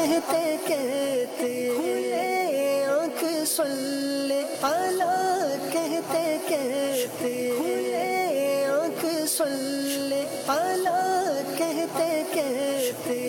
کہتے کہتے کھلے آنکھ صلی علی کہتے کہتے کھلے آنکھ صلی علی کہتے کہتے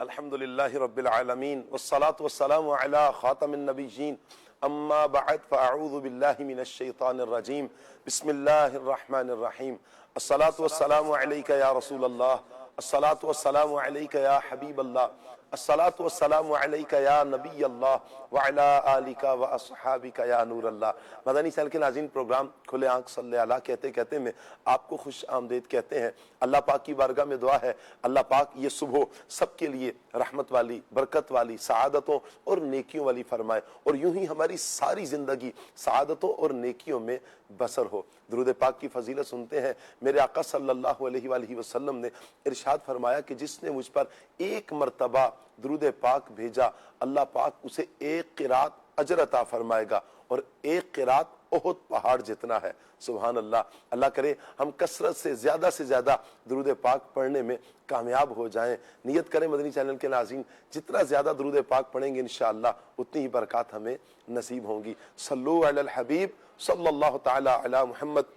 الحمدللہ رب العالمین والصلاة والسلام علی خاتم النبیین اما بعد فاعوذ باللہ من الشیطان الرجیم بسم اللہ الرحمن الرحیم الصلاة والسلام علیک یا رسول اللہ الصلاة والسلام علیک یا حبیب اللہ الصلاة والسلام علیک یا نبی اللہ وعلا آلک و اصحابک یا نور اللہ۔ مدنی چینل کے ناظرین، پروگرام کھلے آنکھ صلی اللہ کہتے کہتے میں آپ کو خوش آمدید کہتے ہیں۔ اللہ پاک کی بارگاہ میں دعا ہے اللہ پاک یہ صبح سب کے لیے رحمت والی، برکت والی، سعادتوں اور نیکیوں والی فرمائے، اور یوں ہی ہماری ساری زندگی سعادتوں اور نیکیوں میں بسر ہو۔ درود پاک کی فضیلت سنتے ہیں۔ میرے آقا صلی اللہ علیہ وآلہ وسلم نے ارشاد فرمایا کہ جس نے مجھ پر ایک مرتبہ درود پاک بھیجا، اللہ پاک اسے ایک قرات اجر عطا فرمائے گا، اور ایک قرات احد پہاڑ جتنا ہے۔ سبحان اللہ۔ اللہ کرے ہم کثرت سے زیادہ درود پاک پڑھنے میں کامیاب ہو جائیں۔ نیت کریں مدنی چینل کے ناظرین، جتنا زیادہ درود پاک پڑھیں گے انشاءاللہ اتنی ہی برکات ہمیں نصیب ہوں گی۔ صلو علی الحبیب صلی اللہ تعالی علی محمد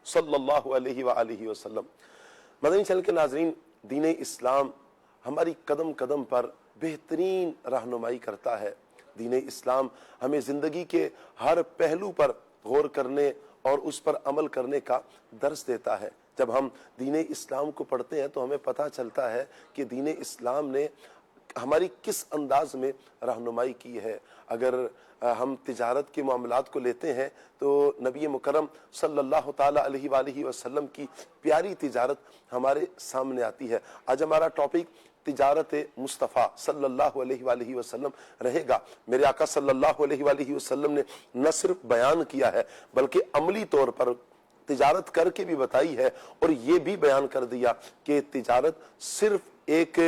صلی اللہ علیہ وآلہ وسلم۔ مدنی چینل کے ناظرین، دین اسلام ہماری قدم قدم پر بہترین رہنمائی کرتا ہے۔ دین اسلام ہمیں زندگی کے ہر پہلو پر غور کرنے اور اس پر عمل کرنے کا درس دیتا ہے۔ جب ہم دین اسلام کو پڑھتے ہیں تو ہمیں پتہ چلتا ہے کہ دین اسلام نے ہماری کس انداز میں رہنمائی کی ہے۔ اگر ہم تجارت کے معاملات کو لیتے ہیں تو نبی مکرم صلی اللہ تعالی علیہ وآلہ وسلم کی پیاری تجارت ہمارے سامنے آتی ہے۔ آج ہمارا ٹاپک تجارت مصطفیٰ صلی اللہ علیہ وآلہ وسلم رہے گا۔ میرے آقا صلی اللہ علیہ وآلہ وسلم نے نہ صرف بیان کیا ہے بلکہ عملی طور پر تجارت کر کے بھی بتائی ہے، اور یہ بھی بیان کر دیا کہ تجارت صرف ایک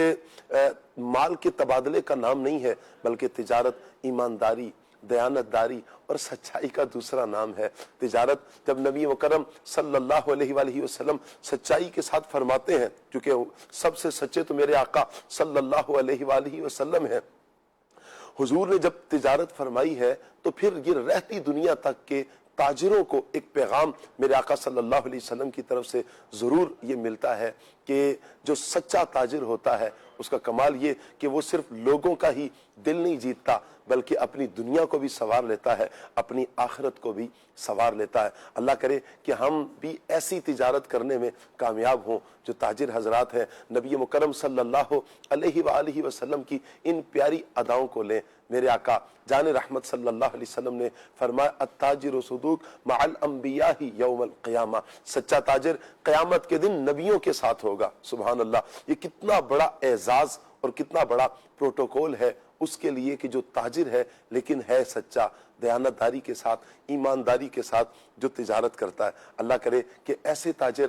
مال کے تبادلے کا نام نہیں ہے، بلکہ تجارت ایمانداری، دیانتداری اور سچائی کا دوسرا نام ہے۔ تجارت جب نبی مکرم صلی اللہ علیہ وآلہ وسلم سچائی کے ساتھ فرماتے ہیں، کیونکہ سب سے سچے تو میرے آقا صلی اللہ علیہ وآلہ وسلم ہیں، حضور نے جب تجارت فرمائی ہے تو پھر یہ رہتی دنیا تک کے تاجروں کو ایک پیغام میرے آقا صلی اللہ علیہ وسلم کی طرف سے ضرور یہ ملتا ہے کہ جو سچا تاجر ہوتا ہے اس کا کمال یہ کہ وہ صرف لوگوں کا ہی دل نہیں جیتتا بلکہ اپنی دنیا کو بھی سنوار لیتا ہے، اپنی آخرت کو بھی سنوار لیتا ہے۔ اللہ کرے کہ ہم بھی ایسی تجارت کرنے میں کامیاب ہوں جو تاجر حضرات ہیں نبی مکرم صلی اللہ علیہ وآلہ وسلم کی ان پیاری اداؤں کو لیں۔ میرے آقا جان رحمت صلی اللہ علیہ وسلم نے فرمایا التاجر صدوق مع الانبیاء یوم القیامہ، سچا تاجر قیامت کے دن نبیوں کے ساتھ ہوگا۔ سبحان اللہ۔ یہ کتنا بڑا اعزاز اور کتنا بڑا پروٹوکول ہے اس کے لیے کہ جو تاجر ہے لیکن ہے سچا، دیانتداری کے ساتھ، ایمانداری کے ساتھ جو تجارت کرتا ہے۔ اللہ کرے کہ ایسے تاجر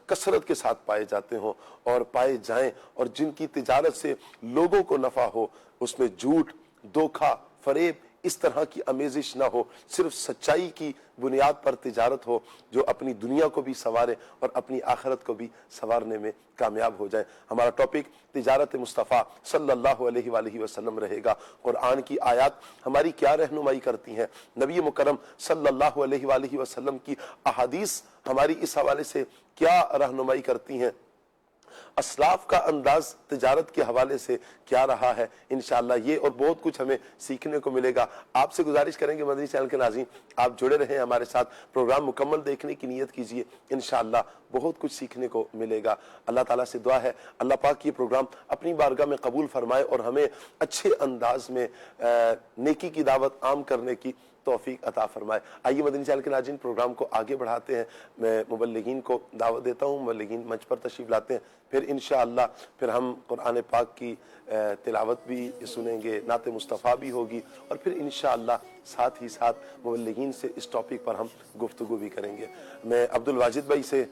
کثرت کے ساتھ پائے جاتے ہوں اور پائے جائیں، اور جن کی تجارت سے لوگوں کو نفع ہو، اس میں جھوٹ، دھوکہ، فریب اس طرح کی آمیزش نہ ہو، صرف سچائی کی بنیاد پر تجارت ہو جو اپنی دنیا کو بھی سنوارے اور اپنی آخرت کو بھی سنوارنے میں کامیاب ہو جائے۔ ہمارا ٹاپک تجارت مصطفیٰ صلی اللہ علیہ وآلہ وسلم رہے گا۔ قرآن کی آیات ہماری کیا رہنمائی کرتی ہیں، نبی مکرم صلی اللہ علیہ وآلہ وسلم کی احادیث ہماری اس حوالے سے کیا رہنمائی کرتی ہیں، اسلاف کا انداز تجارت کے حوالے سے کیا رہا ہے، انشاءاللہ یہ اور بہت کچھ ہمیں سیکھنے کو ملے گا۔ آپ سے گزارش کریں گے مدنی چینل کے ناظرین آپ جڑے رہیں ہمارے ساتھ، پروگرام مکمل دیکھنے کی نیت کیجئے، انشاءاللہ بہت کچھ سیکھنے کو ملے گا۔ اللہ تعالیٰ سے دعا ہے اللہ پاک یہ پروگرام اپنی بارگاہ میں قبول فرمائے اور ہمیں اچھے انداز میں نیکی کی دعوت عام کرنے کی توفیق عطا فرمائے۔ آئیے مدنی چینل کے ناظرین پروگرام کو آگے بڑھاتے ہیں۔ میں مبلغین کو دعوت دیتا ہوں، مبلغین منچ پر تشریف لاتے ہیں، پھر انشاءاللہ پھر ہم قرآن پاک کی تلاوت بھی سنیں گے، نعت مصطفیٰ بھی ہوگی، اور پھر انشاءاللہ ساتھ ہی ساتھ مبلغین سے اس ٹاپک پر ہم گفتگو بھی کریں گے۔ میں عبد الواجد بھائی سے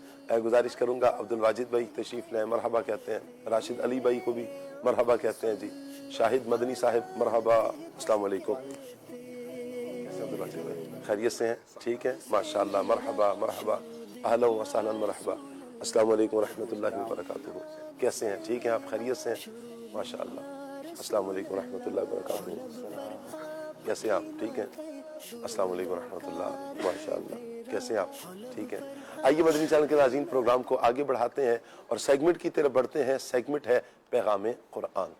گزارش کروں گا، عبد الواجد بھائی تشریف لائیں، مرحبا کہتے ہیں۔ راشد علی بھائی کو بھی مرحبا کہتے ہیں جی۔ شاہد مدنی صاحب مرحبا، السلام علیکم۔ خیریت سے ہیں؟ ٹھیک ہے، ماشاءاللہ، مرحبا مرحبا، اہلا و سہلا، مرحبا۔ السلام علیکم ورحمۃ اللہ وبرکاتہ. کیسے ہیں؟ ٹھیک ہیں آپ؟ خیریت سے ہیں؟ ماشاء اللہ. السلام علیکم ورحمۃ اللہ وبرکاتہ. کیسے ہیں آپ؟ ٹھیک ہیں؟ السلام علیکم ورحمۃ اللہ. ماشاء اللہ. کیسے ہیں آپ؟ ٹھیک ہیں. آئیے مدنی چینل کے ناظرین پروگرام کو آگے بڑھاتے ہیں اور سیگمنٹ کی طرف بڑھتے ہیں. سیگمنٹ ہے پیغام قرآن.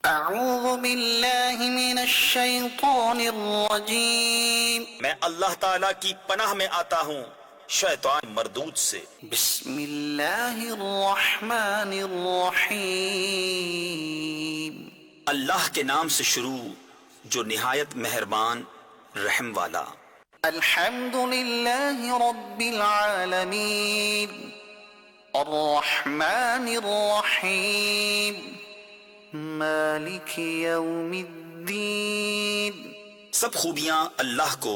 اعوذ باللہ من الشیطان الرجیم. میں اللہ تعالیٰ کی پناہ میں آتا ہوں شیطان مردود سے. بسم اللہ الرحمن الرحیم. اللہ کے نام سے شروع جو نہایت مہربان رحم والا. الحمد للہ رب العالمین الرحمن الرحیم مالک یوم الدین. سب خوبیاں اللہ کو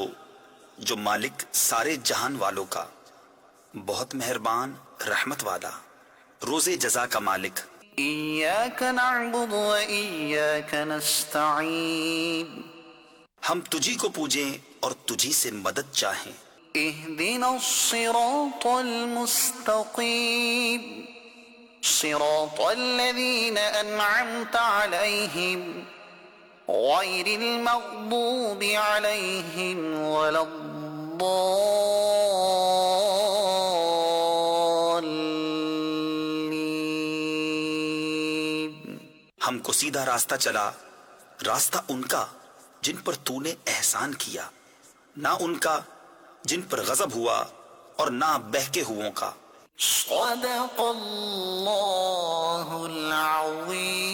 جو مالک سارے جہان والوں کا، بہت مہربان رحمت والا، روز جزا کا مالک. ایاک نعبد و ایاک نستعین. ہم تجھی کو پوجیں اور تجھی سے مدد چاہیں. اہدنا الصراط المستقیم صراط الذین انعمت علیہم غیر المغضوب علیہم ولا الضالین. ہم کو سیدھا راستہ چلا، راستہ ان کا جن پر تو نے احسان کیا، نہ ان کا جن پر غضب ہوا اور نہ بہکے ہووں کا. صدق اللہ العظیم.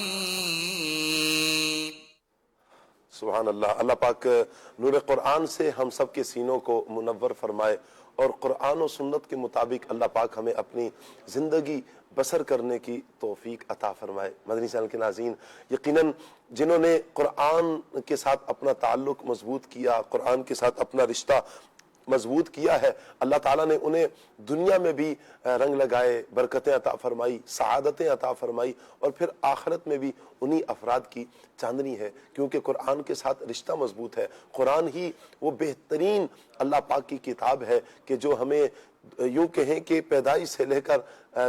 سبحان اللہ. اللہ پاک نور قرآن سے ہم سب کے سینوں کو منور فرمائے اور قرآن و سنت کے مطابق اللہ پاک ہمیں اپنی زندگی بسر کرنے کی توفیق عطا فرمائے. مدنی چینل کے ناظرین، یقیناً جنہوں نے قرآن کے ساتھ اپنا تعلق مضبوط کیا، قرآن کے ساتھ اپنا رشتہ مضبوط کیا ہے، اللہ تعالیٰ نے انہیں دنیا میں بھی رنگ لگائے، برکتیں عطا فرمائی، سعادتیں عطا فرمائی، اور پھر آخرت میں بھی انہی افراد کی چاندنی ہے، کیونکہ قرآن کے ساتھ رشتہ مضبوط ہے. قرآن ہی وہ بہترین اللہ پاک کی کتاب ہے کہ جو ہمیں یوں کہیں کہ پیدائش سے لے کر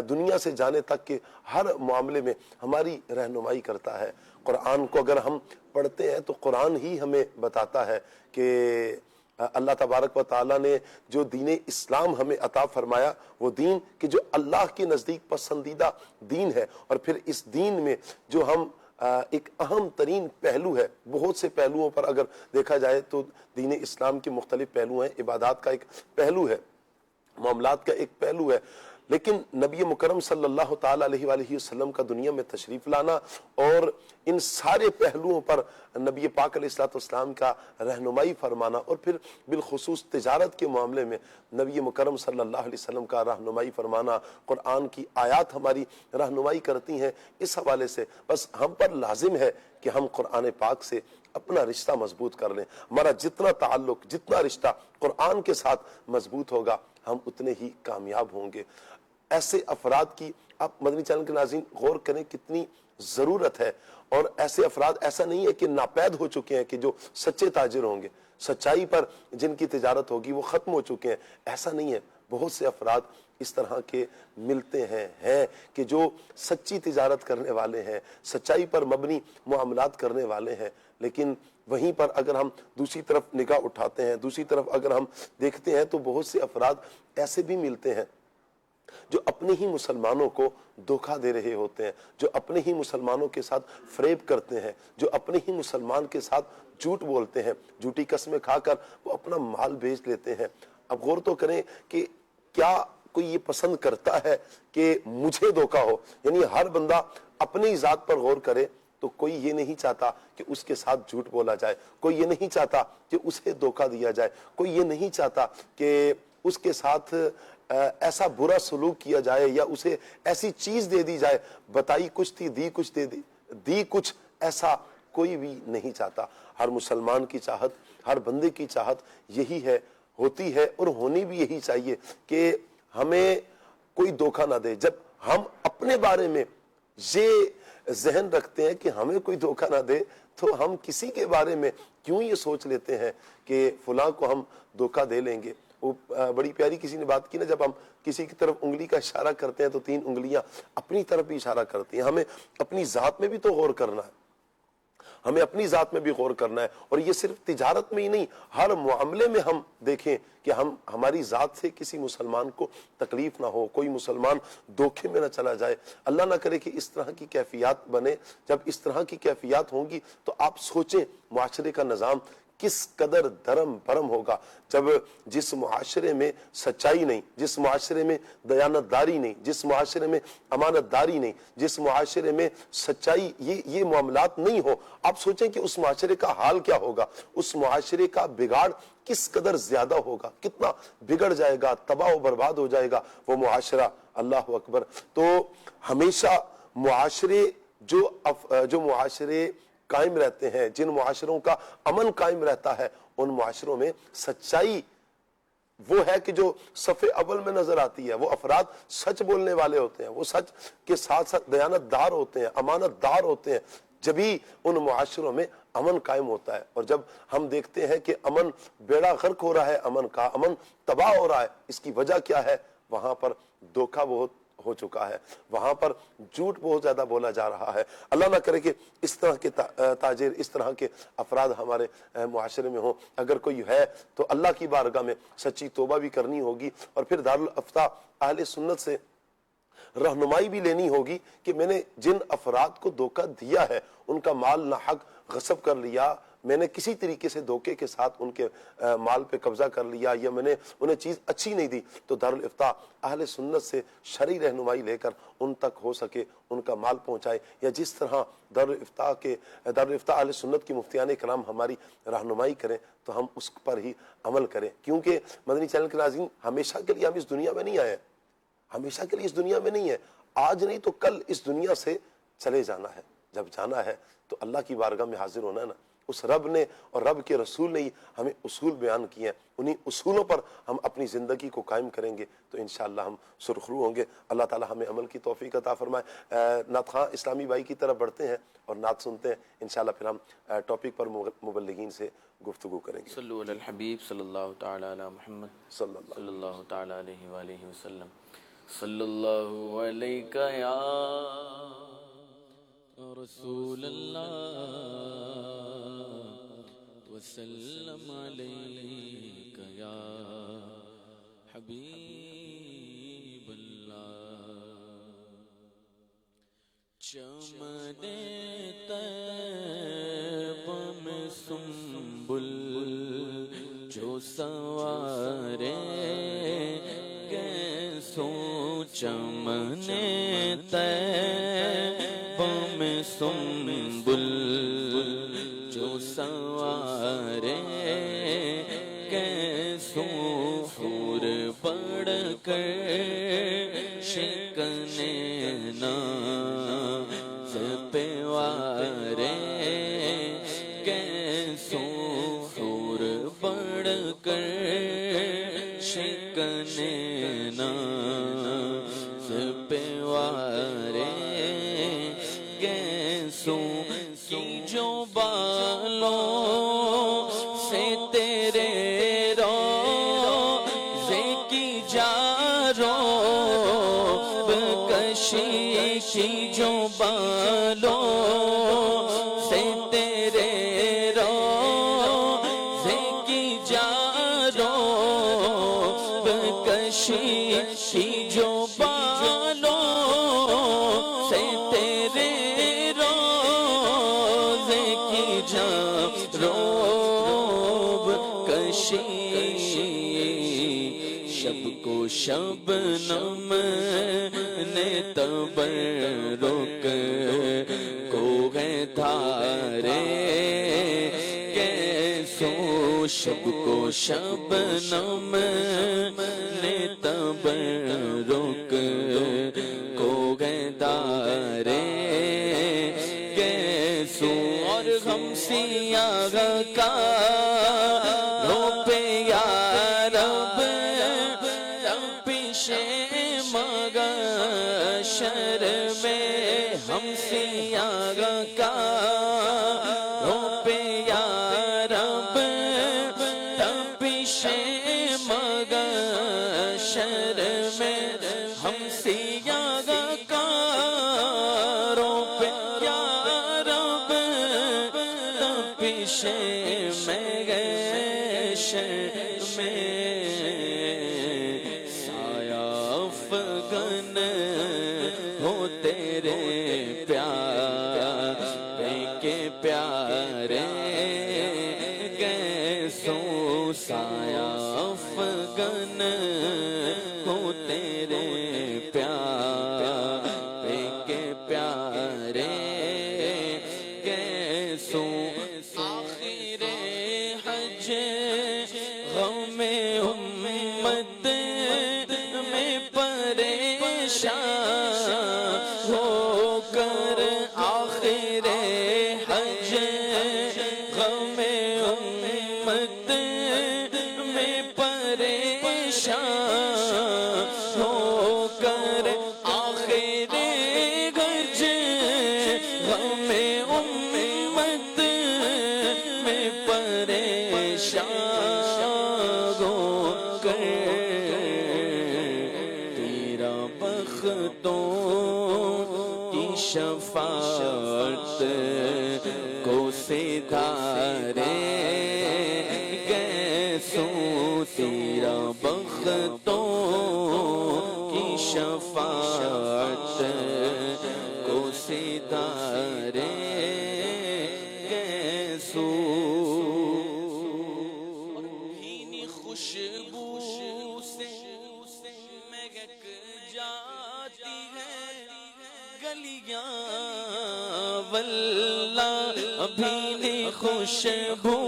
دنیا سے جانے تک کے ہر معاملے میں ہماری رہنمائی کرتا ہے. قرآن کو اگر ہم پڑھتے ہیں تو قرآن ہی ہمیں بتاتا ہے کہ اللہ تبارک و تعالیٰ نے جو دین اسلام ہمیں عطا فرمایا، وہ دین کہ جو اللہ کے نزدیک پسندیدہ دین ہے، اور پھر اس دین میں جو ہم ایک اہم ترین پہلو ہے، بہت سے پہلوؤں پر اگر دیکھا جائے تو دین اسلام کے مختلف پہلو ہیں. عبادات کا ایک پہلو ہے، معاملات کا ایک پہلو ہے، لیکن نبی مکرم صلی اللہ تعالیٰ علیہ وآلہ وسلم کا دنیا میں تشریف لانا اور ان سارے پہلوؤں پر نبی پاک علیہ السلام کا رہنمائی فرمانا، اور پھر بالخصوص تجارت کے معاملے میں نبی مکرم صلی اللہ علیہ وسلم کا رہنمائی فرمانا، قرآن کی آیات ہماری رہنمائی کرتی ہیں. اس حوالے سے بس ہم پر لازم ہے کہ ہم قرآن پاک سے اپنا رشتہ مضبوط کر لیں. ہمارا جتنا تعلق، جتنا رشتہ قرآن کے ساتھ مضبوط ہوگا، ہم اتنے ہی کامیاب ہوں گے. ایسے افراد کی آپ مدنی چینل کے ناظرین غور کریں کتنی ضرورت ہے، اور ایسے افراد ایسا نہیں ہے کہ ناپید ہو چکے ہیں کہ جو سچے تاجر ہوں گے، سچائی پر جن کی تجارت ہوگی وہ ختم ہو چکے ہیں، ایسا نہیں ہے. بہت سے افراد اس طرح کے ملتے ہیں کہ جو سچی تجارت کرنے والے ہیں، سچائی پر مبنی معاملات کرنے والے ہیں، لیکن وہیں پر اگر ہم دوسری طرف نگاہ اٹھاتے ہیں، دوسری طرف اگر ہم دیکھتے ہیں تو بہت سے افراد ایسے بھی ملتے ہیں جو اپنے ہی مسلمانوں کو دھوکہ دے رہے ہوتے ہیں، جو اپنے ہی مسلمانوں کے ساتھ فریب کرتے ہیں، جو اپنے ہی مسلمان کے ساتھ جھوٹ بولتے ہیں، جھوٹی قسمیں کھا کر وہ اپنا مال بیچ لیتے ہیں. اب غور تو کریں کہ کیا کوئی یہ پسند کرتا ہے کہ مجھے دھوکہ ہو؟ یعنی ہر بندہ اپنی ذات پر غور کرے تو کوئی یہ نہیں چاہتا کہ اس کے ساتھ جھوٹ بولا جائے، کوئی یہ نہیں چاہتا کہ اسے دھوکہ دیا جائے، کوئی یہ نہیں چاہتا کہ اس کے ساتھ ایسا برا سلوک کیا جائے یا اسے ایسی چیز دے دی جائے. بتائی کچھ تھی، دی کچھ دی کچھ، ایسا کوئی بھی نہیں چاہتا. ہر مسلمان کی چاہت، ہر بندے کی چاہت یہی ہے، ہوتی ہے اور ہونی بھی یہی چاہیے کہ ہمیں کوئی دھوکہ نہ دے. جب ہم اپنے بارے میں یہ ذہن رکھتے ہیں کہ ہمیں کوئی دھوکہ نہ دے تو ہم کسی کے بارے میں کیوں یہ سوچ لیتے ہیں کہ فلاں کو ہم دھوکہ دے لیں گے؟ وہ بڑی پیاری کسی نے بات کی نا، جب ہم کسی کی طرف انگلی کا اشارہ کرتے ہیں تو 3 انگلیاں اپنی طرف بھی اشارہ کرتی ہیں. ہمیں اپنی ذات میں بھی تو غور کرنا ہے، ہمیں اپنی ذات میں بھی غور کرنا ہے. اور یہ صرف تجارت میں ہی نہیں، ہر معاملے میں ہم دیکھیں کہ ہماری ذات سے کسی مسلمان کو تکلیف نہ ہو، کوئی مسلمان دھوکے میں نہ چلا جائے. اللہ نہ کرے کہ اس طرح کی کیفیات بنے. جب اس طرح کی کیفیات ہوں گی تو آپ سوچیں معاشرے کا نظام کس قدر دھرم بھرم ہوگا. جب جس معاشرے میں سچائی نہیں، جس معاشرے میں دیانت داری نہیں، جس معاشرے میں امانت داری نہیں، جس معاشرے میں سچائی یہ معاملات نہیں ہو، آپ سوچیں کہ اس معاشرے کا حال کیا ہوگا. اس معاشرے کا بگاڑ کس قدر زیادہ ہوگا، کتنا بگڑ جائے گا، تباہ و برباد ہو جائے گا وہ معاشرہ. اللہ اکبر. تو ہمیشہ معاشرے جو معاشرے قائم رہتے ہیں، جن معاشروں کا امن قائم رہتا ہے، ان معاشروں میں سچائی وہ ہے کہ جو صف اول میں نظر آتی ہے. وہ افراد سچ بولنے والے ہوتے ہیں، وہ سچ کے ساتھ ساتھ دیانت دار ہوتے ہیں، امانت دار ہوتے ہیں. جبھی ان معاشروں میں امن قائم ہوتا ہے. اور جب ہم دیکھتے ہیں کہ امن بیڑا غرق ہو رہا ہے، امن تباہ ہو رہا ہے، اس کی وجہ کیا ہے؟ وہاں پر دھوکہ بہت ہو چکا ہے، وہاں پر جھوٹ بہت زیادہ بولا جا رہا ہے. اللہ نہ کرے کہ اس طرح کے تاجر، اس طرح کے افراد ہمارے معاشرے میں ہوں. اگر کوئی ہے تو اللہ کی بارگاہ میں سچی توبہ بھی کرنی ہوگی، اور پھر دارالافتاء اہل سنت سے رہنمائی بھی لینی ہوگی کہ میں نے جن افراد کو دھوکہ دیا ہے، ان کا مال ناحق غصب کر لیا، میں نے کسی طریقے سے دھوکے کے ساتھ ان کے مال پہ قبضہ کر لیا، یا میں نے انہیں چیز اچھی نہیں دی، تو دارالافتاء اہل سنت سے شرعی رہنمائی لے کر ان تک ہو سکے ان کا مال پہنچائے. یا جس طرح دارالافتاء اہل سنت کی مفتیان کرام ہماری رہنمائی کریں تو ہم اس پر ہی عمل کریں. کیونکہ مدنی چینل کے ناظرین، ہمیشہ کے لیے ہم اس دنیا میں نہیں آئے ہیں، ہمیشہ کے لیے اس دنیا میں نہیں ہے. آج نہیں تو کل اس دنیا سے چلے جانا ہے. جب جانا ہے تو اللہ کی بارگاہ میں حاضر ہونا ہے نا. اس رب نے اور رب کے رسول نے ہی ہمیں اصول بیان کیے ہیں، انہی اصولوں پر ہم اپنی زندگی کو قائم کریں گے تو انشاءاللہ ہم سرخرو ہوں گے. اللہ تعالی ہمیں عمل کی توفیق عطا فرمائے. نعت خواں اسلامی بھائی کی طرف بڑھتے ہیں اور نعت سنتے ہیں. انشاءاللہ پھر ہم ٹاپک پر مبلغین سے گفتگو کریں گے. صلو علی الحبیب صلی اللہ تعالی علی محمد صلی اللہ صلی اللہ تعالی علیہ وآلہ وسلم. صلی اللہ علیہ یا رسول اللہ وسلم علیہ یا حبیب اللہ. چمن طیب میں سنبل جو سوارے کیسو، چمن طیب میں سنبل جو سوارے کیسو، حور پڑھ کر شکنے ناز پیوارے کیسو، حور پڑھ کر شکنے ناز پیوارے کیسو، کی جو بالوں سے تیرے روزے کی جارو بکشی، کی جو بالوں سے تیرے روزے کی جارو بکشی، کی جو بالوں سے تیرے روزے کی جارو بکشی، شب کو شبنم نے تبرک کو ہے دھارے کیسو، شب کو شبنم نے تبرک کو ہے دھارے کیسو، اور غم سیاہ کا رو پہ یا رب پیشے محشر میں، ہم سیاہ کا رو محشر میں ہم سیاہ کاروں پہ یا رب تپش میں گشر میں سایہ افغن ہو تیرے پیارے کے پیارے گیسوں سایہ افغن ہو تیرے پیارے کے پیارے گیسوں آخر حج غم امت میں پریشان ہو کر آخر حج غم امت میں پریشان ہو کر آخر حج غم امت میں پریشان ہو کر تیرا بختوں کی شفاعت کو سدھارے گیسوں تیرا بختوں کی شفاعت کو سدھارے گیسوں بھینی خوشبو سے مہک جاتی ہے گلیاں واللہ بھینی خوشبو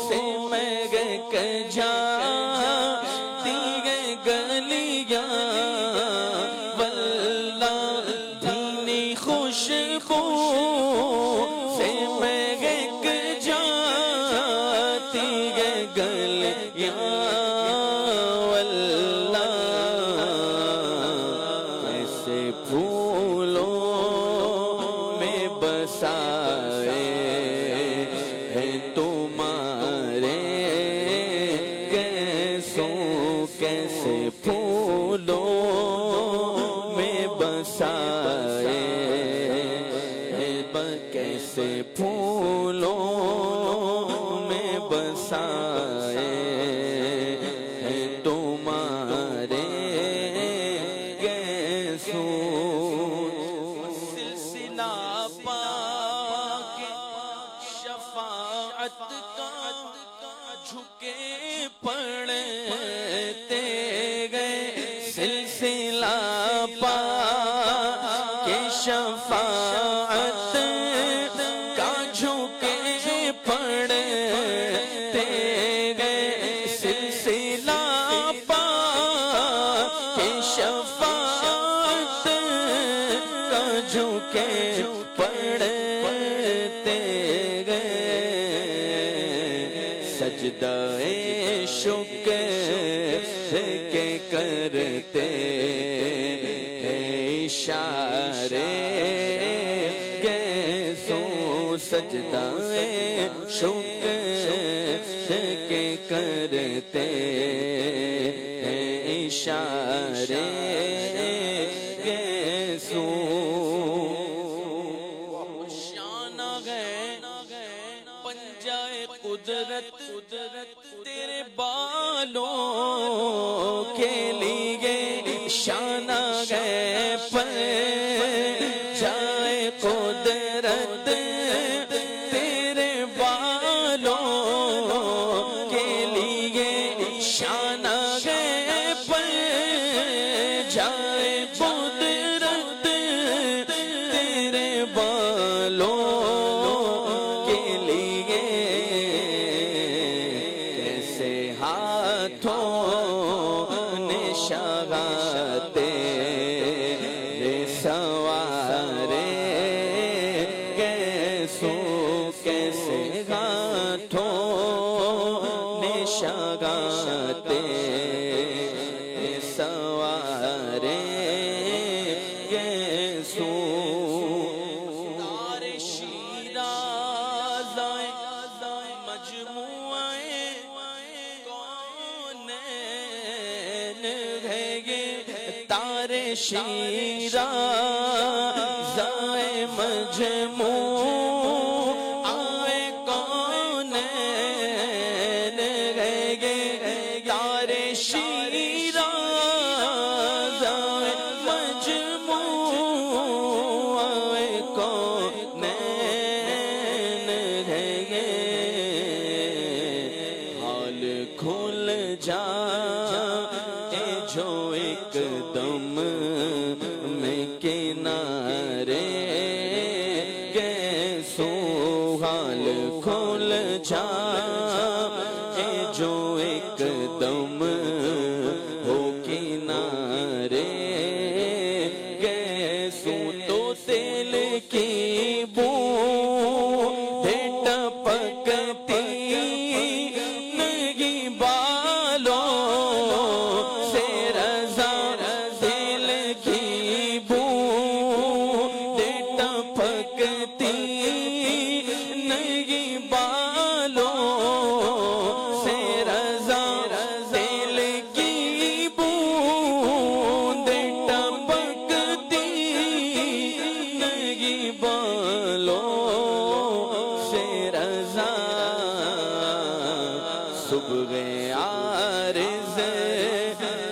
سے مہک جاتی ہے گلیاں واللہ بھینی خوشبو سے مہک جاتی ہے گلیاں واللہ ایسے پھولوں میں بسائے ہیں تمہارے گیسوں کیسے پھولوں میں بسائے کیسے پھولوں میں بسائے ہیں تمہارے گیسوں سلسلہ پاک شفاعت کا جھکے پڑتے گئے سلسلہ پاک شفاعت کا جھکے پڑتے گئے سلسلہ پاک شفاعت کا جھکے پڑتے گئے سجدہ شکر کے کرتے اشارے گیسوں سجدہ شکر کے کرتے اشارے گیسوں شانہ ہے پنجائے قدرت تیرے بالوں کے لیے شانہ ہے پنجائے قدرت تیرے بالوں کے لیے شانہ ہے پنجائے قدرت تیرے بالوں کے لیے کیسے ہاتھوں نے شغاتے سوارے گیسوں کیسے ہاتھوں نے شغاتے سوارے گیسوں تارے شیراز مجموعے کون شیراز آئے مجموع آئے کونین گئے یار شیراز آئے مجموع آئے کونین گئے حال کھل جائے جو ایک دم میں کنارے گئے سو حال کھل جائے جو ایک دم ہو کنارے گئے سو تو تیل کی بو ٹپکتی نہیں بالوں سے رضا دل کی بو ٹپکتی نہیں بالوں سے رضا دل کی بو ٹپکتی نہیں بالوں سے رضا صبح عارض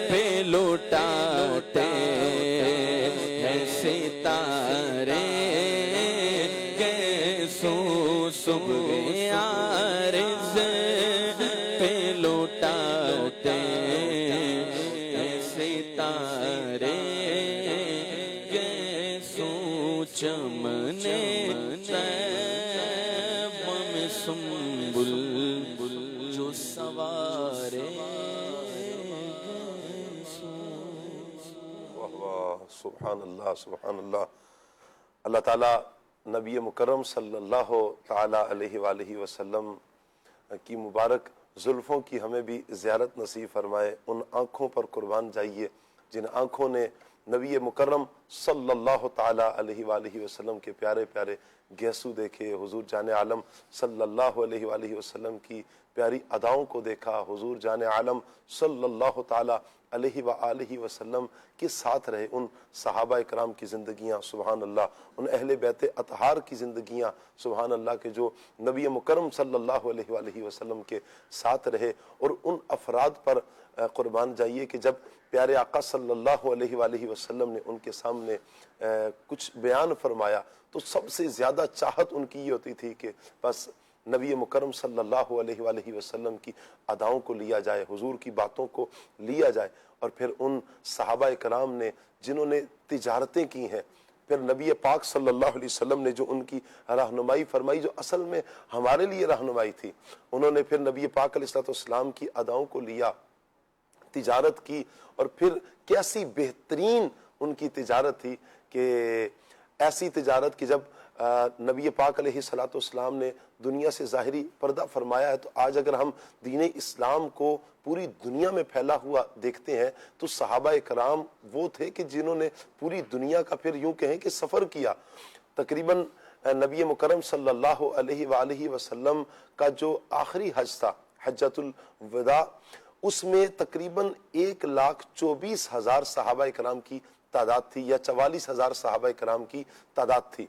پہ لوٹاتے ہیں ستارے کیسو صبح عارض پہ لوٹاتے ہیں ستارے کیسو چمنے طیب میں سنبل جو سوارے واہ واہ، سبحان اللہ سبحان اللہ۔ اللہ تعالیٰ نبی مکرم صلی اللہ تعالیٰ علیہ وآلہ وسلم کی مبارک زلفوں کی ہمیں بھی زیارت نصیب فرمائے۔ ان آنکھوں پر قربان جائیے جن آنکھوں نے نبی مکرم صلی اللہ تعالیٰ علیہ وآلہ وسلم کے پیارے پیارے گیسو دیکھے، حضور جان عالم صلی اللہ علیہ وآلہ وسلم کی پیاری اداؤں کو دیکھا، حضور جان عالم صلی اللہ تعالیٰ علیہ وآلہ وسلم کے ساتھ رہے، ان صحابہ کرام کی زندگیاں سبحان اللہ، ان اہل بیت اطہار کی زندگیاں سبحان اللہ کے جو نبی مکرم صلی اللہ علیہ وآلہ وسلم کے ساتھ رہے، اور ان افراد پر قربان جائیے کہ جب پیارے آقا صلی اللہ علیہ وآلہ وسلم نے ان کے سامنے کچھ بیان فرمایا تو سب سے زیادہ چاہت ان کی یہ ہوتی تھی کہ بس نبی مکرم صلی اللہ علیہ وآلہ وسلم کی اداؤں کو لیا جائے، حضور کی باتوں کو لیا جائے، اور پھر ان صحابہ کرام نے جنہوں نے تجارتیں کی ہیں، پھر نبی پاک صلی اللہ علیہ وسلم نے جو ان کی رہنمائی فرمائی جو اصل میں ہمارے لیے رہنمائی تھی، انہوں نے پھر نبی پاک علیہ السلام کی اداؤں کو لیا، تجارت کی، اور پھر کیسی بہترین ان کی تجارت تھی کہ ایسی تجارت کہ جب نبی پاک علیہ السلام نے دنیا سے ظاہری پردہ فرمایا ہے تو آج اگر ہم دین اسلام کو پوری دنیا میں پھیلا ہوا دیکھتے ہیں تو صحابہ کرام وہ تھے کہ جنہوں نے پوری دنیا کا پھر یوں کہیں کہ سفر کیا۔ تقریباً نبی مکرم صلی اللہ علیہ وآلہ وسلم کا جو آخری حج تھا، حجۃ الوداع، اس میں تقریباً 1,24,000 صحابہ کرام کی تعداد تھی یا 44,000 صحابہ کرام کی تعداد تھی۔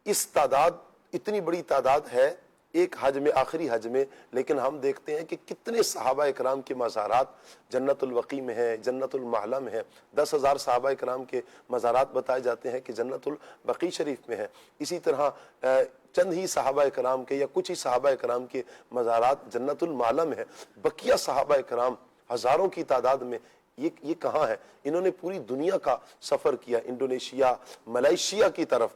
اس تعداد اتنی بڑی تعداد ہے ایک حج میں، آخری حج میں، لیکن ہم دیکھتے ہیں کہ کتنے صحابہ کرام کے مزارات جنت البقیع میں ہیں، جنت المعلا میں ہیں۔ 10,000 صحابہ کرام کے مزارات بتائے جاتے ہیں کہ جنت البقیع شریف میں ہیں۔ اسی طرح چند ہی صحابہ کرام کے یا کچھ ہی صحابہ کرام کے مزارات جنت المعلا میں ہیں۔ بقیہ صحابہ کرام ہزاروں کی تعداد میں یہ کہاں ہے؟ انہوں نے پوری دنیا کا سفر کیا، انڈونیشیا، ملائیشیا کی طرف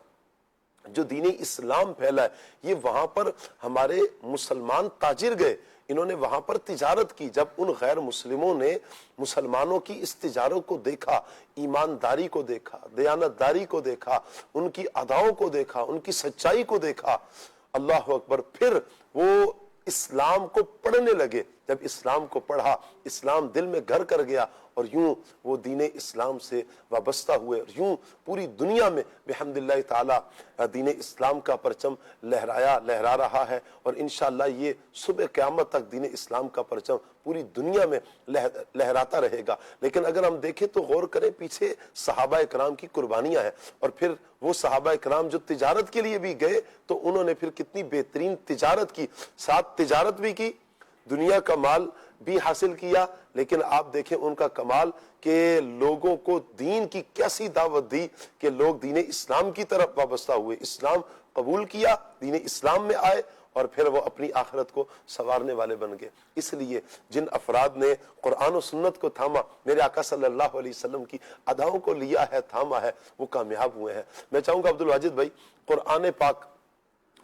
جو دین اسلام پھیلا ہے، یہ وہاں پر ہمارے مسلمان تاجر گئے، انہوں نے وہاں پر تجارت کی۔ جب ان غیر مسلموں نے مسلمانوں کی اس تجارت کو دیکھا، ایمانداری کو دیکھا، دیانتداری کو دیکھا، ان کی اداؤں کو دیکھا، ان کی سچائی کو دیکھا، اللہ اکبر، پھر وہ اسلام کو پڑھنے لگے۔ جب اسلام کو پڑھا، اسلام دل میں گھر کر گیا اور یوں وہ دین اسلام سے وابستہ ہوئے، اور یوں پوری دنیا میں بحمد اللہ تعالی دین اسلام کا پرچم لہرا رہا ہے، اور انشاءاللہ یہ صبح قیامت تک دین اسلام کا پرچم پوری دنیا میں لہراتا رہے گا۔ لیکن اگر ہم دیکھیں تو غور کریں، پیچھے صحابہ اکرام کی قربانیاں ہیں، اور پھر وہ صحابہ اکرام جو تجارت کے لیے بھی گئے تو انہوں نے پھر کتنی بہترین تجارت کی، ساتھ تجارت بھی کی، دنیا کا مال بھی حاصل کیا، لیکن آپ دیکھیں ان کا کمال کہ لوگوں کو دین کی کیسی دعوت دی کہ لوگ دین اسلام کی طرف وابستہ ہوئے، اسلام قبول کیا، دین اسلام میں آئے، اور پھر وہ اپنی آخرت کو سنوارنے والے بن گئے۔ اس لیے جن افراد نے قرآن و سنت کو تھاما، میرے آقا صلی اللہ علیہ وسلم کی اداؤں کو لیا ہے، تھاما ہے، وہ کامیاب ہوئے ہیں۔ میں چاہوں گا عبدالواجد بھائی، قرآن پاک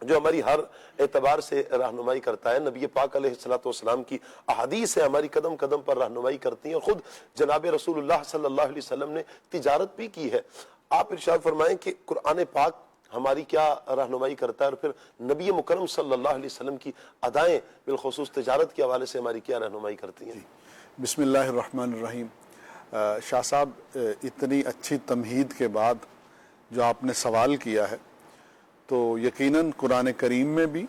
جو ہماری ہر اعتبار سے رہنمائی کرتا ہے، نبی پاک علیہ الصلوۃ والسلام کی احادیث ہماری قدم قدم پر رہنمائی کرتی ہیں، اور خود جناب رسول اللہ صلی اللہ علیہ وسلم نے تجارت بھی کی ہے۔ آپ ارشاد فرمائیں کہ قرآن پاک ہماری کیا رہنمائی کرتا ہے، اور پھر نبی مکرم صلی اللہ علیہ وسلم کی ادائیں بالخصوص تجارت کے حوالے سے ہماری کیا رہنمائی کرتی ہیں؟ بسم اللہ الرحمن الرحیم۔ شاہ صاحب، اتنی اچھی تمہید کے بعد جو آپ نے سوال کیا ہے، تو یقیناً قرآن کریم میں بھی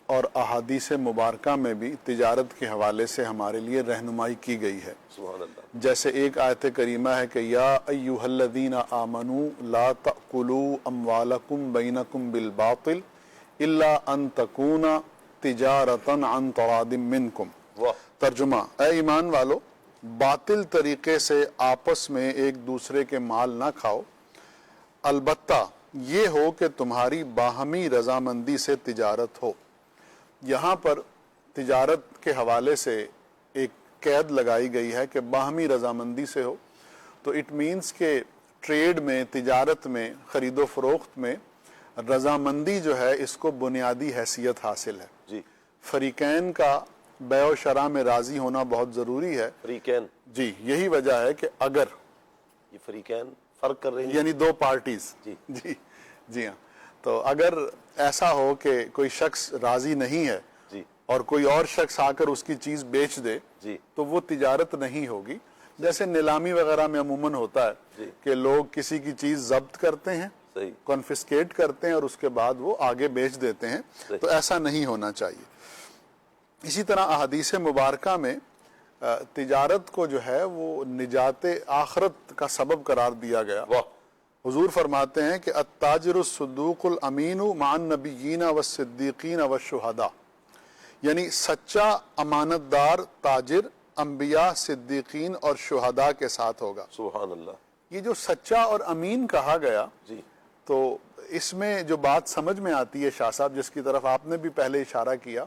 اور احادیث مبارکہ میں بھی تجارت کے حوالے سے ہمارے لیے رہنمائی کی گئی ہے۔ سبحان اللہ۔ جیسے ایک آیت کریمہ ہے کہ یا ایھا الذین آمنوا لا تأکلوا اموالکم بینکم بالباطل الا ان تکون تجارتا عن تراض منکم۔ ترجمہ، اے ایمان والو، باطل طریقے سے آپس میں ایک دوسرے کے مال نہ کھاؤ، البتہ یہ ہو کہ تمہاری باہمی رضامندی سے تجارت ہو۔ یہاں پر تجارت کے حوالے سے ایک قید لگائی گئی ہے کہ باہمی رضامندی سے ہو، تو اٹ مینز کہ ٹریڈ میں، تجارت میں، خرید و فروخت میں رضامندی جو ہے اس کو بنیادی حیثیت حاصل ہے۔ جی، فریقین کا بیع و شرع میں راضی ہونا بہت ضروری ہے۔ فریقین، جی، یہی وجہ ہے کہ اگر یہ فریقین فرق کر رہے ہیں، یعنی دو پارٹیز، جی ہاں، تو اگر ایسا ہو کہ کوئی شخص راضی نہیں ہے اور کوئی اور شخص آ کر اس کی چیز بیچ دے تو وہ تجارت نہیں ہوگی۔ جیسے نیلامی وغیرہ میں عموماً ہوتا ہے کہ لوگ کسی کی چیز ضبط کرتے ہیں، کنفسکیٹ کرتے ہیں، اور اس کے بعد وہ آگے بیچ دیتے ہیں، تو ایسا نہیں ہونا چاہیے۔ اسی طرح احادیث مبارکہ میں تجارت کو جو ہے وہ نجات آخرت کا سبب قرار دیا گیا۔ حضور فرماتے ہیں کہ التاجر الصدوق الامین مع النبیین والصدیقین والشہداء، یعنی سچا امانت دار تاجر انبیاء، صدیقین اور شہداء کے ساتھ ہوگا۔ سبحان اللہ۔ یہ جو سچا اور امین کہا گیا، تو اس میں جو بات سمجھ میں آتی ہے شاہ صاحب، جس کی طرف آپ نے بھی پہلے اشارہ کیا،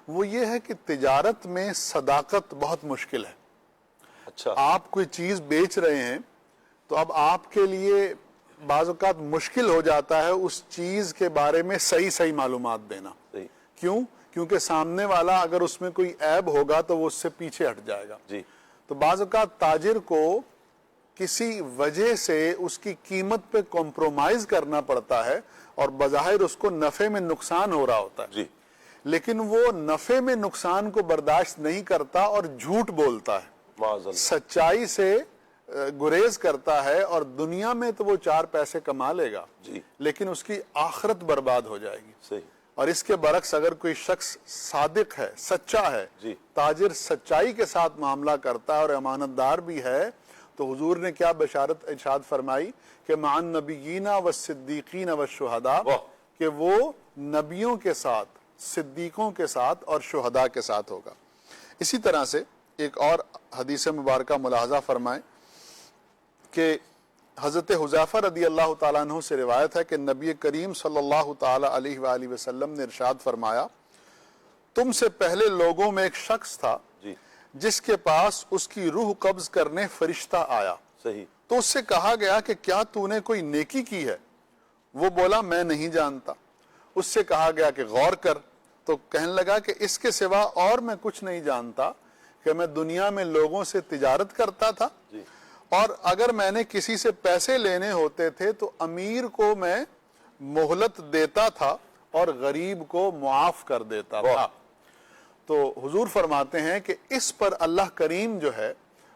وہ یہ ہے کہ تجارت میں صداقت بہت مشکل ہے۔ اچھا، آپ کوئی چیز بیچ رہے ہیں تو اب آپ کے لیے بعض اوقات مشکل ہو جاتا ہے اس چیز کے بارے میں صحیح معلومات دینا۔ کیوں؟ کیونکہ سامنے والا اگر اس میں کوئی عیب ہوگا تو وہ اس سے پیچھے ہٹ جائے گا۔ تو بعض اوقات تاجر کو کسی وجہ سے اس کی قیمت پہ کمپرومائز کرنا پڑتا ہے، اور بظاہر اس کو نفع میں نقصان ہو رہا ہوتا ہے، لیکن وہ نفع میں نقصان کو برداشت نہیں کرتا اور جھوٹ بولتا ہے، سچائی سے گریز کرتا ہے، اور دنیا میں تو وہ 4 پیسے کما لے گا لیکن اس کی آخرت برباد ہو جائے گی۔ اور اس کے برعکس اگر کوئی شخص صادق ہے، سچا ہے، تاجر سچائی کے ساتھ معاملہ کرتا ہے اور امانت دار بھی ہے، تو حضور نے کیا بشارت ارشاد فرمائی کہ مع النبیین والصدیقین والشہداء، کہ وہ نبیوں کے ساتھ، صدیقوں کے ساتھ اور شہداء کے ساتھ ہوگا۔ اسی طرح سے ایک اور حدیث مبارکہ ملاحظہ فرمائیں کہ حضرت حذیفہ رضی اللہ تعالیٰ عنہ سے روایت ہے کہ نبی کریم صلی اللہ تعالیٰ علیہ وآلہ وسلم نے ارشاد فرمایا، تم سے پہلے لوگوں میں ایک شخص تھا جس کے پاس اس کی روح قبض کرنے فرشتہ آیا، تو اس سے کہا گیا کہ کیا تو نے کوئی نیکی کی ہے؟ وہ بولا میں نہیں جانتا۔ اس سے کہا گیا کہ غور کر، تو کہنے لگا کہ اس کے سوا اور میں کچھ نہیں جانتا کہ میں دنیا میں لوگوں سے تجارت کرتا تھا، اور اگر میں نے کسی سے پیسے لینے ہوتے تھے تو امیر کو میں مہلت دیتا تھا اور غریب کو معاف کر دیتا تھا۔ تو حضور فرماتے ہیں کہ اس پر اللہ کریم جو ہے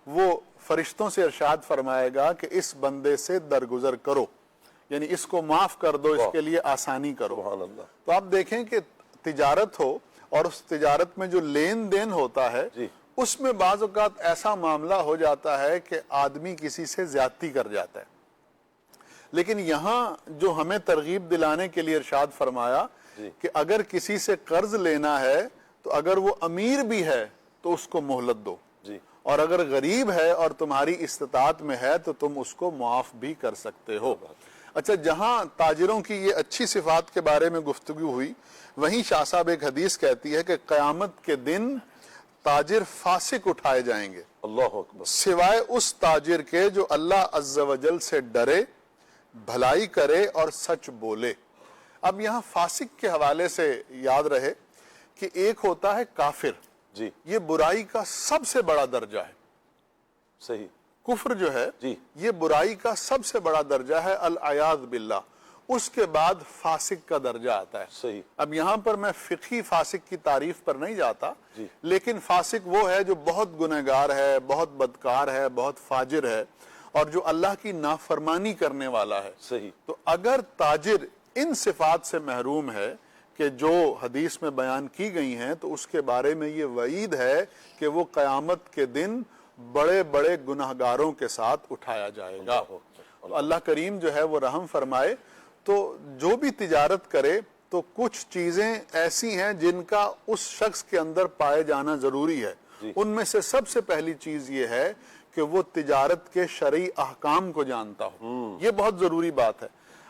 وہ فرشتوں سے ارشاد فرمائے گا کہ اس بندے سے درگزر کرو، یعنی اس کو معاف کر دو، اس کے لیے آسانی کرو۔ سبحان اللہ۔ تو آپ دیکھیں کہ تجارت ہو اور اس تجارت میں جو لین دین ہوتا ہے اس میں بعض اوقات ایسا معاملہ ہو جاتا ہے کہ آدمی کسی سے زیادتی کر جاتا ہے، لیکن یہاں جو ہمیں ترغیب دلانے کے لیے ارشاد فرمایا کہ اگر کسی سے قرض لینا ہے تو اگر وہ امیر بھی ہے تو اس کو مہلت دو، اور اگر غریب ہے اور تمہاری استطاعت میں ہے تو تم اس کو معاف بھی کر سکتے ہو۔ اچھا، جہاں تاجروں کی یہ اچھی صفات کے بارے میں گفتگو ہوئی، وہیں شاہ صاحب ایک حدیث کہتی ہے کہ قیامت کے دن تاجر فاسق اٹھائے جائیں گے، اللہ اکبر، سوائے اس تاجر کے جو اللہ عز و جل سے ڈرے، بھلائی کرے اور سچ بولے۔ اب یہاں فاسق کے حوالے سے یاد رہے کہ ایک ہوتا ہے کافر، یہ برائی کا سب سے بڑا درجہ ہے، صحیح، کفر جو ہے یہ برائی کا سب سے بڑا درجہ ہے، العیاذ باللہ، اس کے بعد فاسق کا درجہ آتا ہے۔ صحیح۔ اب یہاں پر میں فقہی فاسق کی تعریف پر نہیں جاتا، لیکن فاسق وہ ہے جو بہت گنہگار ہے، بہت بدکار ہے، بہت فاجر ہے، اور جو اللہ کی نافرمانی کرنے والا ہے۔ صحیح۔ تو اگر تاجر ان صفات سے محروم ہے کہ جو حدیث میں بیان کی گئی ہیں، تو اس کے بارے میں یہ وعید ہے کہ وہ قیامت کے دن بڑے بڑے گناہگاروں کے ساتھ اٹھایا جائے گا۔ تو اللہ کریم جو ہے وہ رحم فرمائے۔ تو جو بھی تجارت کرے تو کچھ چیزیں ایسی ہیں جن کا اس شخص کے اندر پائے جانا ضروری ہے، ان میں سے سب سے پہلی چیز یہ ہے کہ وہ تجارت کے شرعی احکام کو جانتا ہو، یہ بہت ضروری بات ہے۔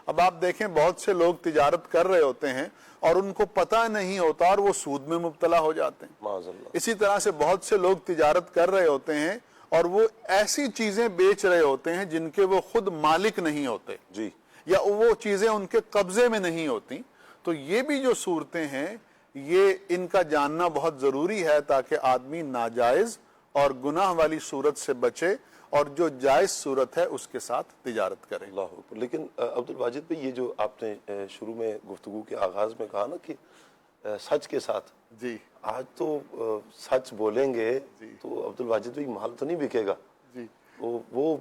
اب آپ دیکھیں بہت سے لوگ تجارت کر رہے ہوتے ہیں اور ان کو پتہ نہیں ہوتا اور وہ سود میں مبتلا ہو جاتے ہیں۔ معاذ اللہ۔ اسی طرح سے بہت سے لوگ تجارت کر رہے ہوتے ہیں اور وہ ایسی چیزیں بیچ رہے ہوتے ہیں جن کے وہ خود مالک نہیں ہوتے، یا وہ چیزیں ان کے قبضے میں نہیں ہوتی۔ تو یہ بھی جو صورتیں ہیں یہ ان کا جاننا بہت ضروری ہے تاکہ آدمی ناجائز اور گناہ والی صورت سے بچے اور جو جائز صورت ہے اس کے ساتھ تجارت کرے۔ اللہ اکبر۔ لیکن عبد الواجد بھائی، یہ جو آپ نے شروع میں گفتگو کے آغاز میں کہا نا کہ سچ کے ساتھ، آج تو سچ بولیں گے تو عبد الواجد بھائی مال تو نہیں بکے گا۔ وہ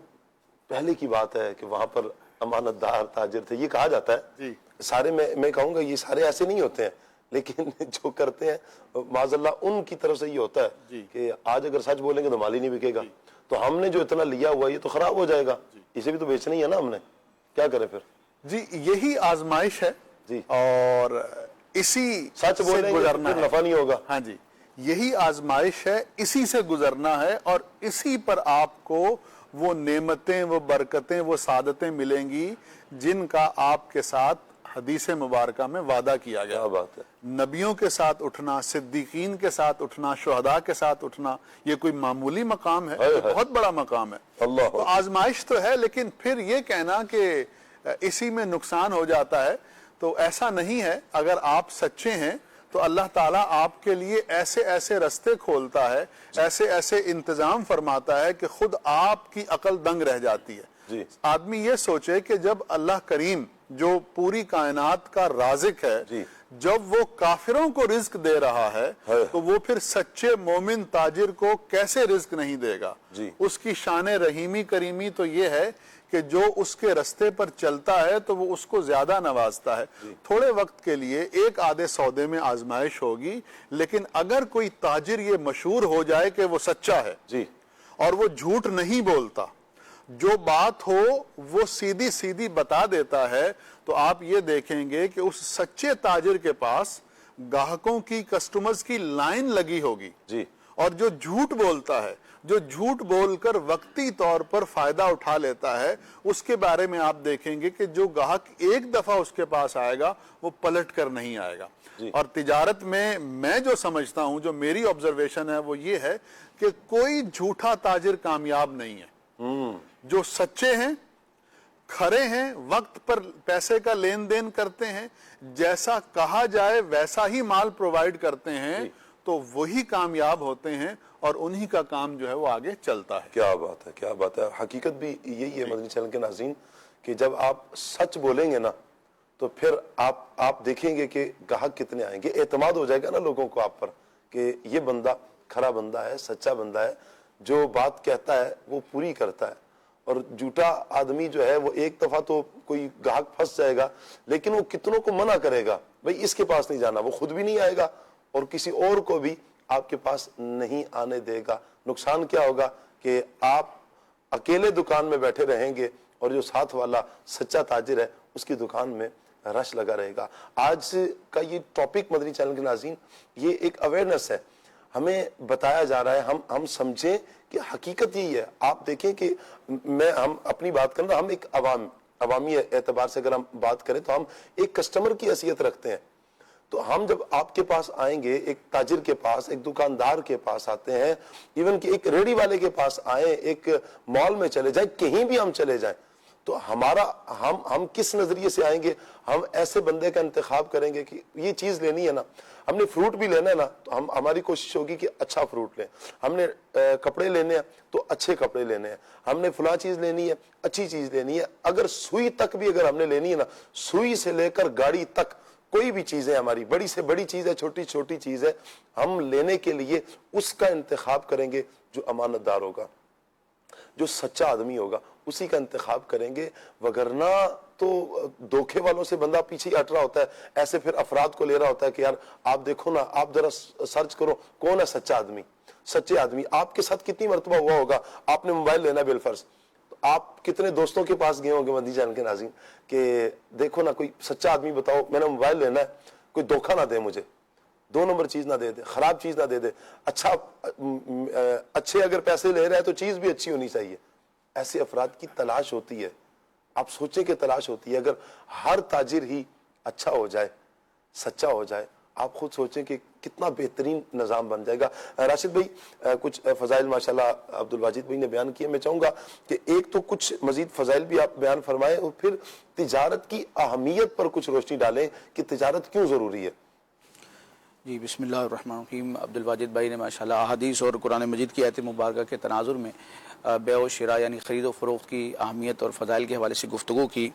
پہلے کی بات ہے کہ وہاں پر امانت دار تاجر تھے، یہ کہا جاتا ہے۔ سارے میں کہوں گا یہ سارے ایسے نہیں ہوتے ہیں، لیکن جو کرتے ہیں معاذ اللہ ان کی طرف سے یہ ہوتا ہے کہ آج اگر سچ بولیں گے تو مال ہی نہیں بکے گا، تو ہم نے جو اتنا لیا ہوا یہ تو خراب ہو جائے گا، اسے بھی تو بیچنا ہی ہے نا ہم نے، کیا کریں پھر؟ جی یہی آزمائش ہے، اور اسی سچ بولیں گے پھر نفع نہیں ہوگا۔ ہاں جی، یہی آزمائش ہے، اسی سے گزرنا ہے، اور اسی پر آپ کو وہ نعمتیں، وہ برکتیں، وہ سعادتیں ملیں گی جن کا آپ کے ساتھ حدیث مبارکہ میں وعدہ کیا گیا۔ بات ہے، نبیوں کے ساتھ اٹھنا، صدیقین کے ساتھ اٹھنا، شہداء کے ساتھ اٹھنا، یہ کوئی معمولی مقام ہے، یہ بہت بڑا مقام ہے۔ تو آزمائش تو ہے، لیکن پھر یہ کہنا کہ اسی میں نقصان ہو جاتا ہے تو ایسا نہیں ہے۔ اگر آپ سچے ہیں تو اللہ تعالیٰ آپ کے لیے ایسے ایسے رستے کھولتا ہے، ایسے ایسے انتظام فرماتا ہے کہ خود آپ کی عقل دنگ رہ جاتی ہے۔ آدمی یہ سوچے کہ جب اللہ کریم جو پوری کائنات کا رازق ہے، جب وہ کافروں کو رزق دے رہا ہے تو وہ پھر سچے مومن تاجر کو کیسے رزق نہیں دے گا؟ اس کی شان رحیمی کریمی تو یہ ہے کہ جو اس کے رستے پر چلتا ہے تو وہ اس کو زیادہ نوازتا ہے۔ تھوڑے وقت کے لیے ایک آدھے سودے میں آزمائش ہوگی، لیکن اگر کوئی تاجر یہ مشہور ہو جائے کہ وہ سچا ہے اور وہ جھوٹ نہیں بولتا، جو بات ہو وہ سیدھی سیدھی بتا دیتا ہے، تو آپ یہ دیکھیں گے کہ اس سچے تاجر کے پاس گاہکوں کی، کسٹمرز کی لائن لگی ہوگی۔ اور جو جھوٹ بولتا ہے، جو جھوٹ بول کر وقتی طور پر فائدہ اٹھا لیتا ہے، اس کے بارے میں آپ دیکھیں گے کہ جو گاہک ایک دفعہ اس کے پاس آئے گا وہ پلٹ کر نہیں آئے گا۔ اور تجارت میں جو سمجھتا ہوں، جو میری آبزرویشن ہے وہ یہ ہے کہ کوئی جھوٹا تاجر کامیاب نہیں ہے۔ جو سچے ہیں، کھرے ہیں، وقت پر پیسے کا لین دین کرتے ہیں، جیسا کہا جائے ویسا ہی مال پرووائیڈ کرتے ہیں، تو وہی کامیاب ہوتے ہیں اور انہی کا کام جو ہے وہ آگے چلتا ہے۔ کیا بات ہے، کیا بات ہے۔ حقیقت بھی یہی ہے مدنی چینل کے ناظرین کہ جب آپ سچ بولیں گے نا تو پھر آپ دیکھیں گے کہ گاہک کتنے آئیں گے، اعتماد ہو جائے گا نا لوگوں کو آپ پر کہ یہ بندہ کھرا بندہ ہے, سچا بندہ ہے, جو بات کہتا ہے وہ پوری کرتا ہے. اور جھوٹا آدمی جو ہے وہ ایک دفعہ تو کوئی گاہک پھنس جائے گا, لیکن وہ کتنوں کو منع کرے گا بھئی اس کے پاس نہیں جانا, وہ خود بھی نہیں آئے گا اور کسی اور کو بھی آپ کے پاس نہیں آنے دے گا. نقصان کیا ہوگا کہ آپ اکیلے دکان میں بیٹھے رہیں گے اور جو ساتھ والا سچا تاجر ہے اس کی دکان میں رش لگا رہے گا. آج کا یہ ٹاپک مدنی چینل کے ناظرین یہ ایک اویئرنس ہے, ہمیں بتایا جا رہا ہے, ہم سمجھیں کہ حقیقت یہی ہے. آپ دیکھیں کہ ہم اپنی بات کرنا, ہم ایک عوامی اعتبار سے اگر ہم بات کریں تو ہم ایک کسٹمر کی حیثیت رکھتے ہیں. تو ہم جب آپ کے پاس آئیں گے, ایک تاجر کے پاس, ایک دکاندار کے پاس آتے ہیں, ایون کہ ایک ریڑی والے کے پاس آئیں, ایک مال میں چلے جائیں, کہیں بھی ہم چلے جائیں, تو ہم کس نظریے سے آئیں گے؟ ہم ایسے بندے کا انتخاب کریں گے کہ یہ چیز لینی ہے نا, ہم نے فروٹ بھی لینا ہے نا, تو ہماری کوشش ہوگی کہ اچھا فروٹ لیں. ہم نے کپڑے لینے ہیں تو اچھے کپڑے لینے ہیں. ہم نے فلاں چیز لینی ہے, اچھی چیز لینی ہے. اگر سوئی تک بھی اگر ہم نے لینی ہے نا, سوئی سے لے کر گاڑی تک کوئی بھی چیز ہے ہماری, بڑی سے بڑی چیز ہے, چھوٹی چھوٹی چیز ہے, ہم لینے کے لیے اس کا انتخاب کریں گے جو امانت دار ہوگا, جو سچا آدمی ہوگا, اسی کا انتخاب کریں گے. وگرنہ تو دھوکے والوں سے بندہ پیچھے ہٹ رہا ہوتا ہے, ایسے پھر افراد کو لے رہا ہوتا ہے کہ یار آپ دیکھو نا, آپ ذرا سرچ کرو کون ہے سچا آدمی. سچے آدمی آپ کے ساتھ کتنی مرتبہ ہوا ہوگا, آپ نے موبائل لینا بالفرض, آپ کتنے دوستوں کے پاس گئے ہوں گے مدنی چینل کے ناظرین کہ دیکھو نا کوئی سچا آدمی بتاؤ, میں نے موبائل لینا ہے, کوئی دھوکہ نہ دے مجھے, 2 نمبر چیز نہ دے دے, خراب چیز نہ دے دے, اچھے اگر پیسے لے رہا ہے تو چیز بھی اچھی ہونی چاہیے. ایسے افراد کی تلاش ہوتی ہے. آپ سوچیں کہ تلاش ہوتی ہے. اگر ہر تاجر ہی اچھا ہو جائے, سچا ہو جائے, آپ خود سوچیں کہ کتنا بہترین نظام بن جائے گا. راشد بھائی کچھ فضائل ماشاءاللہ عبد الواجد بھائی نے بیان کیے, میں چاہوں گا کہ ایک تو کچھ مزید فضائل بھی آپ بیان فرمائیں اور پھر تجارت کی اہمیت پر کچھ روشنی ڈالیں کہ تجارت کیوں ضروری ہے. جی بسم اللہ الرحمن الرحیم. عبد الواجد بھائی نے ماشاءاللہ احادیث اور قرآن مجید کی آیت مبارکہ کے تناظر میں بیع و شراء یعنی خرید و فروخت کی اہمیت اور فضائل کے حوالے سے گفتگو کی.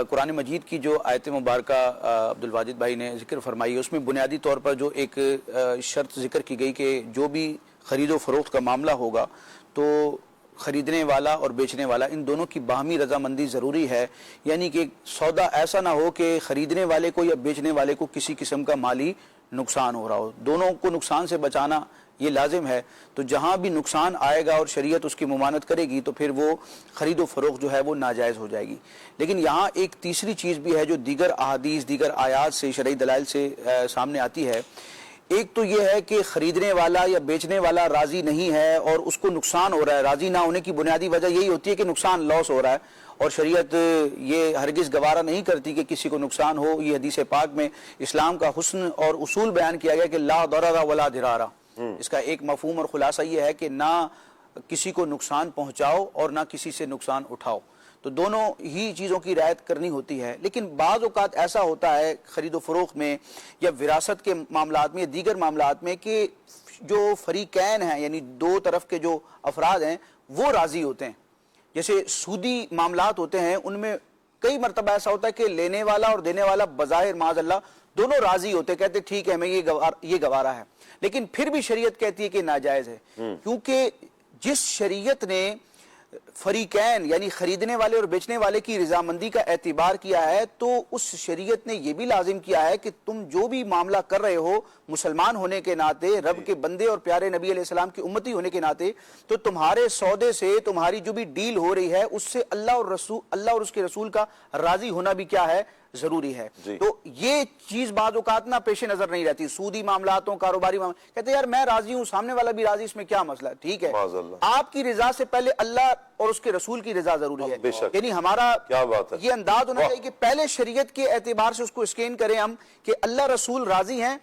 قرآن مجید کی جو آیت مبارکہ عبد الواجد بھائی نے ذکر فرمائی, اس میں بنیادی طور پر جو ایک شرط ذکر کی گئی کہ جو بھی خرید و فروخت کا معاملہ ہوگا تو خریدنے والا اور بیچنے والا ان دونوں کی باہمی رضامندی ضروری ہے. یعنی کہ سودا ایسا نہ ہو کہ خریدنے والے کو یا بیچنے والے کو کسی قسم کا مالی نقصان ہو رہا ہو, دونوں کو نقصان سے بچانا یہ لازم ہے. تو جہاں بھی نقصان آئے گا اور شریعت اس کی ممانعت کرے گی تو پھر وہ خرید و فروخت جو ہے وہ ناجائز ہو جائے گی. لیکن یہاں ایک تیسری چیز بھی ہے جو دیگر احادیث دیگر آیات سے شرعی دلائل سے سامنے آتی ہے. ایک تو یہ ہے کہ خریدنے والا یا بیچنے والا راضی نہیں ہے اور اس کو نقصان ہو رہا ہے. راضی نہ ہونے کی بنیادی وجہ یہی ہوتی ہے کہ نقصان لاس ہو رہا ہے, اور شریعت یہ ہرگز گوارا نہیں کرتی کہ کسی کو نقصان ہو. یہ حدیث پاک میں اسلام کا حسن اور اصول بیان کیا گیا کہ لا ضرر ولا ضرار. اس کا ایک مفہوم اور خلاصہ یہ ہے کہ نہ کسی کو نقصان پہنچاؤ اور نہ کسی سے نقصان اٹھاؤ. تو دونوں ہی چیزوں کی رعایت کرنی ہوتی ہے. لیکن بعض اوقات ایسا ہوتا ہے خرید و فروخت میں یا وراثت کے معاملات میں یا دیگر معاملات میں کہ جو فریقین ہیں یعنی دو طرف کے جو افراد ہیں وہ راضی ہوتے ہیں. جیسے سودی معاملات ہوتے ہیں ان میں کئی مرتبہ ایسا ہوتا ہے کہ لینے والا اور دینے والا بظاہر معاذ اللہ دونوں راضی ہوتے, کہتے ٹھیک ہے میں یہ گوارا ہے, لیکن پھر بھی شریعت کہتی ہے کہ ناجائز ہے. کیونکہ جس شریعت نے فریقین یعنی خریدنے والے اور بیچنے والے کی رضامندی کا اعتبار کیا ہے تو اس شریعت نے یہ بھی لازم کیا ہے کہ تم جو بھی معاملہ کر رہے ہو مسلمان ہونے کے ناطے, رب کے بندے اور پیارے نبی علیہ السلام کی امتی ہونے کے ناطے, تو تمہارے سودے سے تمہاری جو بھی ڈیل ہو رہی ہے اس سے اللہ اور اس کے رسول کا راضی ہونا بھی کیا ہے, ضروری ہے. تو یہ چیز بعض اوقات نہ پیش نظر نہیں رہتی. سودی معاملاتوں کاروباری معاملات کہتے ہیں یار میں راضی ہوں, سامنے والا بھی راضی, اس میں کیا مسئلہ ہے, ٹھیک ہے آپ کی رضا سے پہلے اللہ اور اس کے رسول کی رضا ضروری ہے. یعنی ہمارا یہ انداز ہونا چاہیے کہ پہلے شریعت کے اعتبار سے اس کو اسکین کریں ہم کہ اللہ رسول راضی ہیں.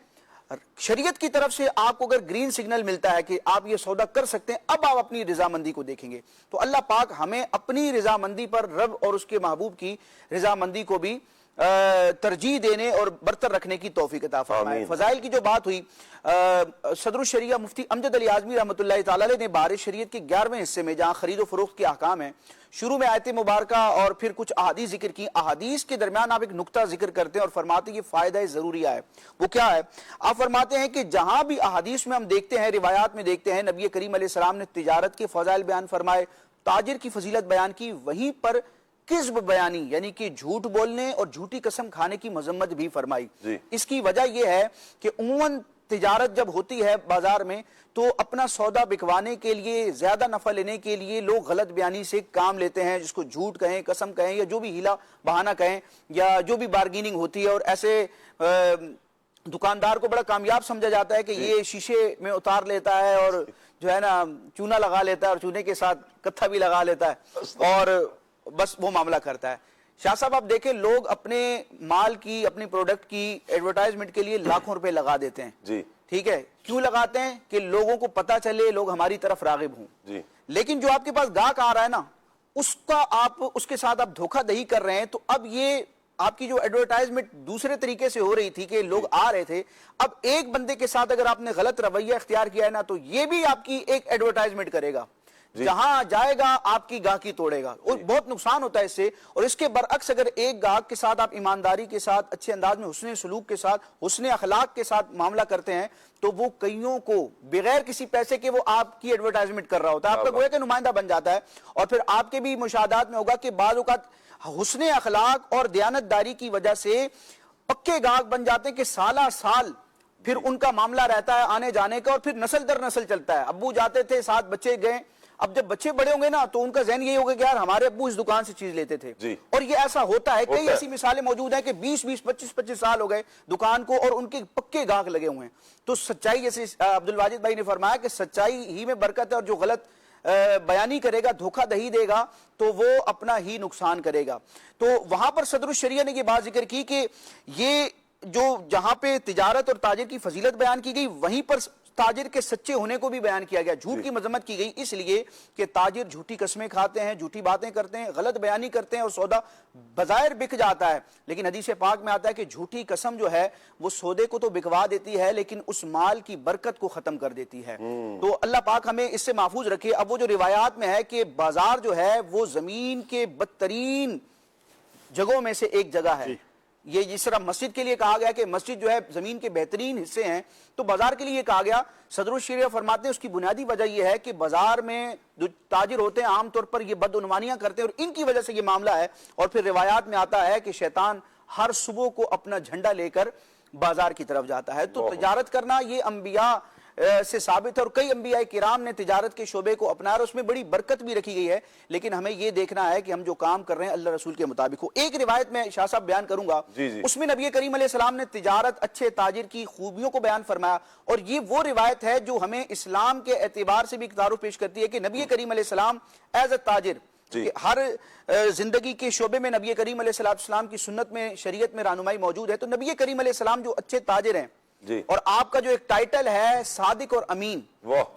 شریعت کی طرف سے آپ کو اگر گرین سگنل ملتا ہے کہ آپ یہ سودا کر سکتے ہیں, اب آپ اپنی رضامندی کو دیکھیں گے. تو اللہ پاک ہمیں اپنی رضامندی پر رب اور اس کے محبوب کی رضامندی کو بھی ترجیح دینے اور برتر رکھنے کی توفیق عطا فرمائے۔ فضائل کی جو بات ہوئی، صدر الشریعہ مفتی امجد علی اعظمی رحمۃ اللہ تعالی علیہ نے بار شریعت کے 11ویں حصے میں جہاں خرید و فروخت کے احکام ہیں، شروع میں آیت مبارکہ اور پھر کچھ احادیث ذکر کی۔ احادیث کے درمیان آپ ایک نقطہ ذکر کرتے ہیں اور فرماتے ہیں یہ فائدہ ضروریہ ہے۔ وہ کیا ہے؟ آپ فرماتے ہیں کہ جہاں بھی احادیث میں ہم دیکھتے ہیں، روایات میں دیکھتے ہیں، نبی کریم علیہ السلام نے تجارت کے فضائل بیان فرمائے، تاجر کی فضیلت بیان کی، وہیں پر کذب بیانی یعنی کہ جھوٹ بولنے اور جھوٹی قسم کھانے کی مذمت بھی فرمائی۔ اس کی وجہ یہ ہے کہ عموماً تجارت جب ہوتی ہے بازار میں تو اپنا سودا بکوانے کے لیے، زیادہ نفع لینے کے لیے لوگ غلط بیانی سے کام لیتے ہیں، جس کو جھوٹ کہیں، قسم کہیں، یا جو بھی ہیلا بہانہ کہیں، یا جو بھی بارگیننگ ہوتی ہے، اور ایسے دکاندار کو بڑا کامیاب سمجھا جاتا ہے کہ یہ شیشے میں اتار لیتا ہے اور جو ہے نا چونا لگا لیتا ہے اور چونے کے ساتھ کتھا بھی لگا لیتا ہے اور بس وہ معاملہ کرتا ہے۔ شاہ صاحب آپ دیکھیں، لوگ اپنے مال کی، اپنی پروڈکٹ کی ایڈورٹائزمنٹ کے لیے لاکھوں روپے لگا دیتے ہیں، ٹھیک ہے، کیوں لگاتے ہیں؟ کہ لوگوں کو پتا چلے، لوگ ہماری طرف راغب ہوں۔ لیکن جو آپ کے پاس گاہک آ رہا ہے نا، اس کے ساتھ آپ دھوکہ دہی کر رہے ہیں، تو اب یہ آپ کی جو ایڈورٹائزمنٹ دوسرے طریقے سے ہو رہی تھی کہ لوگ آ رہے تھے، اب ایک بندے کے ساتھ اگر آپ نے غلط رویہ اختیار کیا ہے نا، تو یہ بھی آپ کی ایک ایڈورٹائزمنٹ کرے گا، جہاں جائے گا آپ کی گاہکی توڑے گا، اور بہت نقصان ہوتا ہے اس سے۔ اور اس کے برعکس اگر ایک گاہک کے ساتھ آپ ایمانداری کے ساتھ، اچھے انداز میں، حسن سلوک کے ساتھ، حسن اخلاق کے ساتھ معاملہ کرتے ہیں، تو وہ کئیوں کو بغیر کسی پیسے کے وہ آپ کی ایڈورٹائزمنٹ کر رہا ہوتا ہے، آپ کا گویا کہ نمائندہ بن جاتا ہے۔ اور پھر آپ کے بھی مشاہدات میں ہوگا کہ بعض اوقات حسن اخلاق اور دیانت داری کی وجہ سے پکے گاہک بن جاتے ہیں کہ سالہ سال پھر ان کا معاملہ رہتا ہے آنے جانے کا، اور پھر نسل در نسل چلتا ہے۔ ابو جاتے تھے، 7 بچے گئے، اب جب بچے بڑے ہوں گے نا تو ان کا ذہن یہ ہوگا کہ یار ہمارے ابو اس دکان سے چیز لیتے تھے، اور یہ ایسا ہوتا ہے۔ کئی ایسی مثالیں موجود ہیں کہ 20 25 سال ہو گئے دکان کو اور ان کے پکے گاہک لگے ہوئے ہیں۔ تو سچائی، جیسے عبد الواجد بھائی نے فرمایا کہ سچائی ہی میں برکت ہے، اور جو غلط بیانی کرے گا، دھوکہ دہی دے گا، تو وہ اپنا ہی نقصان کرے گا۔ تو وہاں پر صدر الشریعہ نے یہ بات ذکر کی کہ یہ جو جہاں پہ تجارت اور تاجر کی فضیلت بیان کی گئی، وہیں پر تاجر کے سچے ہونے کو بھی بیان کیا گیا۔ جھوٹ کی مذمت کی گئی اس لیے کہ تاجر جھوٹی قسمیں کھاتے ہیں، جھوٹی باتیں کرتے ہیں، غلط بیانی کرتے ہیں، اور سودا بظاہر بک جاتا ہے، لیکن حدیث پاک میں آتا ہے کہ جھوٹی قسم جو ہے وہ سودے کو تو بکوا دیتی ہے لیکن اس مال کی برکت کو ختم کر دیتی ہے۔ تو اللہ پاک ہمیں اس سے محفوظ رکھے۔ اب وہ جو روایات میں ہے کہ بازار جو ہے وہ زمین کے بدترین جگہوں میں سے ایک جگہ ہے۔ یہ جس طرح مسجد کے لیے کہا گیا کہ مسجد جو ہے زمین کے بہترین حصے ہیں، تو بازار کے لیے کہا گیا۔ صدر الشریعہ فرماتے ہیں اس کی بنیادی وجہ یہ ہے کہ بازار میں جو تاجر ہوتے ہیں عام طور پر یہ بدعنوانیاں کرتے ہیں، اور ان کی وجہ سے یہ معاملہ ہے۔ اور پھر روایات میں آتا ہے کہ شیطان ہر صبح کو اپنا جھنڈا لے کر بازار کی طرف جاتا ہے۔ تو تجارت کرنا یہ انبیاء سے ثابت ہے، اور کئی انبیاء کرام نے تجارت کے شعبے کو اپنایا، اور اس میں بڑی برکت بھی رکھی گئی ہے، لیکن ہمیں یہ دیکھنا ہے کہ ہم جو کام کر رہے ہیں اللہ رسول کے مطابق ہو۔ ایک روایت میں شاہ صاحب بیان کروں گا، اس میں نبی کریم علیہ السلام نے تجارت، اچھے تاجر کی خوبیوں کو بیان فرمایا، اور یہ وہ روایت ہے جو ہمیں اسلام کے اعتبار سے بھی ایک تعارف پیش کرتی ہے کہ نبی کریم علیہ السلام ایز اے تاجر ہر زندگی کے شعبے میں نبی کریم علیہ السلام کی سنت میں، شریعت میں رہنمائی موجود ہے۔ تو نبی کریم علیہ السلام جو اچھے تاجر ہیں، اور آپ کا جو ایک ٹائٹل ہے صادق اور امین،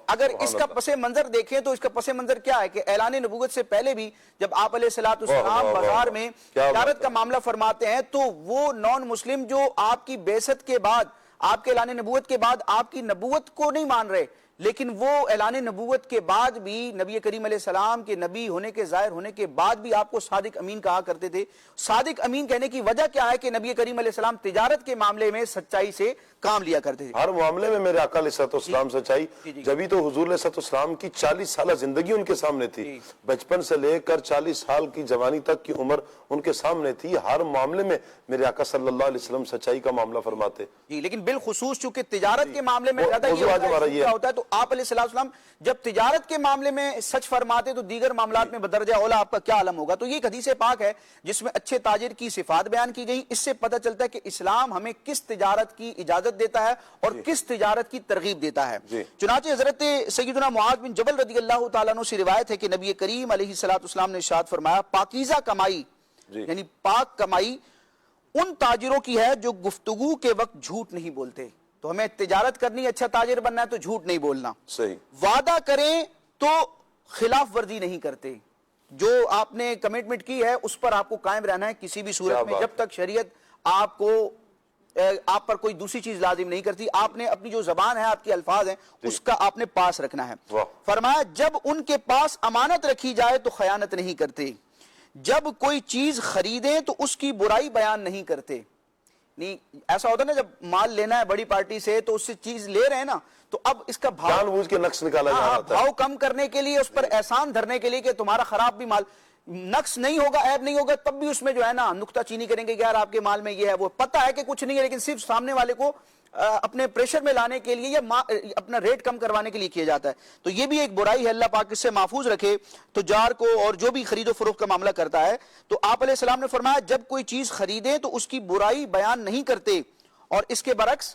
اگر اس کا پس منظر دیکھیں تو اس کا پس منظر کیا ہے کہ اعلان نبوت سے پہلے بھی جب آپ علیہ السلام بازار میں تجارت کا معاملہ فرماتے ہیں، تو وہ نان مسلم جو آپ کی بعثت کے بعد، آپ کے اعلان نبوت کے بعد آپ کی نبوت کو نہیں مان رہے، لیکن وہ اعلان نبوت کے بعد بھی نبی کریم علیہ السلام کے نبی ہونے کے ظاہر ہونے کے بعد بھی آپ کو صادق امین کہا کرتے تھے۔ صادق امین کہنے کی وجہ کیا ہے کہ نبی کریم علیہ السلام تجارت کے معاملے میں سچائی سے کام لیا کرتے تھے۔ ہر معاملے میں میرے آقا علیہ السلام سچائی، جبھی تو حضور علیہ السلام کی 40 سالہ زندگی ان کے سامنے تھی، بچپن سے لے کر 40 سال کی جوانی تک کی عمر ان کے سامنے تھی، ہر معاملے میں میرے آقا صلی اللہ علیہ وسلم سچائی کا معاملہ فرماتے۔ لیکن بالخصوص چونکہ تجارت کے معاملے میں زیادہ یہ ہوتا ہے، تو آپ علیہ السلام جب تجارت کے معاملے میں سچ فرماتے تو دیگر معاملات میں بدرجہ اولا آپ کا کیا عالم ہوگا۔ تو یہ ایک حدیث پاک ہے جس میں اچھے تاجر کی صفات بیان کی گئی۔ اس سے پتہ چلتا ہے کہ اسلام ہمیں کس تجارت کی اجازت دیتا ہے اور کس تجارت کی ترغیب دیتا ہے۔ چنانچہ حضرت سیدنا معاذ بن جبل رضی اللہ تعالیٰ عنہ سے روایت ہے کہ نبی کریم علیہ السلام نے ارشاد فرمایا، پاکیزہ کمائی یعنی پاک کمائی ان تاجروں کی ہے جو گفتگو کے وقت جھوٹ نہیں بولتے۔ تو ہمیں تجارت کرنی، اچھا تاجر بننا ہے تو جھوٹ نہیں بولنا، صحیح، وعدہ کریں تو خلاف ورزی نہیں کرتے، جو آپ نے کمٹمنٹ کی ہے اس پر آپ کو قائم رہنا ہے کسی بھی صورت میں، جب تک شریعت آپ پر کوئی دوسری چیز لازم نہیں کرتی. آپ نے اپنی جو زبان ہے، آپ کے الفاظ ہیں، اس کا آپ نے پاس رکھنا ہے. فرمایا جب ان کے پاس امانت رکھی جائے تو خیانت نہیں کرتے، جب کوئی چیز خریدیں تو اس کی برائی بیان نہیں کرتے. نہیں ایسا ہوتا ہے نا، جب مال لینا ہے بڑی پارٹی سے تو اس سے چیز لے رہے ہیں نا، تو اب اس کا بھاؤ جان بوجھ کے نقص نکالا جا رہا تھا، بھاؤ کم کرنے کے لیے، اس پر احسان دھرنے کے لیے کہ تمہارا خراب بھی مال، نقص نہیں ہوگا، عیب نہیں ہوگا، تب بھی اس میں جو ہے نا نکتہ چینی کریں گے کہ یار آپ کے مال میں یہ ہے، وہ پتہ ہے کہ کچھ نہیں ہے، لیکن صرف سامنے والے کو اپنے پریشر میں لانے کے لیے یا اپنا ریٹ کم کروانے کے لیے کیا جاتا ہے. تو یہ بھی ایک برائی ہے، اللہ پاک اس سے محفوظ رکھے تجار کو اور جو بھی خرید و فروخت کا معاملہ کرتا ہے. تو آپ علیہ السلام نے فرمایا جب کوئی چیز خریدیں تو اس کی برائی بیان نہیں کرتے، اور اس کے برعکس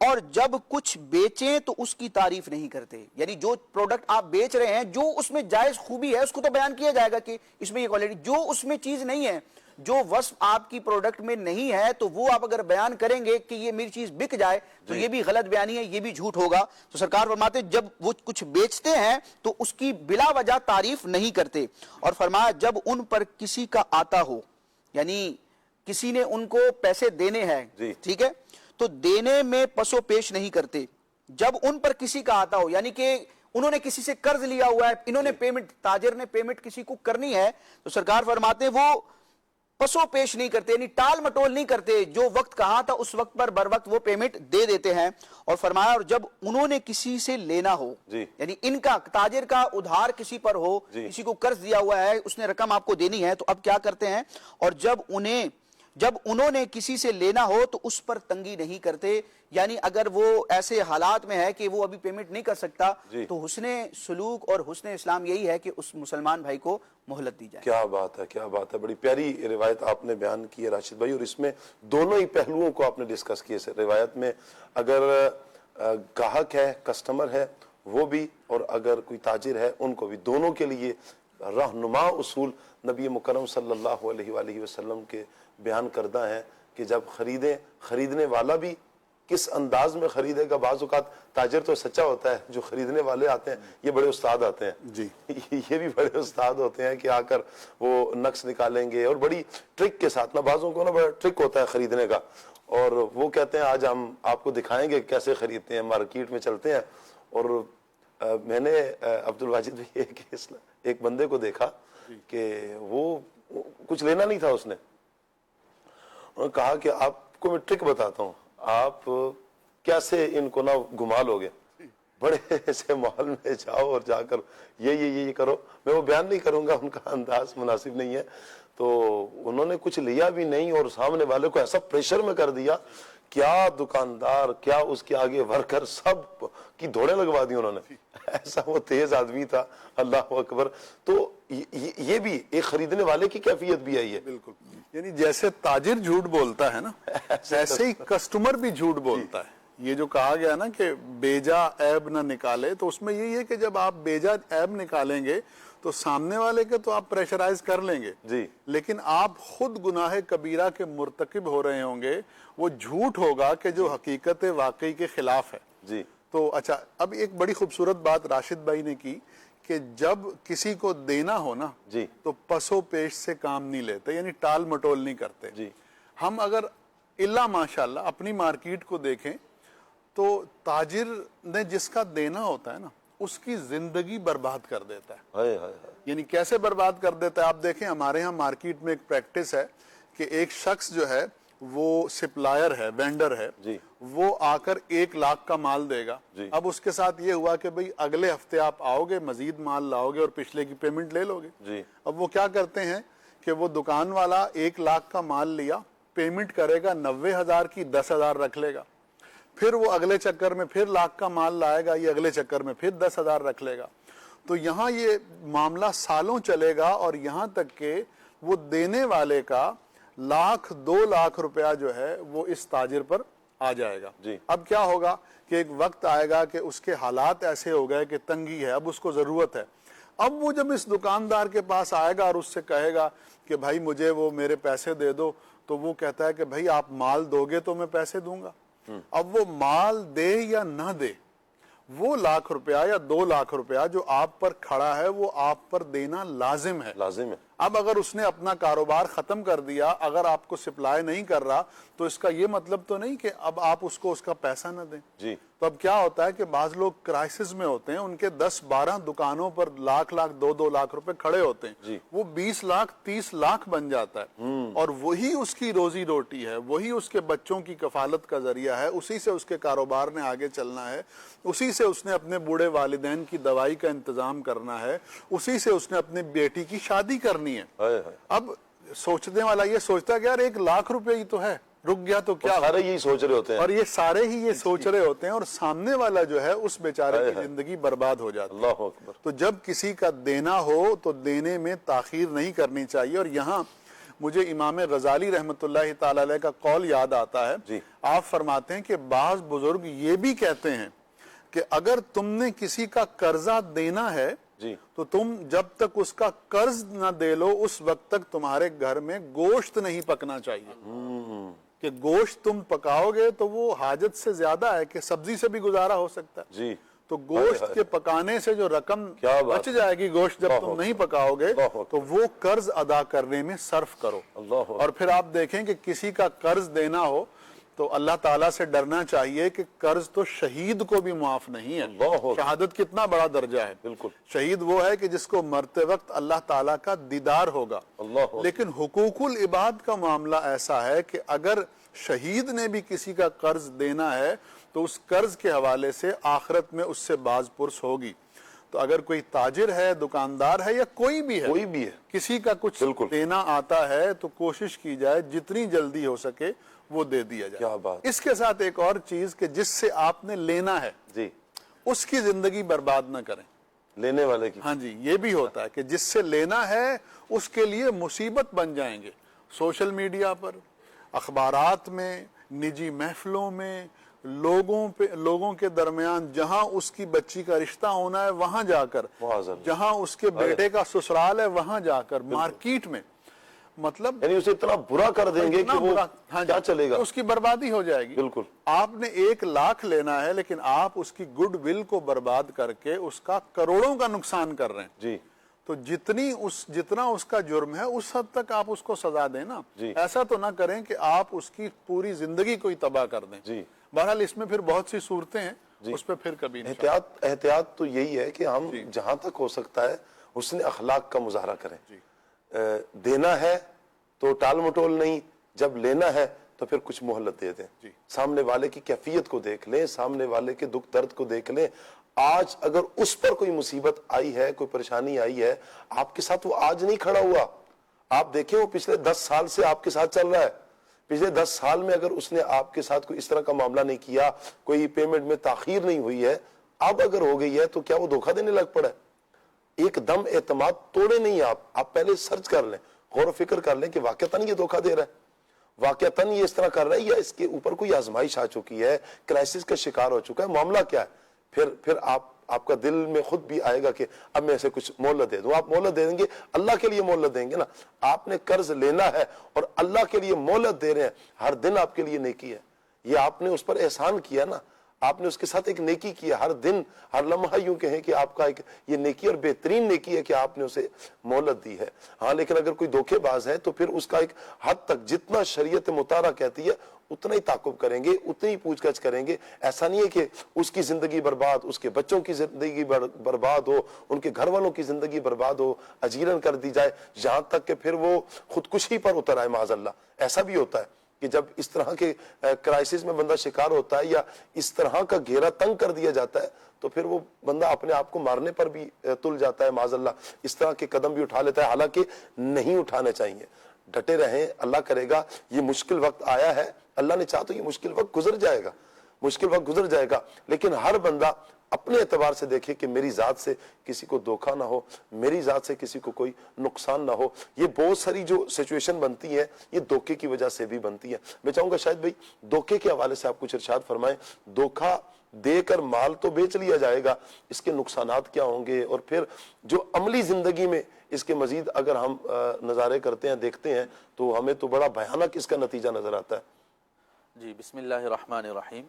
اور جب کچھ بیچیں تو اس کی تعریف نہیں کرتے. یعنی جو پروڈکٹ آپ بیچ رہے ہیں، جو اس میں جائز خوبی ہے اس کو تو بیان کیا جائے گا کہ اس میں یہ کوالٹی، جو اس میں چیز نہیں ہے، جو وصف آپ کی پروڈکٹ میں نہیں ہے، تو وہ آپ اگر بیان کریں گے کہ یہ میری چیز بک جائے تو یہ بھی غلط بیانی ہے، یہ بھی جھوٹ ہوگا. تو سرکار فرماتے جب وہ کچھ بیچتے ہیں تو اس کی بلا وجہ تعریف نہیں کرتے. اور فرمایا جب ان پر کسی کا آتا ہو، یعنی کسی نے ان کو پیسے دینے ہیں، ٹھیک ہے، تو دینے میں پسو پیش نہیں کرتے. جب ان پر کسی کا آتا ہو، یعنی کہ انہوں نے کسی سے قرض لیا ہوا ہے، انہوں نے پیمنٹ، تاجر نے پیمنٹ کسی کو کرنی ہے، تو سرکار فرماتے ہیں وہ پسو پیش نہیں کرتے، یعنی ٹال مٹول نہیں کرتے، جو وقت کہا تھا اس وقت پر بر وقت وہ پیمنٹ دے دیتے ہیں. اور فرمایا اور جب انہوں نے کسی سے لینا ہو، یعنی ان کا تاجر کا ادھار کسی پر ہو، کسی کو قرض دیا ہوا ہے، اس نے رقم آپ کو دینی ہے، تو اب کیا کرتے ہیں، اور جب انہوں نے کسی سے لینا ہو تو اس پر تنگی نہیں کرتے. یعنی اگر وہ ایسے حالات میں ہے کہ وہ ابھی پیمنٹ نہیں کر سکتا تو حسن سلوک اور حسن اسلام یہی ہے کہ اس مسلمان بھائی کو مہلت دی جائے. کیا بات ہے، کیا بات ہے، بڑی پیاری روایت آپ نے بیان کی ہے راشد بھائی، اور اس میں دونوں ہی پہلوؤں کو آپ نے ڈسکس کیے. روایت میں اگر گاہک ہے، کسٹمر ہے وہ بھی، اور اگر کوئی تاجر ہے ان کو بھی، دونوں کے لیے رہنما اصول نبی مکرم صلی اللہ علیہ وآلہ وسلم کے بیان کردہ ہیں کہ جب خریدنے والا بھی کس انداز میں خریدے گا. بعض اوقات تاجر تو سچا ہوتا ہے، جو خریدنے والے آتے ہیں یہ بڑے استاد آتے ہیں، یہ بھی بڑے استاد ہوتے ہیں کہ آ کر وہ نقص نکالیں گے، اور بڑی ٹرک کے ساتھ. بعضوں کو بڑا ٹرک ہوتا ہے خریدنے کا، اور وہ کہتے ہیں آج ہم آپ کو دکھائیں گے کیسے خریدتے ہیں، مارکیٹ میں چلتے ہیں. اور میں نے عبد الواجد بھائی ایک بندے کو دیکھا کہ وہ کچھ لینا نہیں تھا، اس نے کہا کہ آپ کو میں ٹرک بتاتا ہوں، آپ کیسے ان کو نہ گھما لو گے. بڑے ایسے مال میں جاؤ اور جا کر یہ کرو. میں وہ بیان نہیں کروں گا، ان کا انداز مناسب نہیں ہے. تو انہوں نے کچھ لیا بھی نہیں اور سامنے والے کو ایسا پریشر میں کر دیا، کیا دکاندار، کیا اس کے آگے ورکر، سب کی دوڑیں لگوا دی انہوں نے. ایسا وہ تیز آدمی تھا، اللہ اکبر. تو یہ بھی ایک خریدنے والے کی کیفیت بھی ہے. یہ بالکل، یعنی جیسے تاجر جھوٹ بولتا ہے نا، ایسے ہی کسٹمر بھی جھوٹ بولتا ہے. یہ جو کہا گیا نا کہ بیجا عیب نہ نکالے، تو اس میں یہی ہے کہ جب آپ بیجا عیب نکالیں گے تو سامنے والے کے تو آپ پریشرائز کر لیں گے، لیکن آپ خود گناہ کبیرہ کے مرتکب ہو رہے ہوں گے. وہ جھوٹ ہوگا کہ جو حقیقت واقعی کے خلاف ہے. تو اچھا، اب ایک بڑی خوبصورت بات راشد بھائی نے کی کہ جب کسی کو دینا ہو نا تو پسو پیش سے کام نہیں لیتے، یعنی ٹال مٹول نہیں کرتے. ہم اگر اللہ ماشاءاللہ اپنی مارکیٹ کو دیکھیں تو تاجر نے جس کا دینا ہوتا ہے نا اس کی زندگی برباد کر دیتا ہے. یعنی کیسے برباد کر دیتا ہے؟ آپ دیکھیں ہمارے ہاں مارکیٹ میں ایک پریکٹس ہے کہ ایک شخص جو ہے وہ سپلائر ہے، وینڈر ہے، وہ آ کر 1 لاکھ کا مال دے گا. اب اس کے ساتھ یہ ہوا کہ بھئی اگلے ہفتے آپ آؤ گے، مزید مال لاؤ گے اور پچھلے کی پیمنٹ لے لو گے. اب وہ کیا کرتے ہیں کہ وہ دکان والا 1 لاکھ کا مال لیا، پیمنٹ کرے گا 90,000 کی، 10,000 رکھ لے گا. پھر وہ اگلے چکر میں پھر 1 لاکھ کا مال لائے گا، یہ اگلے چکر میں پھر 10,000 رکھ لے گا. تو یہاں یہ معاملہ سالوں چلے گا، اور یہاں تک کہ وہ دینے والے کا 1,00,000 2 لاکھ روپیہ جو ہے وہ اس تاجر پر آ جائے گا. اب کیا ہوگا کہ ایک وقت آئے گا کہ اس کے حالات ایسے ہو گئے کہ تنگی ہے، اب اس کو ضرورت ہے. اب وہ جب اس دکاندار کے پاس آئے گا اور اس سے کہے گا کہ بھائی مجھے وہ میرے پیسے دے دو، تو وہ کہتا ہے کہ بھائی آپ مال دو گے تو میں پیسے دوں گا. اب وہ مال دے یا نہ دے، وہ لاکھ روپیہ یا 2 لاکھ روپیہ جو آپ پر کھڑا ہے وہ آپ پر دینا لازم ہے. لازم ہے. اب اگر اس نے اپنا کاروبار ختم کر دیا, اگر آپ کو سپلائی نہیں کر رہا, تو اس کا یہ مطلب تو نہیں کہ اب آپ اس کو اس کا پیسہ نہ دیں. جی. تو اب کیا ہوتا ہے کہ بعض لوگ کرائسس میں ہوتے ہیں, ان کے 10-12 دکانوں پر لاکھ 2 لاکھ روپے کھڑے ہوتے ہیں. جی. وہ 20 لاکھ 30 لاکھ بن جاتا ہے, اور وہی اس کی روزی روٹی ہے, وہی اس کے بچوں کی کفالت کا ذریعہ ہے, اسی سے اس کے کاروبار نے آگے چلنا ہے, اسی سے اس نے اپنے بوڑھے والدین کی دوائی کا انتظام کرنا ہے, اسی سے اس نے اپنی بیٹی کی شادی کرنی ہے. اب سوچنے والا یہ سوچتا ہے کہ یار 1 لاکھ روپے ہی تو ہے, رک گیا تو کیا, سارے یہی سوچ رہے ہوتے ہیں, اور یہ سارے ہی یہ سوچ رہے ہوتے ہیں, اور سامنے والا جو ہے اس بیچارے کی زندگی برباد ہو جاتی ہے. اللہ اکبر. تو جب کسی کا دینا ہو تو دینے میں تاخیر نہیں کرنی چاہیے. اور یہاں مجھے امام غزالی رحمۃ اللہ تعالی علیہ کا قول یاد آتا ہے. جی. آپ فرماتے ہیں کہ بعض بزرگ یہ بھی کہتے ہیں کہ اگر تم نے کسی کا قرضہ دینا ہے جی. تو تم جب تک اس کا قرض نہ دے لو اس وقت تک تمہارے گھر میں گوشت نہیں پکنا چاہیے. کہ گوشت تم پکاؤ گے تو وہ حاجت سے زیادہ ہے کہ سبزی سے بھی گزارا ہو سکتا ہے. جی. تو گوشت کے پکانے سے جو رقم بچ جائے گی گوشت جب تم نہیں پکاؤ گے تو وہ قرض ادا کرنے میں صرف کرو. اور پھر آپ دیکھیں کہ کسی کا قرض دینا ہو تو اللہ تعالیٰ سے ڈرنا چاہیے کہ قرض تو شہید کو بھی معاف نہیں ہے. شہادت کتنا بڑا درجہ ہے. بالکل. شہید وہ ہے کہ جس کو مرتے وقت اللہ تعالیٰ کا دیدار ہوگا. لیکن حقوق العباد کا معاملہ ایسا ہے کہ اگر شہید نے بھی کسی کا قرض دینا ہے تو اس قرض کے حوالے سے آخرت میں اس سے باز پرس ہوگی. تو اگر کوئی تاجر ہے, دکاندار ہے, یا کوئی بھی ہے کسی کا کچھ دینا آتا ہے تو کوشش کی جائے جتنی جلدی ہو سکے وہ دے دیا جائے. کیا بات. اس کے ساتھ ایک اور چیز کہ جس سے آپ نے لینا ہے جی اس کی زندگی برباد نہ کریں. لینے والے کی. ہاں جی, یہ بھی ہوتا ہے کہ جس سے لینا ہے اس کے لیے مصیبت بن جائیں گے. سوشل میڈیا پر, اخبارات میں, نجی محفلوں میں, لوگوں کے درمیان جہاں اس کی بچی کا رشتہ ہونا ہے وہاں جا کر, جہاں اس کے بیٹے کا سسرال ہے وہاں جا کر, مارکیٹ میں, مطلب یعنی اسے اتنا برا کر دیں گے کہ وہ کیا چلے گا, اس کی بربادی ہو جائے گی. بالکل. آپ نے 1 لاکھ لینا ہے لیکن آپ اس کی گڈ ول کو برباد کر کے اس کا کروڑوں کا نقصان کر رہے ہیں. جی. تو جتنا اس کا جرم ہے اس حد تک آپ اس کو سزا دیں نا. جی. ایسا تو نہ کریں کہ آپ اس کی پوری زندگی کو ہی تباہ کر دیں. جی. بہرحال اس میں پھر بہت سی صورتیں ہیں. جی. اس پہ پھر کبھی احتیاط تو یہی ہے کہ ہم جہاں تک ہو سکتا ہے حسن اخلاق کا مظاہرہ کریں. جی. دینا ہے تو ٹال مٹول نہیں, جب لینا ہے تو پھر کچھ مہلت دے دیں. جی. سامنے والے کی کیفیت کو دیکھ لیں, سامنے والے کے دکھ درد کو دیکھ لیں. آج اگر اس پر کوئی مصیبت آئی ہے, کوئی پریشانی آئی ہے, آپ کے ساتھ وہ آج نہیں کھڑا ہوا. آپ دیکھیں وہ پچھلے 10 سال سے آپ کے ساتھ چل رہا ہے. پچھلے 10 سال میں اگر اس نے آپ کے ساتھ کوئی اس طرح کا معاملہ نہیں کیا, کوئی پیمنٹ میں تاخیر نہیں ہوئی ہے, اب اگر ہو گئی ہے تو کیا وہ دھوکہ دینے لگ پڑا ہے؟ ایک دم اعتماد توڑے نہیں. آپ پہلے سرچ کر لیں, غور و فکر کر لیں کہ واقعتاً یہ دھوکہ دے رہا ہے, واقعتاً یہ اس طرح کر رہا ہے, یا اس کے اوپر کوئی آزمائش آ چکی ہے, کرائسس کا شکار ہو چکا ہے, معاملہ کیا ہے. پھر آپ کا دل میں خود بھی آئے گا کہ اب میں اسے کچھ مہلت دے دوں. آپ مہلت دے دیں گے, اللہ کے لیے مہلت دیں گے نا. آپ نے قرض لینا ہے اور اللہ کے لیے مہلت دے رہے ہیں, ہر دن آپ کے لیے نیکی ہے. یہ آپ نے اس پر احسان کیا نا, آپ نے اس کے ساتھ ایک نیکی کیا. ہر دن ہر لمحہ یوں کہیں کہ آپ کا ایک یہ نیکی اور بہترین نیکی ہے کہ آپ نے اسے مہلت دی ہے. ہاں, لیکن اگر کوئی دھوکے باز ہے تو پھر اس کا ایک حد تک جتنا شریعت مطالعہ کہتی ہے اتنا ہی تعاقب کریں گے, اتنی ہی پوچھ گچھ کریں گے. ایسا نہیں ہے کہ اس کی زندگی برباد, اس کے بچوں کی زندگی برباد ہو, ان کے گھر والوں کی زندگی برباد ہو, اجیرن کر دی جائے, یہاں تک کہ پھر وہ خودکشی پر اتر آئے معاذ اللہ. ایسا بھی ہوتا ہے کہ جب اس طرح کے کرائسس میں بندہ شکار ہوتا ہے یا اس طرح کا گھیرا تنگ کر دیا جاتا ہے تو پھر وہ بندہ اپنے آپ کو مارنے پر بھی تل جاتا ہے معاذ اللہ. اس طرح کے قدم بھی اٹھا لیتا ہے, حالانکہ نہیں اٹھانے چاہیے. ڈٹے رہیں, اللہ کرے گا. یہ مشکل وقت آیا ہے, اللہ نے چاہا تو یہ مشکل وقت گزر جائے گا, مشکل وقت گزر جائے گا. لیکن ہر بندہ اپنے اعتبار سے دیکھے کہ میری ذات سے کسی کو دھوکہ نہ ہو, میری ذات سے کسی کو کوئی نقصان نہ ہو. یہ بہت ساری جو سچویشن بنتی ہے یہ دھوکے کی وجہ سے بھی بنتی ہے. میں چاہوں گا شاید بھائی دھوکے کے حوالے سے آپ کچھ ارشاد فرمائیں. دھوکہ دے کر مال تو بیچ لیا جائے گا, اس کے نقصانات کیا ہوں گے, اور پھر جو عملی زندگی میں اس کے مزید اگر ہم نظارے کرتے ہیں, دیکھتے ہیں, تو ہمیں تو بڑا بھیانک اس کا نتیجہ نظر آتا ہے. جی, بسم اللہ الرحمن الرحیم.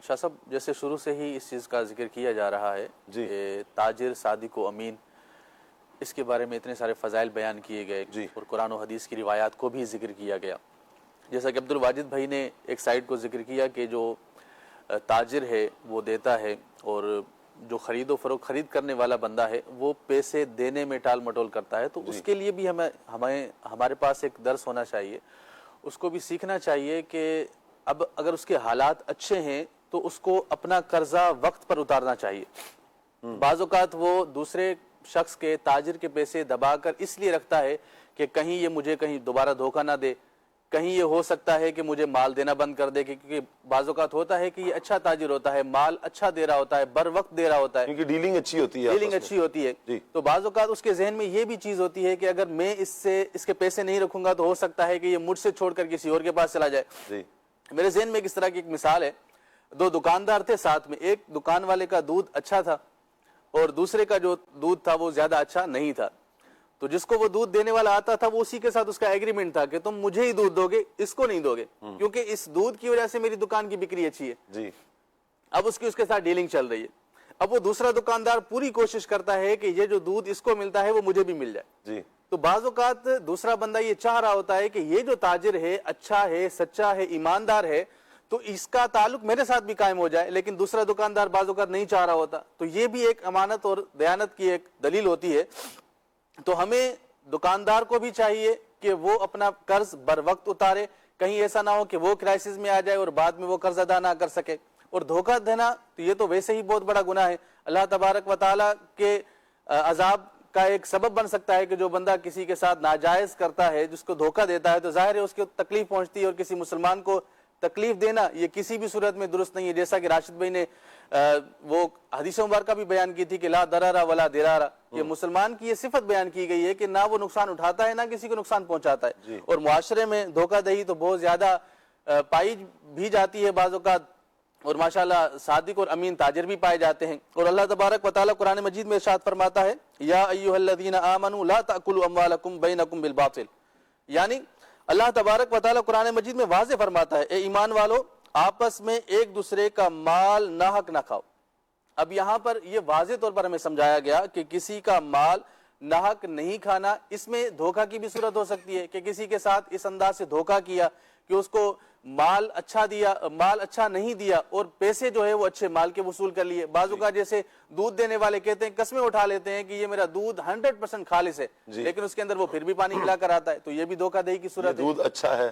شاہ صاحب جیسے شروع سے ہی اس چیز کا ذکر کیا جا رہا ہے کہ تاجر صادق و امین، اس کے بارے میں اتنے سارے فضائل بیان کیے گئے اور قرآن و حدیث کی روایات کو بھی ذکر کیا گیا. جیسا کہ عبد الواجد بھائی نے ایک سائٹ کو ذکر کیا کہ جو تاجر ہے وہ دیتا ہے اور جو خرید و فروخت خرید کرنے والا بندہ ہے وہ پیسے دینے میں ٹال مٹول کرتا ہے، تو اس کے لیے بھی ہمارے پاس ایک درس ہونا چاہیے، اس کو بھی سیکھنا چاہیے کہ اب اگر اس کے حالات اچھے ہیں تو اس کو اپنا قرضہ وقت پر اتارنا چاہیے. بعض اوقات وہ دوسرے شخص کے تاجر کے پیسے دبا کر اس لیے رکھتا ہے کہ کہیں یہ مجھے کہیں دوبارہ دھوکہ نہ دے، کہیں یہ ہو سکتا ہے کہ مجھے مال دینا بند کر دے، کیونکہ بعض اوقات ہوتا ہے کہ یہ اچھا تاجر ہوتا ہے، مال اچھا دے رہا ہوتا ہے، بر وقت دے رہا ہوتا ہے، کیونکہ ڈیلنگ اچھی ہوتی ہے، تو بعض اوقات اس کے ذہن میں یہ بھی چیز ہوتی ہے کہ اگر میں اس کے پیسے نہیں رکھوں گا تو ہو سکتا ہے کہ یہ مجھ سے چھوڑ کر کسی اور کے پاس چلا جائے. میرے ذہن میں اس طرح کی ایک مثال ہے، دو دکاندار تھے ساتھ میں، ایک دکان والے کا دودھ اچھا تھا اور دوسرے کا جو دودھ تھا وہ زیادہ اچھا نہیں تھا. تو جس کو وہ دودھ دینے والا آتا تھا وہ اسی کے ساتھ اس کا ایگریمنٹ تھا کہ تم مجھے ہی دودھ دو گے، اس کو نہیں دو گے، کیونکہ اس دودھ کی وجہ سے میری دکان کی بکری اچھی ہے. اب اس کے ساتھ ڈیلنگ چل رہی ہے. اب وہ دوسرا دکاندار پوری کوشش کرتا ہے کہ یہ جو دودھ اس کو ملتا ہے وہ مجھے بھی مل جائے. تو بعض اوقات دوسرا بندہ یہ چاہ رہا ہوتا ہے کہ یہ جو تاجر ہے اچھا ہے، سچا ہے، ایماندار ہے، تو اس کا تعلق میرے ساتھ بھی قائم ہو جائے، لیکن دوسرا دکاندار بعض اوقات نہیں چاہ رہا ہوتا. تو یہ بھی ایک امانت اور دیانت کی ایک دلیل ہوتی ہے. تو ہمیں دکاندار کو بھی چاہیے کہ وہ اپنا قرض بر وقت اتارے، کہیں ایسا نہ ہو کہ وہ کرائسس میں آ جائے اور بعد میں وہ قرض ادا نہ کر سکے. اور دھوکہ دینا تو یہ تو ویسے ہی بہت بڑا گناہ ہے. اللہ تبارک و تعالیٰ کے عذاب کا ایک سبب بن سکتا ہے کہ جو بندہ کسی کے ساتھ ناجائز کرتا ہے، جس کو دھوکہ دیتا ہے، تو ظاہر ہے اس کو تکلیف پہنچتی ہے، اور کسی مسلمان کو تکلیف دینا یہ کسی بھی صورت میں درست نہیں ہے. جیسا کہ راشد بھائی نے وہ حدیث مبارکہ بھی بیان کی تھی کہ لا ضرر ولا ضرار، یہ مسلمان کی یہ صفت بیان کی گئی ہے کہ نہ وہ نقصان اٹھاتا ہے نہ کسی کو نقصان پہنچاتا ہے. اور معاشرے میں دھوکہ دہی تو بہت زیادہ پائی بھی جاتی ہے بعض اوقات، اور ماشاءاللہ صادق اور امین تاجر بھی پائے جاتے ہیں. اور اللہ تبارک و تعالیٰ قرآن مجید میں ارشاد فرماتا ہے یا ایھا الذین آمنوا لا تأکلوا اموالکم بینکم بالباطل، یعنی اللہ تبارک و تعالیٰ قرآن مجید میں واضح فرماتا ہے اے ایمان والو آپس میں ایک دوسرے کا مال ناحق نہ کھاؤ. اب یہاں پر یہ واضح طور پر ہمیں سمجھایا گیا کہ کسی کا مال ناحق نہیں کھانا. اس میں دھوکہ کی بھی صورت ہو سکتی ہے کہ کسی کے ساتھ اس انداز سے دھوکہ کیا کہ اس کو مال اچھا نہیں دیا اور پیسے جو ہے وہ اچھے مال کے وصول کر لیے. بعض اوقات جیسے دودھ دینے والے کہتے ہیں، قسمیں اٹھا لیتے ہیں کہ یہ میرا دودھ 100% خالص ہے، لیکن اس کے اندر وہ پھر بھی پانی ملا کر آتا ہے. تو یہ بھی دھوکہ دہی کی صورت ہے. دودھ اچھا ہے،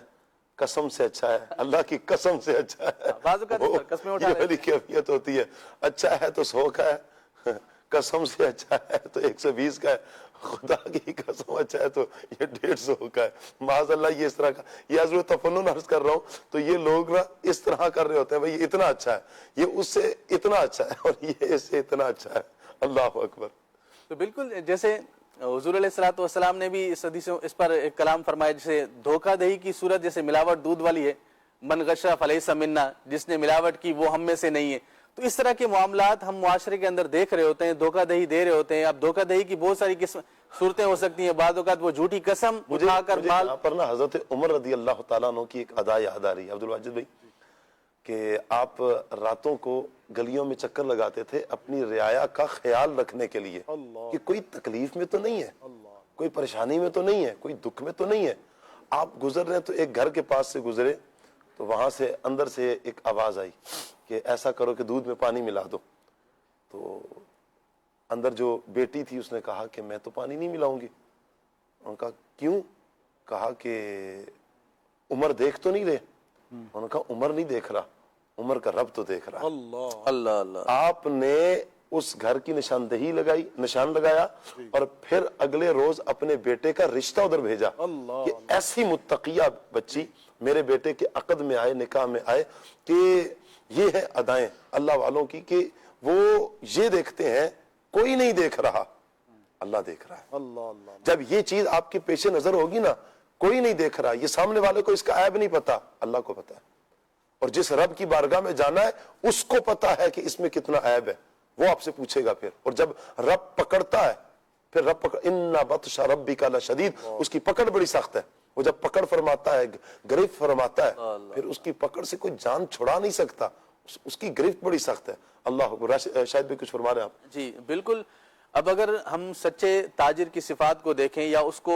قسم سے اچھا ہے، اللہ کی قسم سے اچھا ہے. بعض اوقات قسمیں اٹھا یہ والی کیفیت ہوتی ہے، اچھا ہے تو 100 کا ہے، قسم سے اچھا ہے تو 120 کا ہے، خدا کی قسم اچھا ہے تو یہ 150 کا ہے. معاذ اللہ یہ اس طرح کا، یہ حضرت تفنن عرض کر رہا ہوں تو یہ لوگ نا اس طرح کر رہے ہوتے ہیں، بھائی یہ اتنا اچھا ہے، یہ اس سے اتنا اچھا ہے، اور یہ اس سے اتنا اچھا ہے. اللہ اکبر. تو بالکل جیسے حضور علیہ الصلوۃ والسلام نے بھی اس حدیث اس پر ایک کلام فرمایا، جیسے دھوکہ دہی کی صورت جیسے ملاوٹ دودھ والی ہے، من غش فلیس منا، جس نے ملاوٹ کی وہ ہم میں سے نہیں ہے. تو اس طرح کے معاملات ہم معاشرے کے اندر دیکھ رہے ہوتے ہیں، دھوکہ دہی دے رہے ہوتے ہیں. اب دھوکہ دہی کی بہت ساری صورتیں ہو سکتی ہیں. بعض اوقات وہ جھوٹی قسم اٹھا کر مال. یہاں پر نا حضرت عمر رضی اللہ تعالیٰ عنہ کی ایک ادا یاد آ رہی ہے عبد الواجد بھائی، کہ آپ راتوں کو گلیوں میں چکر لگاتے تھے اپنی رعایا کا خیال رکھنے کے لیے کہ کوئی تکلیف میں تو نہیں ہے، کوئی پریشانی میں تو نہیں ہے، کوئی دکھ میں تو نہیں ہے. آپ گزر رہے تو ایک گھر کے پاس سے گزرے تو وہاں سے اندر سے ایک آواز آئی کہ ایسا کرو کہ دودھ میں پانی ملا دو. تو اندر جو بیٹی تھی اس نے کہا کہ میں تو پانی نہیں ملاؤں گی. انہوں نے کہا کیوں؟ کہا کہ عمر دیکھ تو نہیں رہے. انہوں نے کہا عمر نہیں دیکھ رہا، عمر کا رب تو دیکھ رہا. اللہ اللہ. آپ نے اس گھر کی نشاندہی نشان لگایا اور پھر اگلے روز اپنے بیٹے کا رشتہ ادھر بھیجا. یہ ایسی متقیہ بچی میرے بیٹے کے عقد میں آئے، نکاح میں آئے، کہ یہ ہے ادائیں اللہ والوں کی کہ وہ یہ دیکھتے ہیں کوئی نہیں دیکھ رہا، اللہ دیکھ رہا ہے. جب یہ چیز آپ کے پیش نظر ہوگی نا، کوئی نہیں دیکھ رہا، یہ سامنے والے کو اس کا عیب نہیں پتا، اللہ کو پتا ہے. اور جس رب کی بارگاہ میں جانا ہے اس کو پتا ہے کہ اس میں کتنا عیب ہے، وہ آپ سے پوچھے گا پھر. اور جب رب پکڑتا ہے پھر ان بطش ربک لشدید، اس کی پکڑ بڑی سخت ہے. وہ جب پکڑ فرماتا ہے، گرفت فرماتا ہے، پھر اس کی پکڑ سے کوئی جان چھڑا نہیں سکتا. اس کی گرفت بڑی سخت ہے. اللہ شاید بھی کچھ فرما رہے ہیں آپ. جی بالکل. اب اگر ہم سچے تاجر کی صفات کو دیکھیں یا اس کو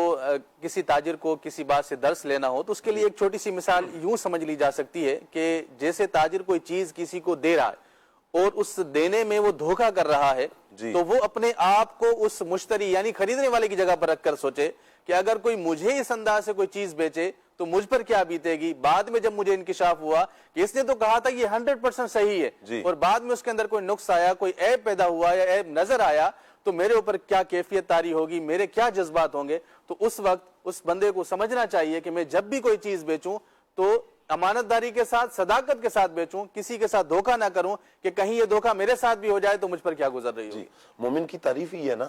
کسی تاجر کو کسی بات سے درس لینا ہو تو اس کے لیے ایک چھوٹی سی مثال یوں سمجھ لی جا سکتی ہے کہ جیسے تاجر کوئی چیز کسی کو دے رہا ہے اور اس دینے میں وہ دھوکہ کر رہا ہے تو وہ اپنے آپ کو اس مشتری یعنی خریدنے والے کی جگہ پر رکھ کر سوچے کہ اگر کوئی مجھے اس انداز سے کوئی چیز بیچے تو مجھ پر کیا بیتے گی. بعد میں جب مجھے انکشاف ہوا کہ اس نے تو کہا تھا یہ 100% صحیح ہے اور بعد میں اس کے اندر کوئی نقص آیا, کوئی عیب پیدا ہوا یا عیب نظر آیا تو میرے اوپر کیا کیفیت طاری ہوگی, میرے کیا جذبات ہوں گے. تو اس وقت اس بندے کو سمجھنا چاہیے کہ میں جب بھی کوئی چیز بیچوں تو امانت داری کے ساتھ صداقت کے ساتھ بیچوں, کسی کے ساتھ دھوکہ نہ کروں کہ کہیں یہ دھوکہ میرے ساتھ بھی ہو جائے تو مجھ پر کیا گزر رہی ہوگی. مومن کی تعریف ہی ہے نا,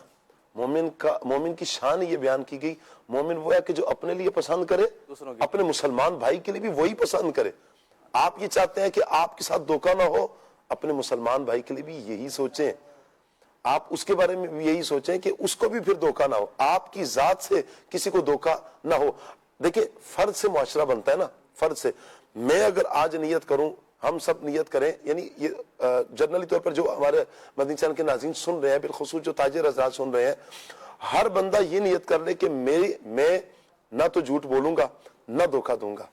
مومن کی شان یہ بیان کی گئی. مومن وہ ہے کہ جو اپنے لیے پسند کرے اپنے مسلمان بھائی کے لیے بھی وہی پسند کرے. آپ یہ چاہتے ہیں کہ آپ کے ساتھ دھوکہ نہ ہو, اپنے مسلمان بھائی کے لیے بھی یہی سوچیں, آپ اس کے بارے میں بھی یہی سوچیں کہ اس کو بھی پھر دھوکہ نہ ہو, آپ کی ذات سے کسی کو دھوکہ نہ ہو. دیکھیں فرد سے معاشرہ بنتا ہے نا, فرد سے. میں اگر آج نیت کروں, ہم سب نیت کریں, یعنی یہ جنرلی طور پر جو ہمارے مدنی چینل کے ناظرین سن رہے ہیں, بالخصوص جو تاجر حضرات سن رہے ہیں, ہر بندہ یہ نیت کر لے کہ میں نہ تو جھوٹ بولوں گا نہ دھوکہ دوں گا.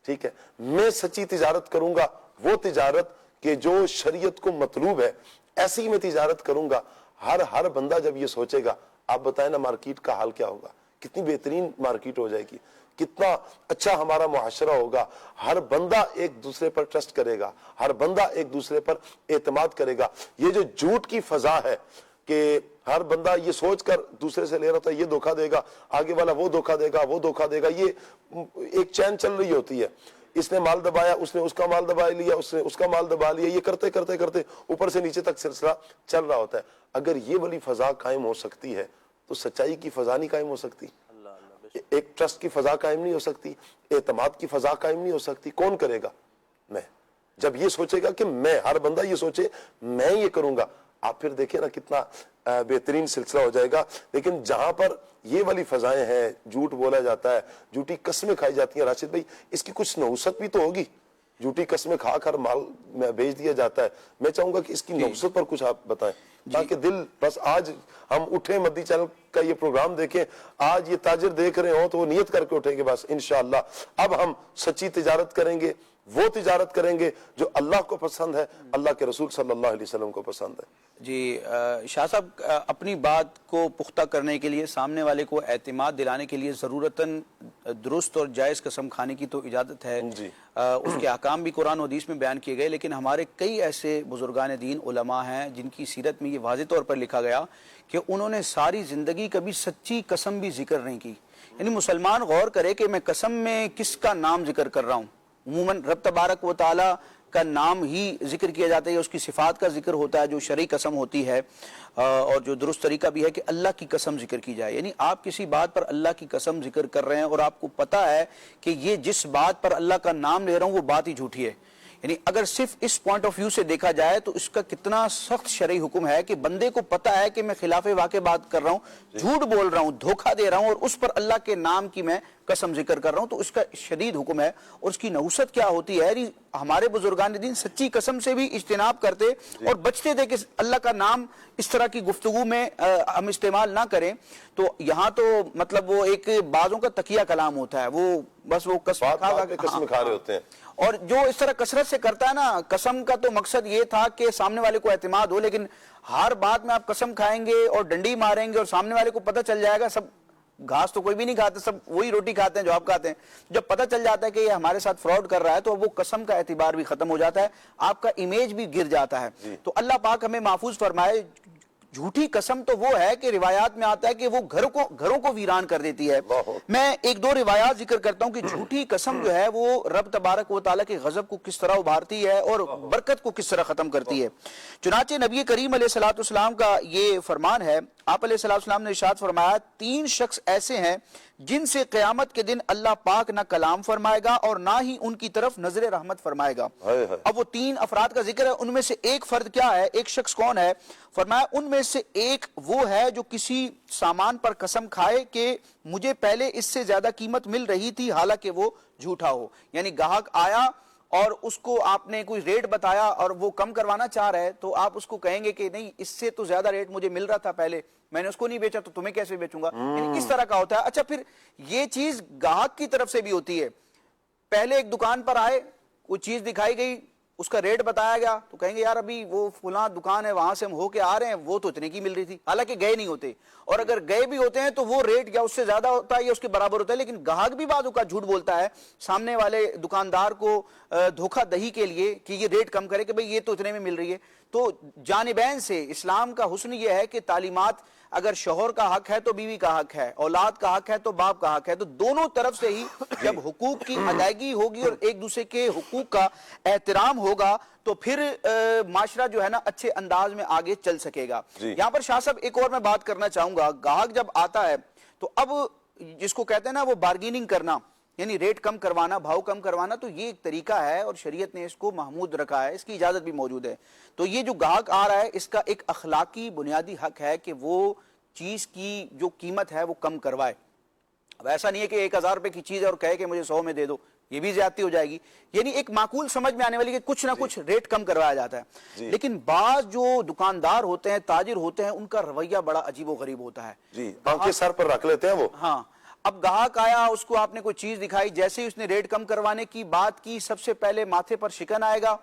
ٹھیک ہے, میں سچی تجارت کروں گا, وہ تجارت کہ جو شریعت کو مطلوب ہے ایسی ہی میں تجارت کروں گا. ہر بندہ جب یہ سوچے گا, آپ بتائیں نا مارکیٹ کا حال کیا ہوگا, کتنی بہترین مارکیٹ ہو جائے گی, کتنا اچھا ہمارا معاشرہ ہوگا. ہر بندہ ایک دوسرے پر ٹرسٹ کرے گا, ہر بندہ ایک دوسرے پر اعتماد کرے گا. یہ جو جھوٹ کی فضا ہے کہ ہر بندہ یہ سوچ کر دوسرے سے لے رہا ہوتا ہے یہ دھوکہ دے گا, آگے والا وہ دھوکہ دے گا, وہ دھوکہ دے گا, یہ ایک چین چل رہی ہوتی ہے. اس نے مال دبایا, اس نے اس کا مال دبا لیا, اس نے اس کا مال دبا لیا, یہ کرتے کرتے کرتے اوپر سے نیچے تک سلسلہ چل رہا ہوتا ہے. اگر یہ والی فضا قائم ہو سکتی ہے تو سچائی کی فضا نہیں قائم ہو سکتی, ایک ٹرسٹ کی فضا قائم نہیں ہو سکتی, اعتماد کی فضا قائم نہیں ہو سکتی. کون کرے گا؟ میں. جب یہ سوچے گا کہ میں, ہر بندہ یہ سوچے میں یہ کروں گا, آپ پھر دیکھیں نا کتنا بہترین سلسلہ ہو جائے گا. لیکن جہاں پر یہ والی فضائیں ہیں, جھوٹ بولا جاتا ہے, جھوٹی قسمیں کھائی جاتی ہیں, راشد بھائی اس کی کچھ نحوست بھی تو ہوگی. جھوٹی قسمیں کھا کر مال میں بیچ دیا جاتا ہے. میں چاہوں گا کہ اس کی نحوست پر کچھ آپ بتائیں تاکہ دل بس آج ہم اٹھیں, مدنی چینل کا یہ پروگرام دیکھیں, آج یہ تاجر دیکھ رہے ہوں تو وہ نیت کر کے اٹھیں گے بس انشاءاللہ اب ہم سچی تجارت کریں گے, وہ تجارت کریں گے جو اللہ کو پسند ہے, اللہ کے رسول صلی اللہ علیہ وسلم کو پسند ہے. جی شاہ صاحب, اپنی بات کو پختہ کرنے کے لیے, سامنے والے کو اعتماد دلانے کے لیے ضرورتاً درست اور جائز قسم کھانے کی تو اجازت ہے. اس کے احکام بھی قرآن و حدیث میں بیان کیے گئے, لیکن ہمارے کئی ایسے بزرگان دین علماء ہیں جن کی سیرت میں یہ واضح طور پر لکھا گیا کہ انہوں نے ساری زندگی کبھی سچی قسم بھی ذکر نہیں کی. یعنی مسلمان غور کرے کہ میں قسم میں کس کا نام ذکر کر رہا ہوں. عموماً رب تبارک و تعالی کا نام ہی ذکر کیا جاتا ہے, اس کی صفات کا ذکر ہوتا ہے جو شرعی قسم ہوتی ہے, اور جو درست طریقہ بھی ہے کہ اللہ کی قسم ذکر کی جائے. یعنی آپ کسی بات پر اللہ کی قسم ذکر کر رہے ہیں اور آپ کو پتا ہے کہ یہ جس بات پر اللہ کا نام لے رہا ہوں وہ بات ہی جھوٹی ہے. یعنی اگر صرف اس پوائنٹ آف ویو سے دیکھا جائے تو اس کا کتنا سخت شرعی حکم ہے کہ بندے کو پتا ہے کہ میں خلاف واقع بات کر رہا ہوں, جھوٹ بول رہا ہوں, دھوکہ دے رہا ہوں, اور اس پر اللہ کے نام کی میں قسم ذکر کر رہا ہوں, تو اس کا شدید حکم ہے. اور اس کی نحوست کیا ہوتی ہے, ہمارے بزرگان دین سچی قسم سے بھی اجتناب کرتے اور بچتے تھے کہ اللہ کا نام اس طرح کی گفتگو میں ہم استعمال نہ کریں. تو یہاں تو مطلب وہ ایک بعضوں کا تقیہ کلام ہوتا ہے, وہ بس وہ قسم کھا رہے ہوتے ہیں. اور جو اس طرح کثرت سے کرتا ہے نا, قسم کا تو مقصد یہ تھا کہ سامنے والے کو اعتماد ہو, لیکن ہر بات میں آپ قسم کھائیں گے اور ڈنڈی ماریں گے اور سامنے والے کو پتہ چل جائے گا, سب گھاس تو کوئی بھی نہیں کھاتے, سب وہی روٹی کھاتے ہیں جو آپ کھاتے ہیں. جب پتہ چل جاتا ہے کہ یہ ہمارے ساتھ فراڈ کر رہا ہے تو وہ قسم کا اعتبار بھی ختم ہو جاتا ہے, آپ کا امیج بھی گر جاتا ہے. تو اللہ پاک ہمیں محفوظ فرمائے. جھوٹی قسم تو وہ ہے کہ روایات میں آتا ہے کہ وہ گھروں کو ویران کر دیتی ہے. میں ایک دو روایات ذکر کرتا ہوں کہ جھوٹی قسم جو ہے وہ رب تبارک و تعالیٰ کے غضب کو کس طرح ابھارتی ہے اور برکت کو کس طرح ختم کرتی ہے. چنانچہ نبی کریم علیہ السلام کا یہ فرمان ہے, آپ علیہ السلام نے ارشاد فرمایا, 3 شخص ایسے ہیں جن سے قیامت کے دن اللہ پاک نہ کلام فرمائے گا اور نہ ہی ان کی طرف نظر رحمت فرمائے گا. اب وہ 3 افراد کا ذکر ہے, ان میں سے ایک فرد کیا ہے, ایک شخص کون ہے؟ فرمایا ان میں سے ایک وہ ہے جو کسی سامان پر قسم کھائے کہ مجھے پہلے اس سے زیادہ قیمت مل رہی تھی حالانکہ وہ جھوٹا ہو. یعنی گاہک آیا اور اس کو آپ نے کوئی ریٹ بتایا اور وہ کم کروانا چاہ رہا ہے تو آپ اس کو کہیں گے کہ نہیں اس سے تو زیادہ ریٹ مجھے مل رہا تھا پہلے, میں نے اس کو نہیں بیچا تو تمہیں کیسے بیچوں گا, یعنی اس طرح کا ہوتا ہے. اچھا پھر یہ چیز گاہک کی طرف سے بھی ہوتی ہے, پہلے ایک دکان پر آئے, کوئی چیز دکھائی گئی, اس کا ریٹ بتایا گیا تو کہیں گے یار ابھی وہ فلاں دکان ہے وہاں سے ہم ہو کے آ رہے ہیں, وہ تو اتنے کی مل رہی تھی, حالانکہ گئے نہیں ہوتے, اور اگر گئے بھی ہوتے ہیں تو وہ ریٹ یا اس سے زیادہ ہوتا ہے یا اس کے برابر ہوتا ہے. لیکن گاہک بھی بعض اوقات جھوٹ بولتا ہے سامنے والے دکاندار کو دھوکہ دہی کے لیے کہ یہ ریٹ کم کرے کہ بھئی یہ تو اتنے میں مل رہی ہے. تو جانبین سے اسلام کا حسن یہ ہے کہ تعلیمات اگر شوہر کا حق ہے تو بیوی کا حق ہے, اولاد کا حق ہے تو باپ کا حق ہے, تو دونوں طرف سے ہی جب حقوق کی ادائیگی ہوگی اور ایک دوسرے کے حقوق کا احترام ہوگا تو پھر معاشرہ جو ہے نا اچھے انداز میں آگے چل سکے گا. یہاں پر شاہ صاحب ایک اور میں بات کرنا چاہوں گا, گاہک جب آتا ہے تو اب جس کو کہتے ہیں نا وہ بارگیننگ کرنا, یعنی ریٹ کم کروانا, بھاؤ کم کروانا, تو یہ ایک طریقہ ہے اور شریعت نے اس کو محمود رکھا ہے, اس کی اجازت بھی موجود ہے. تو یہ جو گاہک آ رہا ہے اس کا ایک اخلاقی بنیادی حق ہے کہ وہ چیز کی جو قیمت ہے وہ کم کروائے. اب ایسا نہیں ہے کہ 1000 روپے کی چیز ہے اور کہے کہ مجھے 100 میں دے دو, یہ بھی زیادتی ہو جائے گی. یعنی ایک معقول سمجھ میں آنے والی کہ کچھ نہ کچھ ریٹ کم کروایا جاتا ہے. لیکن بعض جو دکاندار ہوتے ہیں, تاجر ہوتے ہیں, ان کا رویہ بڑا عجیب و غریب ہوتا ہے. جی, آنکھیں سر پر رکھ لیتے ہیں وہ. ہاں, اب گاہک آیا, اس کو آپ نے کوئی چیز دکھائی, جیسے ہی اس نے ریٹ کم کروانے کی بات کی سب سے پہلے ماتھے پر شکن آئے گا,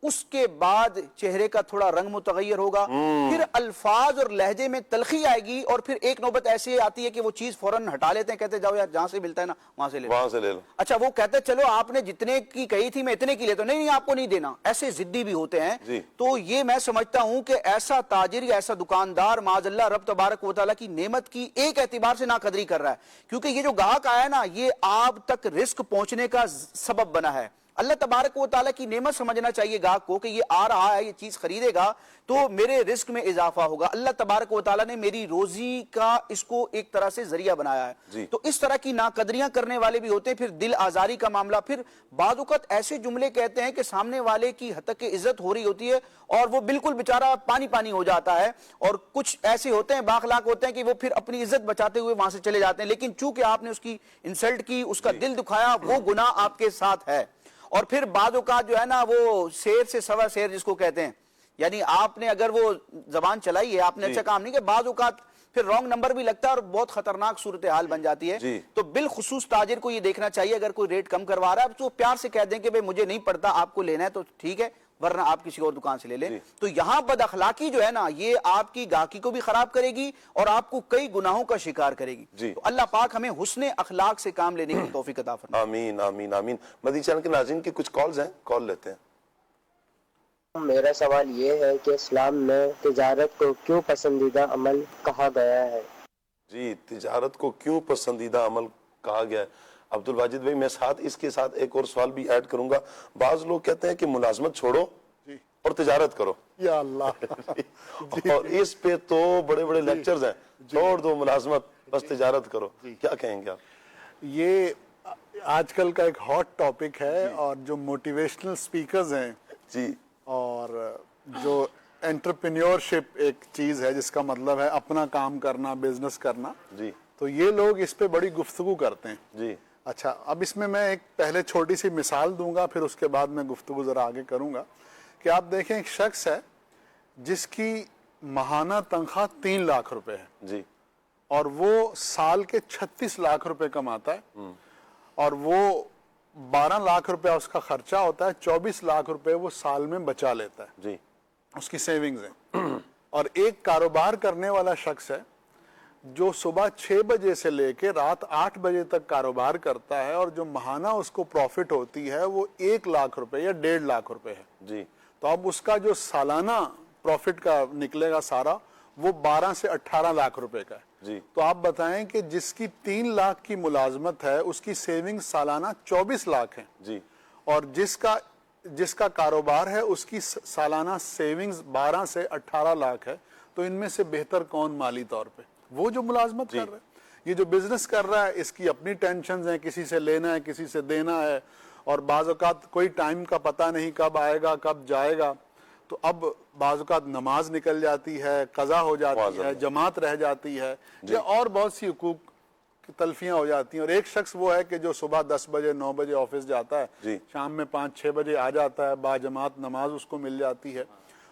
اس کے بعد چہرے کا تھوڑا رنگ متغیر ہوگا, پھر الفاظ اور لہجے میں تلخی آئے گی, اور پھر ایک نوبت ایسی آتی ہے کہ وہ چیز فوراً ہٹا لیتے ہیں, کہتے جاؤ یار جہاں سے ملتا ہے نا وہاں سے لے لو. اچھا وہ کہتے ہیں چلو آپ نے جتنے کی کہی تھی میں اتنے کی لیتا ہوں, نہیں آپ کو نہیں دینا. ایسے ضدی بھی ہوتے ہیں. تو یہ میں سمجھتا ہوں کہ ایسا تاجر یا ایسا دکاندار معاذ اللہ رب تبارک و تعالیٰ کی نعمت کی ایک اعتبار سے ناقدری کر رہا ہے, کیونکہ یہ جو گاہک آیا ہے نا یہ آپ تک رزق پہنچنے کا سبب بنا ہے. اللہ تبارک و تعالیٰ کی نعمت سمجھنا چاہیے گاہک کو کہ یہ آ رہا ہے, یہ چیز خریدے گا تو میرے رزق میں اضافہ ہوگا. اللہ تبارک و تعالیٰ نے میری روزی کا اس کو ایک طرح سے ذریعہ بنایا ہے. تو اس طرح کی ناقدریاں کرنے والے بھی ہوتے ہیں. پھر دل آزاری کا معاملہ, پھر بعض اوقات ایسے جملے کہتے ہیں کہ سامنے والے کی حد تک عزت ہو رہی ہوتی ہے اور وہ بالکل بیچارہ پانی پانی ہو جاتا ہے. اور کچھ ایسے ہوتے ہیں باخلاق ہوتے ہیں کہ وہ پھر اپنی عزت بچاتے ہوئے وہاں سے چلے جاتے ہیں, لیکن چونکہ آپ نے اس کی انسلٹ کی, اس کا دل دکھایا, وہ گناہ آپ کے ساتھ ہے. اور پھر بعض اوقات جو ہے نا وہ شیر سے سوا شیر جس کو کہتے ہیں, یعنی آپ نے اگر وہ زبان چلائی ہے, آپ نے اچھا کام نہیں کیا, بعض اوقات پھر رانگ نمبر بھی لگتا ہے اور بہت خطرناک صورتحال بن جاتی ہے. تو بالخصوص تاجر کو یہ دیکھنا چاہیے اگر کوئی ریٹ کم کروا رہا ہے تو پیار سے کہہ دیں کہ بھئی مجھے نہیں پڑتا, آپ کو لینا ہے تو ٹھیک ہے, ورنہ آپ کسی اور دکان سے لے لیں. تو یہاں بد اخلاقی جو ہے نا یہ آپ کی گاہکی کو بھی خراب کرے گی اور آپ کو کئی گناہوں کا شکار کرے گی. تو اللہ پاک ہمیں حسن اخلاق سے کام لینے کی توفیق عطا فرمائے. آمین آمین آمین. مدنی چینل کے ناظرین کی کچھ کالز ہیں, کال لیتے ہیں. میرا سوال یہ ہے کہ اسلام میں تجارت کو کیوں پسندیدہ عمل کہا گیا ہے؟ جی, تجارت کو کیوں پسندیدہ عمل کہا گیا ہے. عبد الواجد بھائی میں اس کے ساتھ ایک اور سوال بھی ایڈ کروں گا. بعض لوگ کہتے ہیں کہ ملازمت چھوڑو اور تجارت کرو. یا اللہ. اور اس پہ تو بڑے بڑے لیکچرز ہیں, چھوڑ دو ملازمت بس تجارت کرو. کیا کہیں گے آپ؟ یہ آج کل کا ایک ہاٹ ٹاپک ہے, اور جو موٹیویشنل سپیکرز ہیں جی, اور جو انٹرپرینیورشپ ایک چیز ہے جس کا مطلب ہے اپنا کام کرنا, بزنس کرنا, جی, تو یہ لوگ اس پہ بڑی گفتگو کرتے ہیں. جی. اچھا, اب اس میں ایک پہلے چھوٹی سی مثال دوں گا, پھر اس کے بعد میں گفتگو ذرا آگے کروں گا. کہ آپ دیکھیں ایک شخص ہے جس کی ماہانہ تنخواہ 3 لاکھ روپے ہے, جی, اور وہ سال کے 36 لاکھ روپے کماتا ہے, اور وہ 12 لاکھ روپے اس کا خرچہ ہوتا ہے, 24 لاکھ روپے وہ سال میں بچا لیتا ہے. جی, اس کی سیونگز ہیں. اور ایک کاروبار کرنے والا شخص ہے جو صبح 6 بجے سے لے کے رات 8 بجے تک کاروبار کرتا ہے, اور جو ماہانہ اس کو پروفٹ ہوتی ہے وہ 1 لاکھ روپے یا 1.5 لاکھ روپے ہے. جی. تو اب اس کا جو سالانہ پروفٹ کا نکلے گا سارا وہ 12 سے 18 لاکھ روپے کا ہے. جی. تو آپ بتائیں کہ جس کی 3 لاکھ کی ملازمت ہے اس کی سیونگ سالانہ 24 لاکھ ہیں. جی. اور جس کا کاروبار ہے اس کی سالانہ سیونگز 12 سے 18 لاکھ ہے. تو ان میں سے بہتر کون مالی طور پہ؟ وہ جو ملازمت کر رہا ہے. یہ جو بزنس کر رہا ہے اس کی اپنی ٹینشنز ہیں, کسی سے لینا ہے, کسی سے دینا ہے, اور بعض اوقات کوئی ٹائم کا پتہ نہیں کب آئے گا کب جائے گا. تو اب بعض اوقات نماز نکل جاتی ہے, قضا ہو جاتی ہے, جماعت رہ جاتی ہے, یا اور بہت سی حقوق تلفیاں ہو جاتی ہیں. اور ایک شخص وہ ہے کہ جو صبح 10 بجے 9 بجے آفس جاتا ہے, جی. شام میں 5-6 بجے آ جاتا ہے, با جماعت نماز اس کو مل جاتی ہے,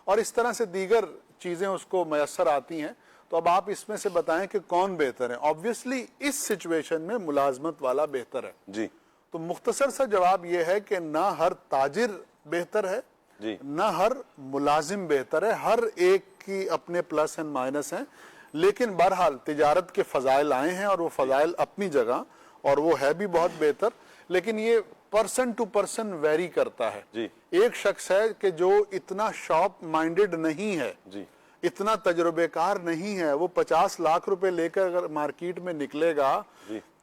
اور اس طرح سے دیگر چیزیں اس کو میسر آتی ہیں. تو اب آپ اس میں سے بتائیں کہ کون بہتر ہے. آبویسلی اس سچویشن میں ملازمت والا بہتر ہے. جی. تو مختصر سا جواب یہ ہے کہ نہ ہر تاجر بہتر ہے, جی. نہ ہر ملازم بہتر ہے, ہر ایک کی اپنے پلس اینڈ مائنس ہیں. لیکن بہرحال تجارت کے فضائل آئے ہیں, اور وہ فضائل اپنی جگہ, اور وہ ہے بھی بہت بہتر. لیکن یہ پرسن ٹو پرسن ویری کرتا ہے. جی. ایک شخص ہے کہ جو اتنا شاپ مائنڈڈ نہیں ہے, جی. اتنا تجربے کار نہیں ہے, وہ 50 لاکھ روپے لے کر اگر مارکیٹ میں نکلے گا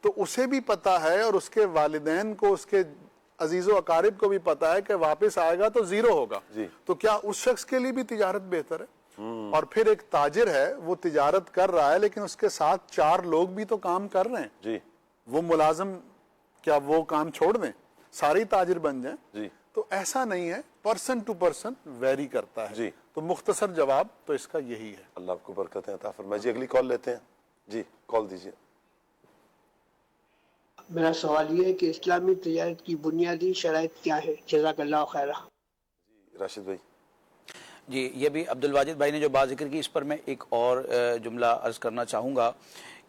تو اسے بھی پتا ہے, اور اس کے والدین کو, اس کے عزیز و اقارب کو بھی پتا ہے کہ واپس آئے گا تو زیرو ہوگا. تو کیا اس شخص کے لیے بھی تجارت بہتر ہے؟ اور پھر ایک تاجر ہے, وہ تجارت کر رہا ہے لیکن اس کے ساتھ 4 لوگ بھی تو کام کر رہے ہیں. جی. وہ ملازم کیا وہ کام چھوڑ دیں, ساری تاجر بن جائیں؟ جی. تو ایسا نہیں ہے, پرسن ٹو پرسن ویری کرتا ہے. جی. تو مختصر جواب تو اس کا یہی ہے. اللہ آپ کو برکتیں عطا فرمائے. جی اگلی کال لیتے ہیں. جی کال دیجیے. میرا سوال یہ ہے کہ اسلامی تجارت کی بنیادی شرائط کیا ہے؟ جزاک اللہ خیرہ. راشد بھائی. جی, یہ بھی عبد الواجد بھائی نے جو بات ذکر کی, اس پر میں ایک اور جملہ عرض کرنا چاہوں گا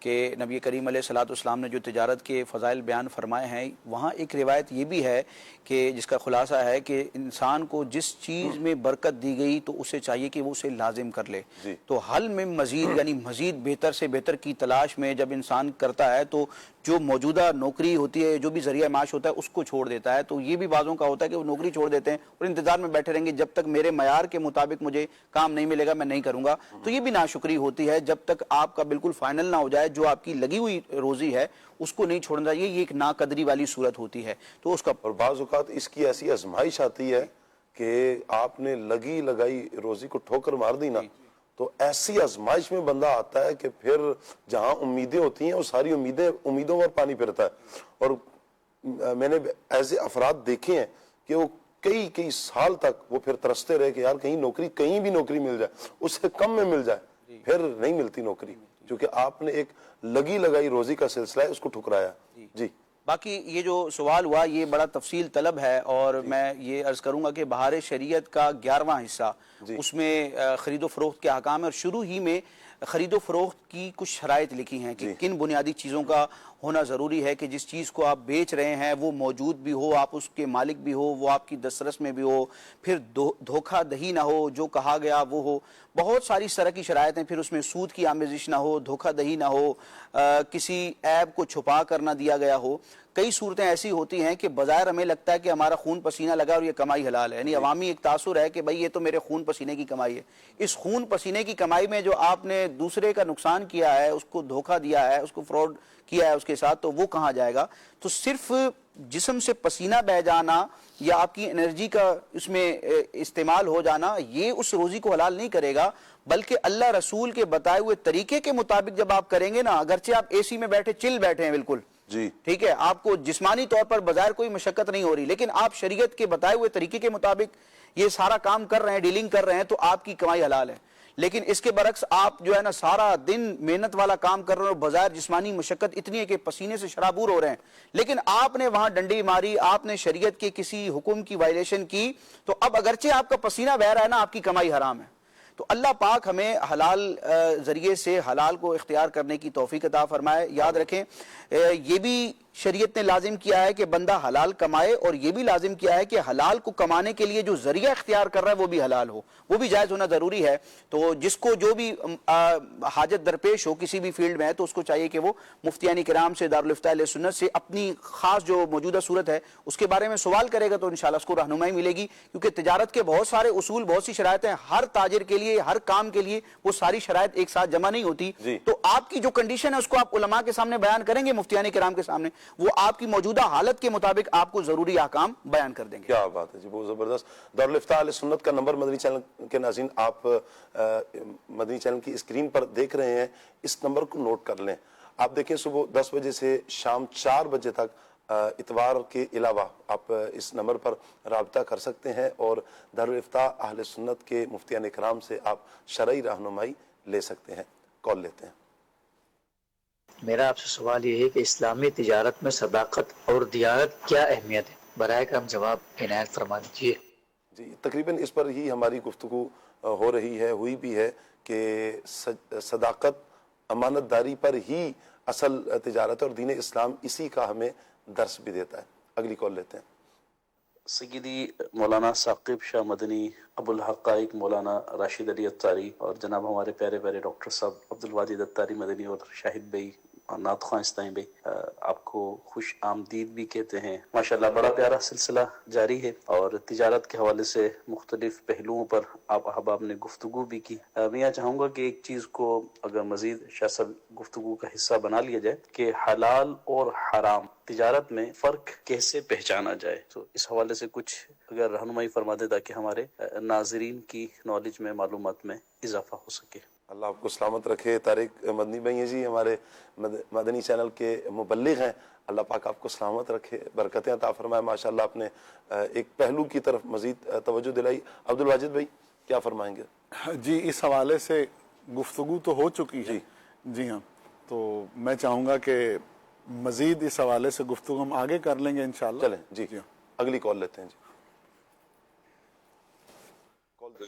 کہ نبی کریم علیہ الصلوۃ والسلام نے جو تجارت کے فضائل بیان فرمائے ہیں, وہاں ایک روایت یہ بھی ہے کہ جس کا خلاصہ ہے کہ انسان کو جس چیز میں برکت دی گئی تو اسے چاہیے کہ وہ اسے لازم کر لے. تو حل میں مزید یعنی مزید بہتر سے بہتر کی تلاش میں جب انسان کرتا ہے تو جو موجودہ نوکری ہوتی ہے, جو بھی ذریعہ معاش ہوتا ہے, اس کو چھوڑ دیتا ہے. تو یہ بھی بعضوں کا ہوتا ہے کہ وہ نوکری چھوڑ دیتے ہیں اور انتظار میں بیٹھے رہیں گے, جب تک میرے معیار کے مطابق مجھے کام نہیں ملے گا میں نہیں کروں گا. تو یہ بھی ناشکری ہوتی ہے. جب تک آپ کا بالکل فائنل نہ ہو جائے, جو آپ کی لگی ہوئی روزی ہے اس کو نہیں چھوڑنا چاہیے. یہ ایک ناقدری والی صورت ہوتی ہے. تو اس کا اور بعض اوقات اس کی ایسی آزمائش آتی ہے کہ آپ نے لگی لگائی روزی کو ٹھوکر مار دی نا, تو ایسی آزمائش میں بندہ آتا ہے کہ پھر جہاں امیدیں ہوتی ہیں وہ ساری امیدوں پر پانی پھرتا ہے. اور میں نے ایسے افراد دیکھے ہیں کہ وہ کئی سال تک وہ پھر ترستے رہے کہ یار کہیں نوکری, کہیں بھی نوکری مل جائے, اس سے کم میں مل جائے, پھر نہیں ملتی نوکری, کیونکہ آپ نے ایک لگی لگائی روزی کا سلسلہ ہے, اس کو ٹھکرایا. جی. باقی یہ جو سوال ہوا یہ بڑا تفصیل طلب ہے, اور میں یہ عرض کروں گا کہ بہار شریعت کا 11واں حصہ, اس میں خرید و فروخت کے احکام ہے, اور شروع ہی میں خرید و فروخت کی کچھ شرائط لکھی ہیں کہ کن بنیادی چیزوں کا ہونا ضروری ہے کہ جس چیز کو آپ بیچ رہے ہیں وہ موجود بھی ہو, آپ اس کے مالک بھی ہو, وہ آپ کی دسترس میں بھی ہو, پھر دھوکہ دہی نہ ہو, جو کہا گیا وہ ہو. بہت ساری اس طرح کی شرائط ہیں. پھر اس میں سود کی آمیزش نہ ہو, دھوکہ دہی نہ ہو, کسی عیب کو چھپا کر نہ دیا گیا ہو. کئی صورتیں ایسی ہوتی ہیں کہ بظاہر ہمیں لگتا ہے کہ ہمارا خون پسینہ لگا اور یہ کمائی حلال ہے, یعنی عوامی ایک تاثر ہے کہ بھئی یہ تو میرے خون پسینے کی کمائی ہے. اس خون پسینے کی کمائی میں جو آپ نے دوسرے کا نقصان کیا ہے, اس کو دھوکہ دیا ہے, اس کو فراڈ کیا ہے اس کے ساتھ, تو وہ کہاں جائے گا؟ تو صرف جسم سے پسینہ بہ جانا یا آپ کی انرجی کا اس میں استعمال ہو جانا یہ اس روزی کو حلال نہیں کرے گا, بلکہ اللہ رسول کے بتائے ہوئے طریقے کے مطابق جب آپ کریں گے نا, اگرچہ آپ اے سی میں بیٹھے چل بیٹھے ہیں بالکل, جی ٹھیک ہے, آپ کو جسمانی طور پر بظاہر کوئی مشقت نہیں ہو رہی, لیکن آپ شریعت کے بتائے ہوئے طریقے کے مطابق یہ سارا کام کر رہے ہیں, ڈیلنگ کر رہے ہیں, تو آپ کی کمائی حلال ہے. لیکن اس کے برعکس آپ جو ہے نا سارا دن محنت والا کام کر رہے ہیں اور بظاہر جسمانی مشقت اتنی ہے کہ پسینے سے شرابور ہو رہے ہیں, لیکن آپ نے وہاں ڈنڈی ماری, آپ نے شریعت کے کسی حکم کی وائلیشن کی, تو اب اگرچہ آپ کا پسینہ بہ رہا ہے نا, آپ کی کمائی حرام ہے. تو اللہ پاک ہمیں حلال ذریعے سے حلال کو اختیار کرنے کی توفیق عطا فرمائے. یاد رکھیں یہ بھی شریعت نے لازم کیا ہے کہ بندہ حلال کمائے, اور یہ بھی لازم کیا ہے کہ حلال کو کمانے کے لیے جو ذریعہ اختیار کر رہا ہے وہ بھی حلال ہو, وہ بھی جائز ہونا ضروری ہے. تو جس کو جو بھی حاجت درپیش ہو کسی بھی فیلڈ میں ہے, تو اس کو چاہیے کہ وہ مفتیان کرام سے, دارالفتہ اہل سنت سے اپنی خاص جو موجودہ صورت ہے اس کے بارے میں سوال کرے گا, تو انشاءاللہ اس کو رہنمائی ملے گی. کیونکہ تجارت کے بہت سارے اصول, بہت سی شرائطیں, ہر تاجر کے لیے, ہر کام کے لیے وہ ساری شرائط ایک ساتھ جمع نہیں ہوتی. تو آپ کی جو کنڈیشن ہے اس کو آپ علماء کے سامنے بیان کریں گے, مفتیان کرام کے سامنے, وہ آپ کی موجودہ حالت کے مطابق آپ کو ضروری احکام بیان کر دیں گے. کیا بات ہے جی, بہت زبردست. دارالفتہ اہل سنت کا نمبر مدنی چینل کے ناظرین آپ مدنی چینل کی اسکرین پر دیکھ رہے ہیں, اس نمبر کو نوٹ کر لیں. آپ دیکھیں صبح 10 بجے سے شام 4 بجے تک اتوار کے علاوہ آپ اس نمبر پر رابطہ کر سکتے ہیں, اور دارالفتہ اہل سنت کے مفتیان کرام سے آپ شرعی رہنمائی لے سکتے ہیں. کال لیتے ہیں. میرا آپ سے سوال یہ ہے کہ اسلامی تجارت میں صداقت اور دیانت کیا اہمیت ہے؟ برائے کرم جواب عنایت فرما دیجیے. جی تقریباً اس پر ہی ہماری گفتگو ہو رہی ہے، ہوئی بھی ہے کہ صداقت امانت داری پر ہی اصل تجارت اور دین اسلام اسی کا ہمیں درس بھی دیتا ہے. اگلی کال لیتے ہیں. سیدی مولانا ثاقب شاہ مدنی، ابو الحقائق مولانا راشد علی اتاری، اور جناب ہمارے پیارے پیارے ڈاکٹر صاحب عبدالواجد اتاری مدنی اور شاہد بھائی اور نعت خواں اسلامی بھائی، آپ کو خوش آمدید بھی کہتے ہیں. ماشاءاللہ بڑا پیارا سلسلہ جاری ہے اور تجارت کے حوالے سے مختلف پہلوؤں پر آپ احباب نے گفتگو بھی کی. میں یہ چاہوں گا کہ ایک چیز کو اگر مزید شاہ صاحب گفتگو کا حصہ بنا لیا جائے کہ حلال اور حرام تجارت میں فرق کیسے پہچانا جائے، تو اس حوالے سے کچھ اگر رہنمائی فرما دے تاکہ ہمارے ناظرین کی نالج میں، معلومات میں اضافہ ہو سکے. اللہ آپ کو سلامت رکھے. طارق مدنی بھائی ہیں جی، ہمارے مدنی چینل کے مبلغ ہیں. اللہ پاک آپ کو سلامت رکھے، برکتیں عطا فرمائے. ماشاءاللہ آپ نے ایک پہلو کی طرف مزید توجہ دلائی. عبدالواجد بھائی کیا فرمائیں گے؟ جی اس حوالے سے گفتگو تو ہو چکی ہے. جی ہاں، تو میں چاہوں گا کہ مزید اس حوالے سے گفتگو ہم آگے کر لیں گے انشاءاللہ. چلیں جی اگلی کال لیتے ہیں. جی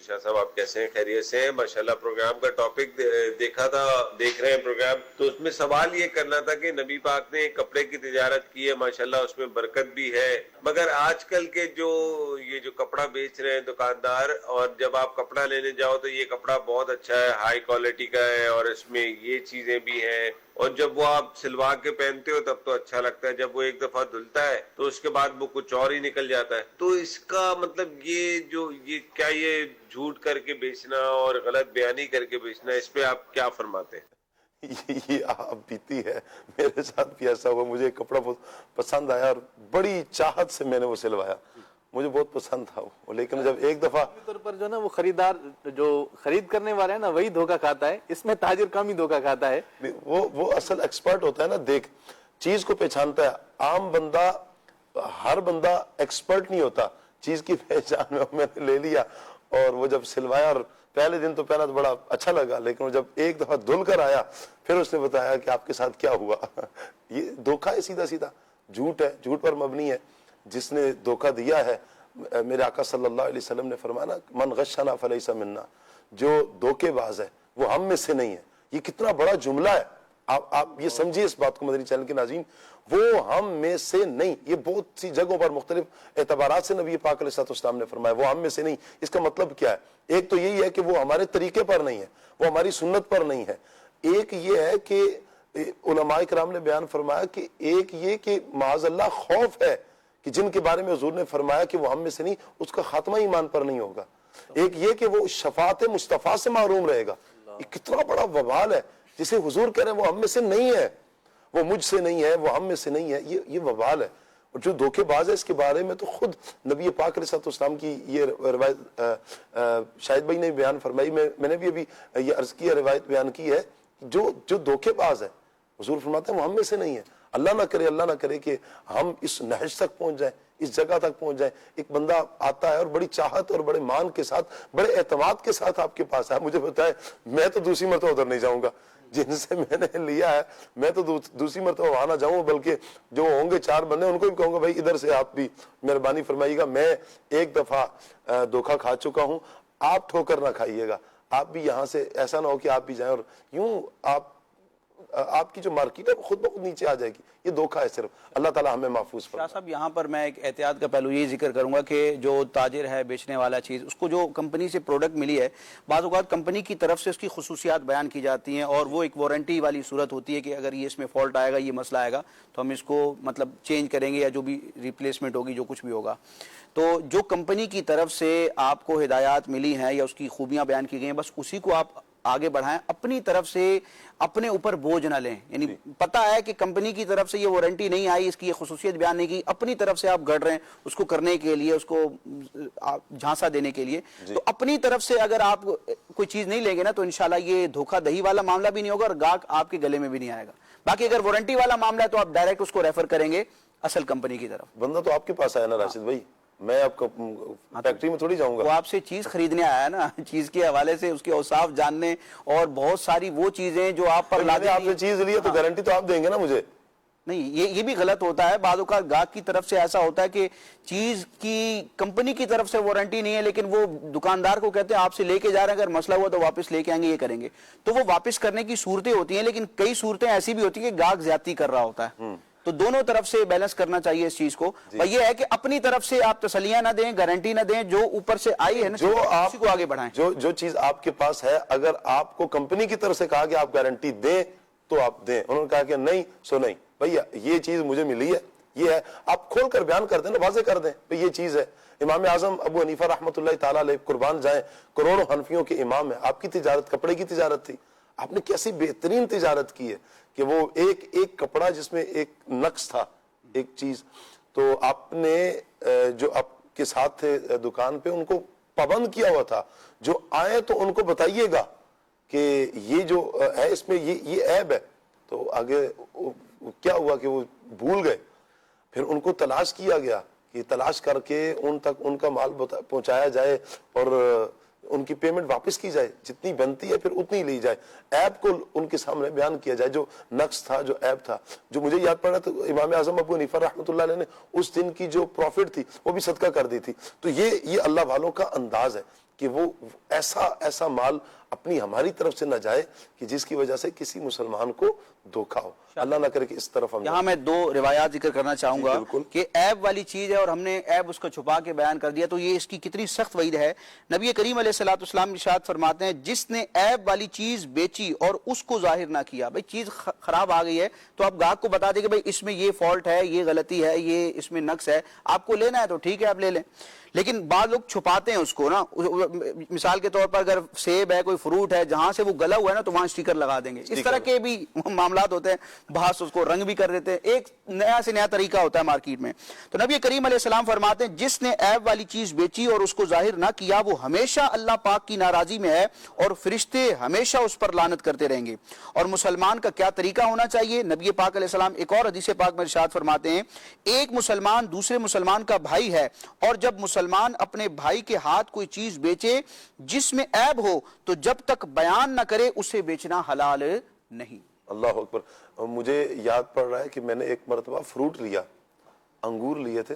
شاہ صاحب آپ کیسے ہیں؟ خیریت سے ہیں؟ ماشاءاللہ پروگرام کا ٹاپک دیکھا تھا، دیکھ رہے ہیں پروگرام، تو اس میں سوال یہ کرنا تھا کہ نبی پاک نے کپڑے کی تجارت کی ہے، ماشاءاللہ اس میں برکت بھی ہے، مگر آج کل کے یہ جو کپڑا بیچ رہے ہیں دکاندار، اور جب آپ کپڑا لینے جاؤ تو یہ کپڑا بہت اچھا ہے، ہائی کوالٹی کا ہے اور اس میں یہ چیزیں بھی ہیں، اور جب وہ آپ سلوا کے پہنتے ہو تب تو اچھا لگتا ہے، جب وہ ایک دفعہ دھلتا ہے تو اس کے بعد وہ کچھ اور ہی نکل جاتا ہے. تو اس کا مطلب یہ کیا یہ جھوٹ کر کے بیچنا اور غلط بیانی کر کے بیچنا، اس پہ آپ کیا فرماتے ہیں؟ یہ آپ بیتی ہے، میرے ساتھ بھی ایسا ہوا. مجھے ایک کپڑا بہت پسند آیا اور بڑی چاہت سے میں نے وہ سلوایا، مجھے بہت پسند تھا وہ، لیکن جب ایک دفعہ طور پر جو نا وہ خریدار جو خرید کرنے والا ہے نا وہی دھوکہ کھاتا ہے، اس میں تاجر کم ہی دھوکہ کھاتا ہے. وہ اصل ایکسپرٹ ہوتا ہے نا، دیکھ چیز کو پہچانتا ہے. عام بندہ، ہر بندہ ایکسپرٹ نہیں ہوتا چیز کی پہچان میں نے لے لیا اور وہ جب سلوایا، اور پہلے دن تو پہلا تو بڑا اچھا لگا، لیکن وہ جب ایک دفعہ دھل کر آیا پھر اس نے بتایا کہ آپ کے ساتھ کیا ہوا. یہ دھوکہ ہے، سیدھا سیدھا جھوٹ ہے، جھوٹ پر مبنی ہے. جس نے دھوکہ دیا ہے، میرے آقا صلی اللہ علیہ وسلم نے فرمایا من غشنا فلیس منا، جو دھوکے باز ہے وہ ہم میں سے نہیں ہے. یہ کتنا بڑا جملہ ہے، آپ یہ سمجھیے اس بات کو مدنی چینل کے ناظرین، وہ ہم میں سے نہیں. یہ بہت سی جگہوں پر مختلف اعتبارات سے نبی پاک علیہ السلام نے فرمایا وہ ہم میں سے نہیں. اس کا مطلب کیا ہے؟ ایک تو یہی ہے کہ وہ ہمارے طریقے پر نہیں ہے، وہ ہماری سنت پر نہیں ہے. ایک یہ ہے کہ علماء کرام نے بیان فرمایا کہ ایک یہ کہ معاذ اللہ خوف ہے کہ جن کے بارے میں حضور نے فرمایا کہ وہ ہم میں سے نہیں، اس کا خاتمہ ایمان پر نہیں ہوگا. ایک یہ کہ وہ شفاعت مصطفیٰ سے محروم رہے گا. یہ کتنا بڑا وبال ہے جسے حضور کہہ رہے ہیں وہ ہم میں سے نہیں ہے، وہ مجھ سے نہیں ہے، وہ ہم میں سے نہیں ہے. یہ وبال ہے. اور جو دھوکے باز ہے اس کے بارے میں تو خود نبی پاک علیہ السلام کی یہ روایت شاہد بھائی نے بیان فرمائی، میں نے بھی ابھی یہ عرض کی روایت بیان کی ہے. جو دھوکے باز ہے حضور فرماتے ہیں وہ ہم میں سے نہیں ہے. اللہ نہ کرے کہ ہم اس نہج تک پہنچ جائیں، اس جگہ تک پہنچ جائیں. ایک بندہ آتا ہے اور بڑی چاہت اور بڑے مان کے ساتھ، بڑے اعتماد کے ساتھ آپ کے پاس آیا، مجھے بتائے میں تو دوسری مرتبہ ادھر نہیں جاؤں گا، جن سے میں نے لیا ہے میں تو دوسری مرتبہ وہاں نہ جاؤں، بلکہ جو ہوں گے 4 بندے ان کو بھی کہوں گا بھائی ادھر سے آپ بھی مہربانی فرمائیے گا، میں ایک دفعہ دھوکہ کھا چکا ہوں، آپ ٹھوکر نہ کھائیے گا. آپ بھی یہاں سے ایسا نہ ہو کہ آپ بھی جائیں اور یوں آپ کی جو مارکیٹ ہے وہ خود بخود نیچے آ جائے گی. یہ دھوکہ ہے صرف. اللہ تعالی ہمیں محفوظ فرمائے. شاہ صاحب یہاں پر میں ایک احتیاط کا پہلو یہ ذکر کروں گا کہ جو تاجر ہے بیچنے والا چیز، اس کو جو کمپنی سے پروڈکٹ ملی ہے، بعض اوقات کمپنی کی طرف سے اس کی خصوصیات بیان کی جاتی ہیں اور وہ ایک وارنٹی والی صورت ہوتی ہے کہ اگر یہ اس میں فالٹ آئے گا، یہ مسئلہ آئے گا تو ہم اس کو مطلب چینج کریں گے یا جو بھی ریپلیسمنٹ ہوگی، جو کچھ بھی ہوگا. تو جو کمپنی کی طرف سے آپ کو ہدایات ملی ہیں یا اس کی خوبیاں بیان کی گئی ہیں، بس اسی کو آپ آگے بڑھائیں، اپنی طرف سے اپنے اوپر بوجھ نہ لیں. یعنی پتہ ہے کہ کمپنی کی طرف سے یہ وارنٹی نہیں آئی، اس کی یہ خصوصیت بیان نہیں کی، اپنی طرف سے آپ گڑ رہے ہیں اس کو کرنے کے لیے، اس کو جھانسا دینے کے لیے. تو اپنی طرف سے اگر آپ کوئی چیز نہیں لیں گے نا تو انشاءاللہ یہ دھوکہ دہی والا معاملہ بھی نہیں ہوگا اور گاہک آپ کے گلے میں بھی نہیں آئے گا. باقی اگر وارنٹی والا معاملہ ہے تو آپ ڈائریکٹ اس کو ریفر کریں گے اصل کمپنی کی طرف. بندہ تو آپ کے پاس آیا نا راشد بھائی، میں اب فیکٹری میں تھوڑی جاؤں گا. وہ آپ سے چیز خریدنے آیا ہے نا, چیز کے حوالے سے اس کے اوصاف جاننے, اور بہت ساری وہ چیزیں جو آپ پر لازم. آپ سے چیز لی ہے تو گارنٹی تو آپ دیں گے نا مجھے. نہیں, یہ بھی غلط ہوتا ہے. بعض اوقات گاہک کی طرف سے ایسا ہوتا ہے کہ چیز کی کمپنی کی طرف سے وارنٹی نہیں ہے, لیکن وہ دکاندار کو کہتے ہیں آپ سے لے کے جا رہے ہیں, اگر مسئلہ ہوا تو واپس لے کے آئیں گے, یہ کریں گے. تو وہ واپس کرنے کی صورتیں ہوتی ہیں, لیکن کئی صورتیں ایسی بھی ہوتی ہیں کہ گاہک زیادتی کر رہا ہوتا ہے. تو دونوں طرف سے بیلنس کرنا چاہیے اس چیز کو. یہ ہے کہ اپنی طرف سے آپ تسلیاں نہ دیں, گارنٹی نہ دیں, جو اوپر سے آئی ہے نا جو اسی کو آگے بڑھائیں. جو چیز آپ کے پاس ہے, اگر آپ کو کمپنی کی طرف سے کہا کہ آپ گارنٹی دیں تو آپ دیں. انہوں نے کہا کہ نہیں, سو نہیں بھیا, یہ چیز مجھے ملی ہے, یہ ہے, آپ کھول کر بیان کر دیں نا, واضح کر دیں یہ چیز ہے. امام اعظم ابو حنیفہ رحمۃ اللہ تعالیٰ علیہ قربان جائیں, کروڑوں حنفیوں کے امام ہیں. آپ کی تجارت کپڑے کی تجارت تھی, آپ نے کیسی بہترین تجارت کی ہے کہ وہ ایک کپڑا جس میں ایک نقص تھا, ایک چیز, تو آپ نے جو آپ کے ساتھ تھے دکان پہ ان کو پابند کیا ہوا تھا, جو آئے تو ان کو بتائیے گا کہ یہ جو ہے اس میں یہ عیب ہے. تو آگے کیا ہوا کہ وہ بھول گئے. پھر ان کو تلاش کیا گیا کہ تلاش کر کے ان تک ان کا مال پہنچایا جائے اور ان کی پیمنٹ واپس کی جائے, جتنی بنتی ہے پھر اتنی لی جائے. عیب کو ان کے سامنے بیان کیا جائے, جو نقص تھا, جو عیب تھا. جو مجھے یاد پڑا تو امام اعظم ابو حنیفہ رحمۃ اللہ علیہ نے اس دن کی جو پروفٹ تھی وہ بھی صدقہ کر دی تھی. تو یہ اللہ والوں کا انداز ہے کہ وہ ایسا مال اپنی ہماری طرف سے نہ جائے کہ جس کی وجہ سے کسی مسلمان کو دھوکا ہو. اللہ نہ کرے کہ اس طرف ہم. یہاں میں 2 روایات ذکر کرنا چاہوں گا کہ عیب والی چیز ہے اور ہم نے عیب اس کو چھپا کے بیان کر دیا, تو یہ اس کی کتنی سخت وعید ہے. نبی کریم علیہ الصلوۃ والسلام ارشاد فرماتے ہیں, جس نے عیب والی چیز بیچی اور اس کو ظاہر نہ کیا. بھئی چیز خراب آ گئی ہے تو آپ گاہک کو بتا دیں کہ بھئی اس میں یہ فالٹ ہے, یہ غلطی ہے, یہ اس میں نقص ہے, آپ کو لینا ہے تو ٹھیک ہے آپ لے لیں. لیکن بعض لوگ چھپاتے ہیں اس کو نا. مثال کے طور پر اگر سیب ہے, کوئی فروٹ ہے, جہاں سے وہ گلا ہوا ہے نا تو وہاں اسٹیکر لگا دیں گے. اس طرح کے بھی معاملات ہوتے ہیں. بھاس اس کو رنگ بھی کر دیتے ہیں. ایک نیا سے نیا طریقہ ہوتا ہے مارکیٹ میں. تو نبی کریم علیہ السلام فرماتے ہیں, جس نے عیب والی چیز بیچی اور اس کو ظاہر نہ کیا, وہ ہمیشہ اللہ پاک کی ناراضی میں ہے اور فرشتے ہمیشہ اس پر لعنت کرتے رہیں گے. اور مسلمان کا کیا طریقہ ہونا چاہیے؟ نبی پاک علیہ السلام ایک اور حدیث پاک میں ارشاد فرماتے ہیں, ایک مسلمان دوسرے مسلمان کا بھائی ہے, اور جب مسلمان اپنے بھائی کے ہاتھ کوئی چیز بیچے جس میں عیب ہو تو جب تک بیان نہ کرے اسے بیچنا حلال نہیں. اللہ اکبر. مجھے یاد پڑ رہا ہے کہ میں نے ایک مرتبہ فروٹ لیا, انگور لیے تھے,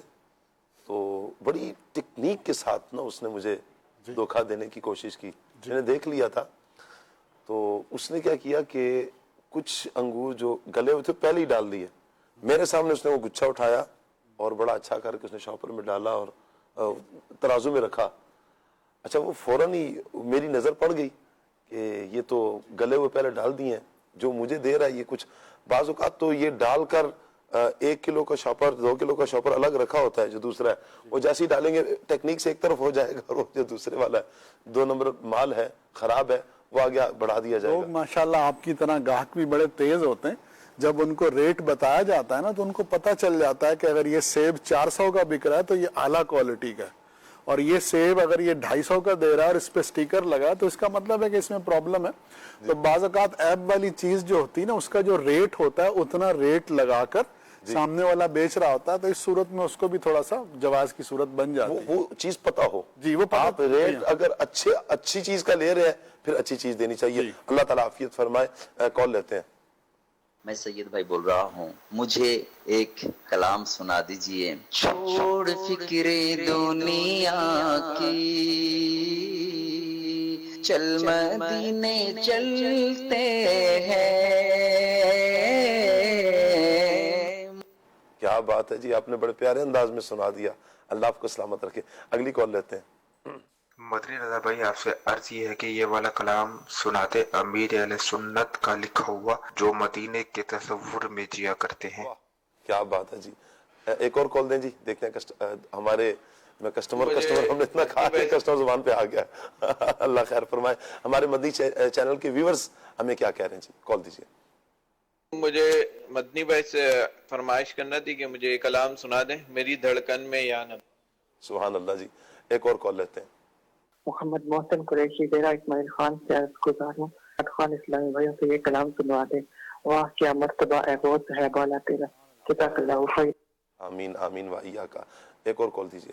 تو بڑی ٹیکنیک کے ساتھ نا اس نے مجھے دھوکہ دینے کی کوشش کی. میں نے دیکھ لیا تھا, تو اس نے کیا کیا کہ کچھ انگور جو گلے ہوئے تھے پہلے ہی ڈال دیے. میرے سامنے اس نے وہ گچھا اٹھایا اور بڑا اچھا کر کے اس نے شاپر میں ڈالا اور ترازو میں رکھا. اچھا وہ فوراً ہی میری نظر پڑ گئی کہ یہ تو گلے ہوئے پہلے ڈال دیے ہیں, جو مجھے دے رہا ہے یہ کچھ. بعض اوقات تو یہ ڈال کر 1 کلو کا شاپر 2 کلو کا شاپر الگ رکھا ہوتا ہے, جو دوسرا ہے وہ جیسے ہی ڈالیں گے ٹیکنیک سے ایک طرف ہو جائے گا, اور وہ جو دوسرے والا ہے 2 نمبر مال ہے, خراب ہے, وہ آگے بڑھا دیا جائے گا. ماشاءاللہ آپ کی طرح گاہک بھی بڑے تیز ہوتے ہیں. جب ان کو ریٹ بتایا جاتا ہے نا تو ان کو پتہ چل جاتا ہے کہ اگر یہ سیب 400 کا بک رہا ہے تو یہ اعلیٰ کوالٹی کا ہے, اور یہ سیب اگر یہ 250 کا دے رہا ہے اور اس پہ سٹیکر لگا تو اس کا مطلب ہے کہ اس میں پرابلم ہے. تو بعض اوقات عیب والی چیز جو ہوتی ہے نا اس کا جو ریٹ ہوتا ہے اتنا ریٹ لگا کر سامنے والا بیچ رہا ہوتا ہے, تو اس صورت میں اس کو بھی تھوڑا سا جواز کی صورت بن جاتی ہے. وہ چیز پتہ ہو. جی وہ آپ ریٹ اگر اچھی چیز کا لے رہے ہیں پھر اچھی چیز دینی چاہیے. اللہ تعالیٰ عافیت فرمائے. کال لیتے ہیں. میں سید بھائی بول رہا ہوں, مجھے ایک کلام سنا دیجئے. چھوڑ فکر دنیا کی, چل مدینے چلتے ہیں. کیا بات ہے جی, آپ نے بڑے پیارے انداز میں سنا دیا. اللہ آپ کو سلامت رکھے. اگلی کال لیتے ہیں. مدنی رضا بھائی آپ سے عرض یہ ہے کہ یہ والا کلام سناتے امیر اہل سنت کا لکھا ہوا جو مدینے کے تصور میں جیا کرتے ہیں. کیا بات ہے جی. ایک اور کال دیں جی, دیکھتے ہیں ہمارے کسٹمر ہم نے اتنا کہا کہ کسٹمر زبان پہ آ گیا. اللہ خیر فرمائے. ہمارے مدنی چینل کے ویورز ہمیں کیا کہہ رہے ہیں جی, کال دیجیے. مجھے مدنی بھائی سے فرمائش کرنا تھی کہ مجھے یہ کلام سنا دیں, میری دھڑکن میں یا نہ. سبحان اللہ جی. ایک اور کال لیتے ہیں. محمد محسن قریشی ڈیرہ اسماعیل خان سے عرض گزار ہوں, خان اسلامی بھائیوں سے یہ کلام سنوا دے. واہ کیا مرتبہ اے روز ہے بالا تیرا, جزاک اللہ خیر. آمین آمین وائیا کا. ایک اور کال دیجیے.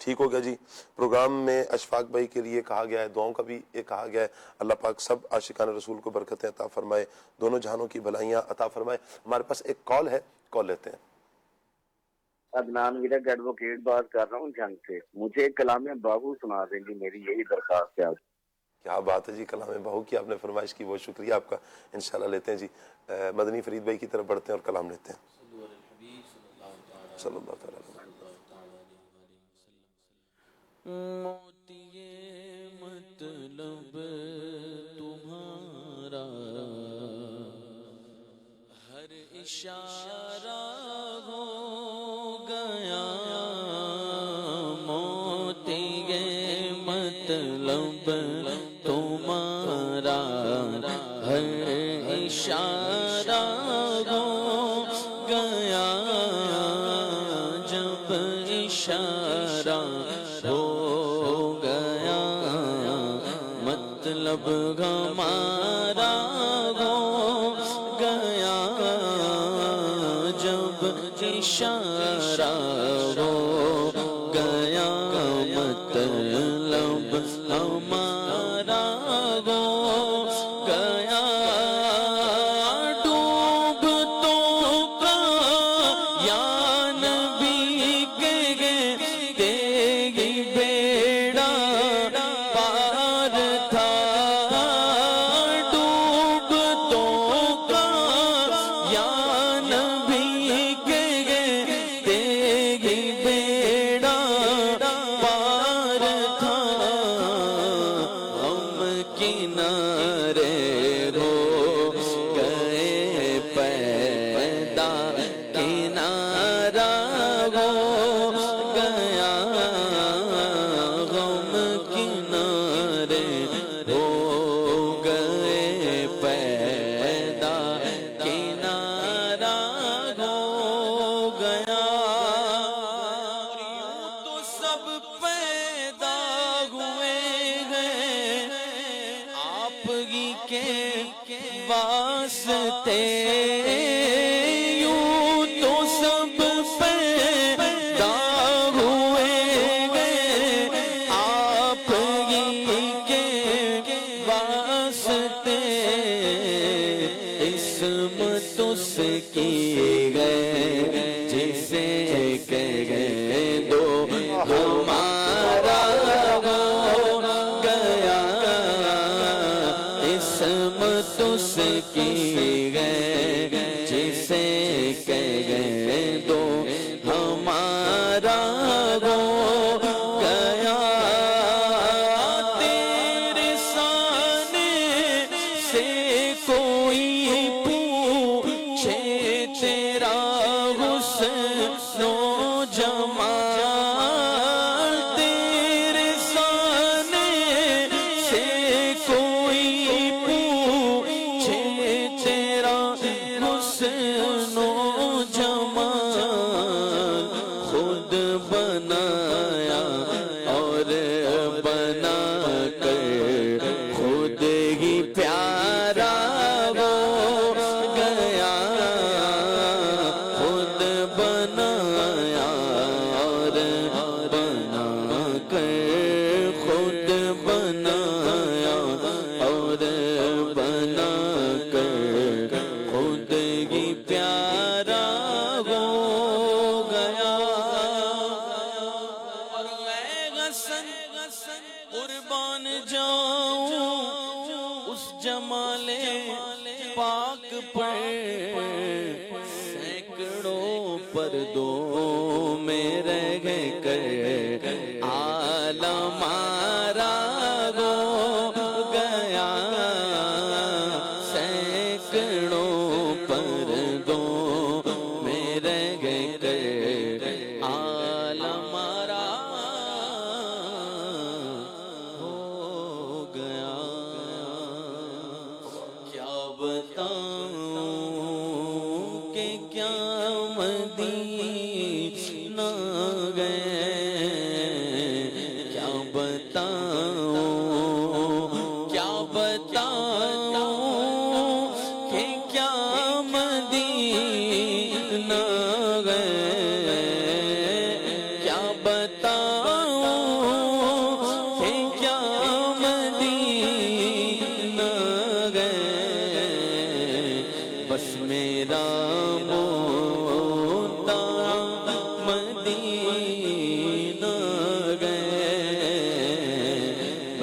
ٹھیک ہو گیا جی. پروگرام میں اشفاق بھائی کے لیے کہا گیا ہے, دعاؤں کا بھی یہ کہا گیا ہے. اللہ پاک سب عاشقان رسول کو برکتیں عطا فرمائے, دونوں جہانوں کی بھلائیاں عطا فرمائے. ہمارے پاس ایک کال ہے, کال لیتے ہیں. عدنان ویرک ایڈوکیٹ بات کر رہا ہوں جنگ سے. مجھے کلام باہو سنا دیں گی, میری یہی درخواست ہے. کیا بات ہے جی, کلام باہو کی آپ نے فرمائش کی, بہت شکریہ آپ کا. انشاءاللہ لیتے ہیں جی. مدنی فرید بھائی کی طرف بڑھتے ہیں اور کلام لیتے ہیں. صلی اللہ تعالی موتی مطلب تمہارا ہر اشارہ ہو گیا, موتی مطلب تمہارا ہر اشارہ ہو گیا, جب اشارہ ہو گیا مطلب ہمارا ہو گیا, جب اشارہ ہو گیا مطلب ہمارا ہو گیا. ڈوب تو کا یا نبی کے تیری بیڑا پار تھا, ڈوب تو کا یا نبی کے تیری بیڑا پار تھا, ہم کنارے ہو گئے پیدا کنارہ ہو گیا, غم کنارے ہو گئے پیدا کنارہ ہو گیا. تو سب پیدا ہوئے ہیں آپ ہی کے واسطے, یوں تو سب پیدا ہوئے ہیں آپ ہی کے واسطے, عصمت اس کی گئے جسے کہے دو ہمارا ہو گیا, عصمت اس کی گئے جسے کہے دو ہمارا ہو گیا. تیرے سانے سے کوئی پوچھے تیرا حسن و جمال, تیرے سانے سے کوئی پوچھے تیرا حسن و جمال, خود بنایا اور بنا کر خود ہی پیارا ہو گیا, خود بنایا اور بنا کر خود بنایا اور بنا کر خود ہی پیارا ہو گیا. اور میں حسن قربان جاؤں اس جمال پاک پر, سینکڑوں پردوں میں رہ کر عالم ہمارا ہو گیا, سینکڑوں پردوں میں رہ کر عالم ہمارا ہو گیا. کیا بتاؤں کہ کیا مدینہ گئے, کیا بتاؤں کیا بتاؤں کہ کیا مدینہ گئے, کیا بتاؤں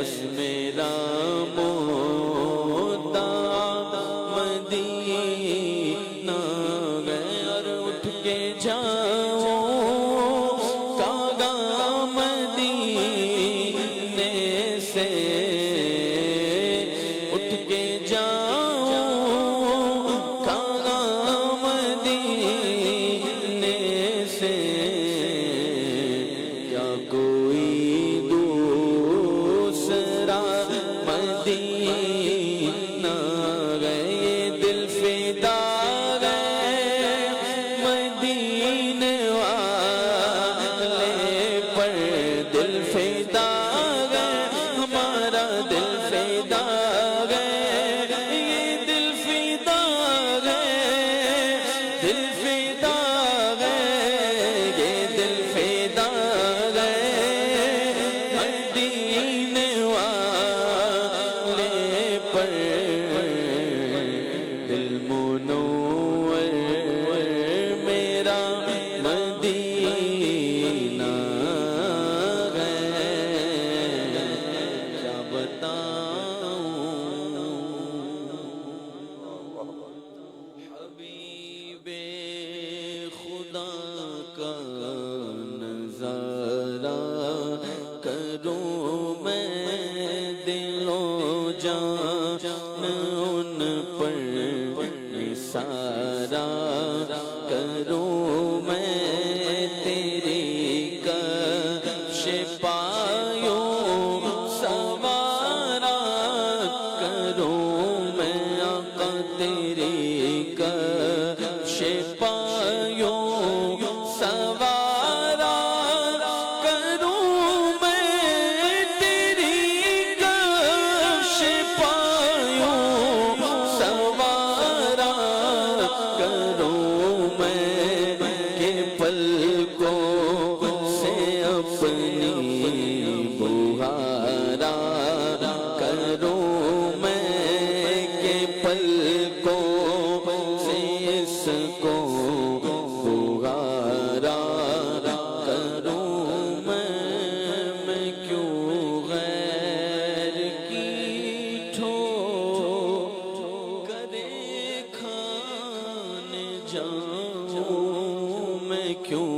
بس میرا مدعا مدینہ گئے اور اٹھ کے جاؤں کاغا مدینے سے اٹھ کے جاؤں کاغا مدینے سے کیا کوئی دوسرا مدینہ گئے دل فدا گئے مدینے والے پر دل فدا گئے ہمارا دل فدا گئے یہ دل فدا گئے دل فدا گئے یہ دل فدا گئے مدینے والے پر دل منور میرا مدینہ ہے کیا بتاؤں حبیب خدا کا نظارہ کروں میں دل و جان ان پر نثارا کروں میں تیری کفش پایوں سوارا کروں میں آقا تیری کفش پایوں سوارا کروں میں تیری کفش پایوں سوارا کروں میں کہ پلکوں سے اپنی بہارا کروں میں کہ پلکوں سے اس کو بہارا کروں میں کیوں غیر کی ٹھو کرے کھانے جاؤں میں کیوں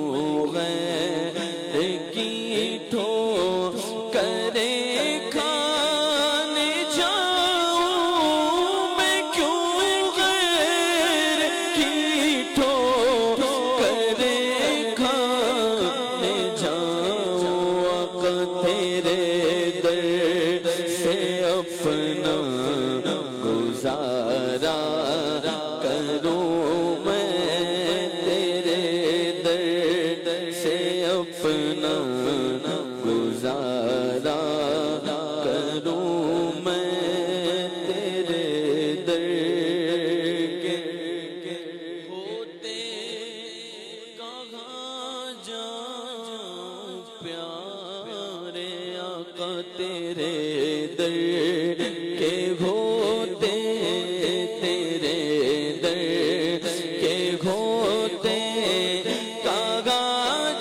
غیر کی ٹھو کرے کھانے جاؤں میں کیوں غیر کی ٹھو کرے کھانے جاؤں آقا تیرے در سے اپنا گزارا کروں میں تیرے در سے اپنا گزارا کروں میں تیرے در کے ہوتے کہاں جاؤں پیارے آقا تیرے در کے ہوتے تیرے در کے ہوتے کہاں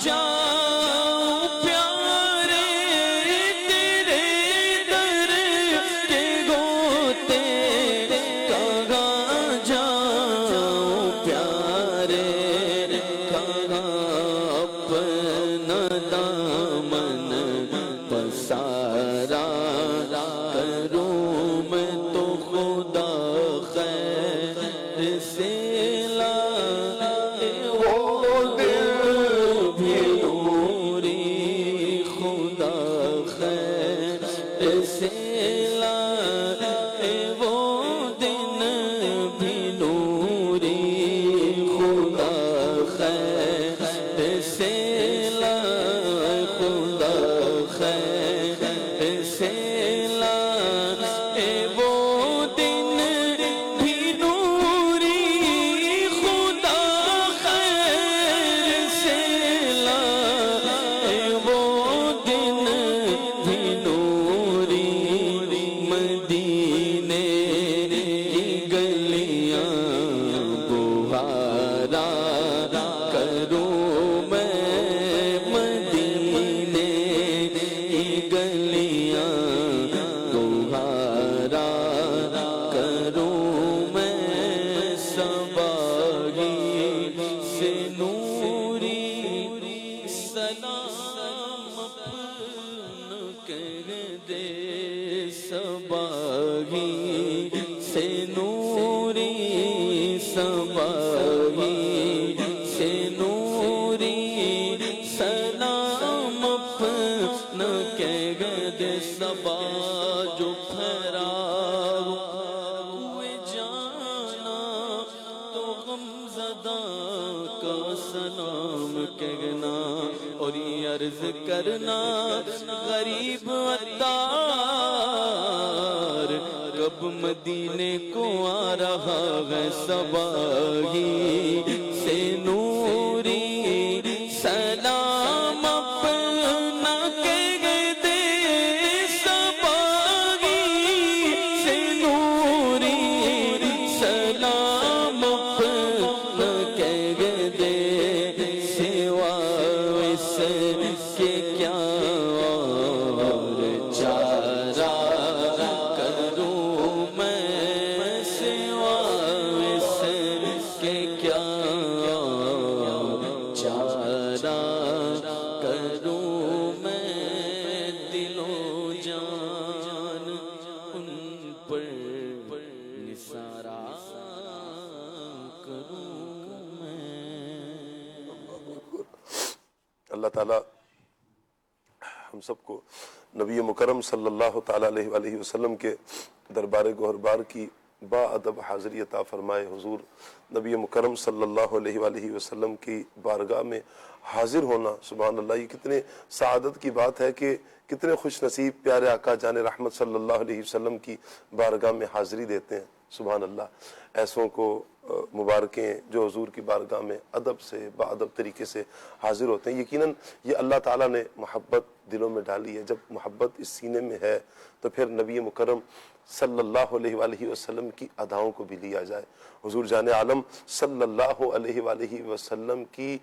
جاؤں پیارے تیرے در کے ہوتے کہاں جاؤں پیارے کہاں اپنا دامن پسارا کروں میں تو خدا خیر سے لائے وہ دل بھی نوری خدا خیر سے لائے وہ دن بھی نوری خدا خیر سے لائے خدا خیر سے لائے وہ دن بھی نوری خدا خیر سے لائے وہ دن بھی نوری مدینے کی گلیاں بہارا کروں میں مدینے کی گلیاں دے سباہی سے نوری سباہی سے نوری سلام اپنا کہہ گدے سبا جو پھیرا ہوئے جانا تو غم زدہ کا سلام کہنا اور یہ عرض کرنا غریب عطار کب مدینے کو آ رہا ہے سباہی سے نوری سلام اپنا کہہ دے سباہی سے نوری سلام اپنا کہہ دے سوا اس کے کیا اور چارہ کروں میں سوا اس کے کیا چارہ کروں میں دل و جان ان پر نثارا کروں میں. اللہ تعالیٰ ہم سب کو نبی مکرم صلی اللہ تعالیٰ علیہ وآلہ وسلم کے دربار گوہربار کی با ادب حاضری عطا فرمائے. حضور نبی مکرم صلی اللہ علیہ وآلہ وسلم کی بارگاہ میں حاضر ہونا، سبحان اللہ، یہ کتنے سعادت کی بات ہے کہ کتنے خوش نصیب پیارے آقا جان رحمت صلی اللہ علیہ وسلم کی بارگاہ میں حاضری دیتے ہیں. سبحان اللہ، ایسوں کو مبارکیں جو حضور کی بارگاہ میں ادب سے با ادب طریقے سے حاضر ہوتے ہیں. یقیناً یہ اللہ تعالیٰ نے محبت دلوں میں ڈالی ہے. جب محبت اس سینے میں ہے تو پھر نبی مکرم صلی اللہ علیہ وآلہ وسلم کی اداؤں کو بھی لیا جائے. حضور جان عالم صلی اللہ علیہ وآلہ وسلم کی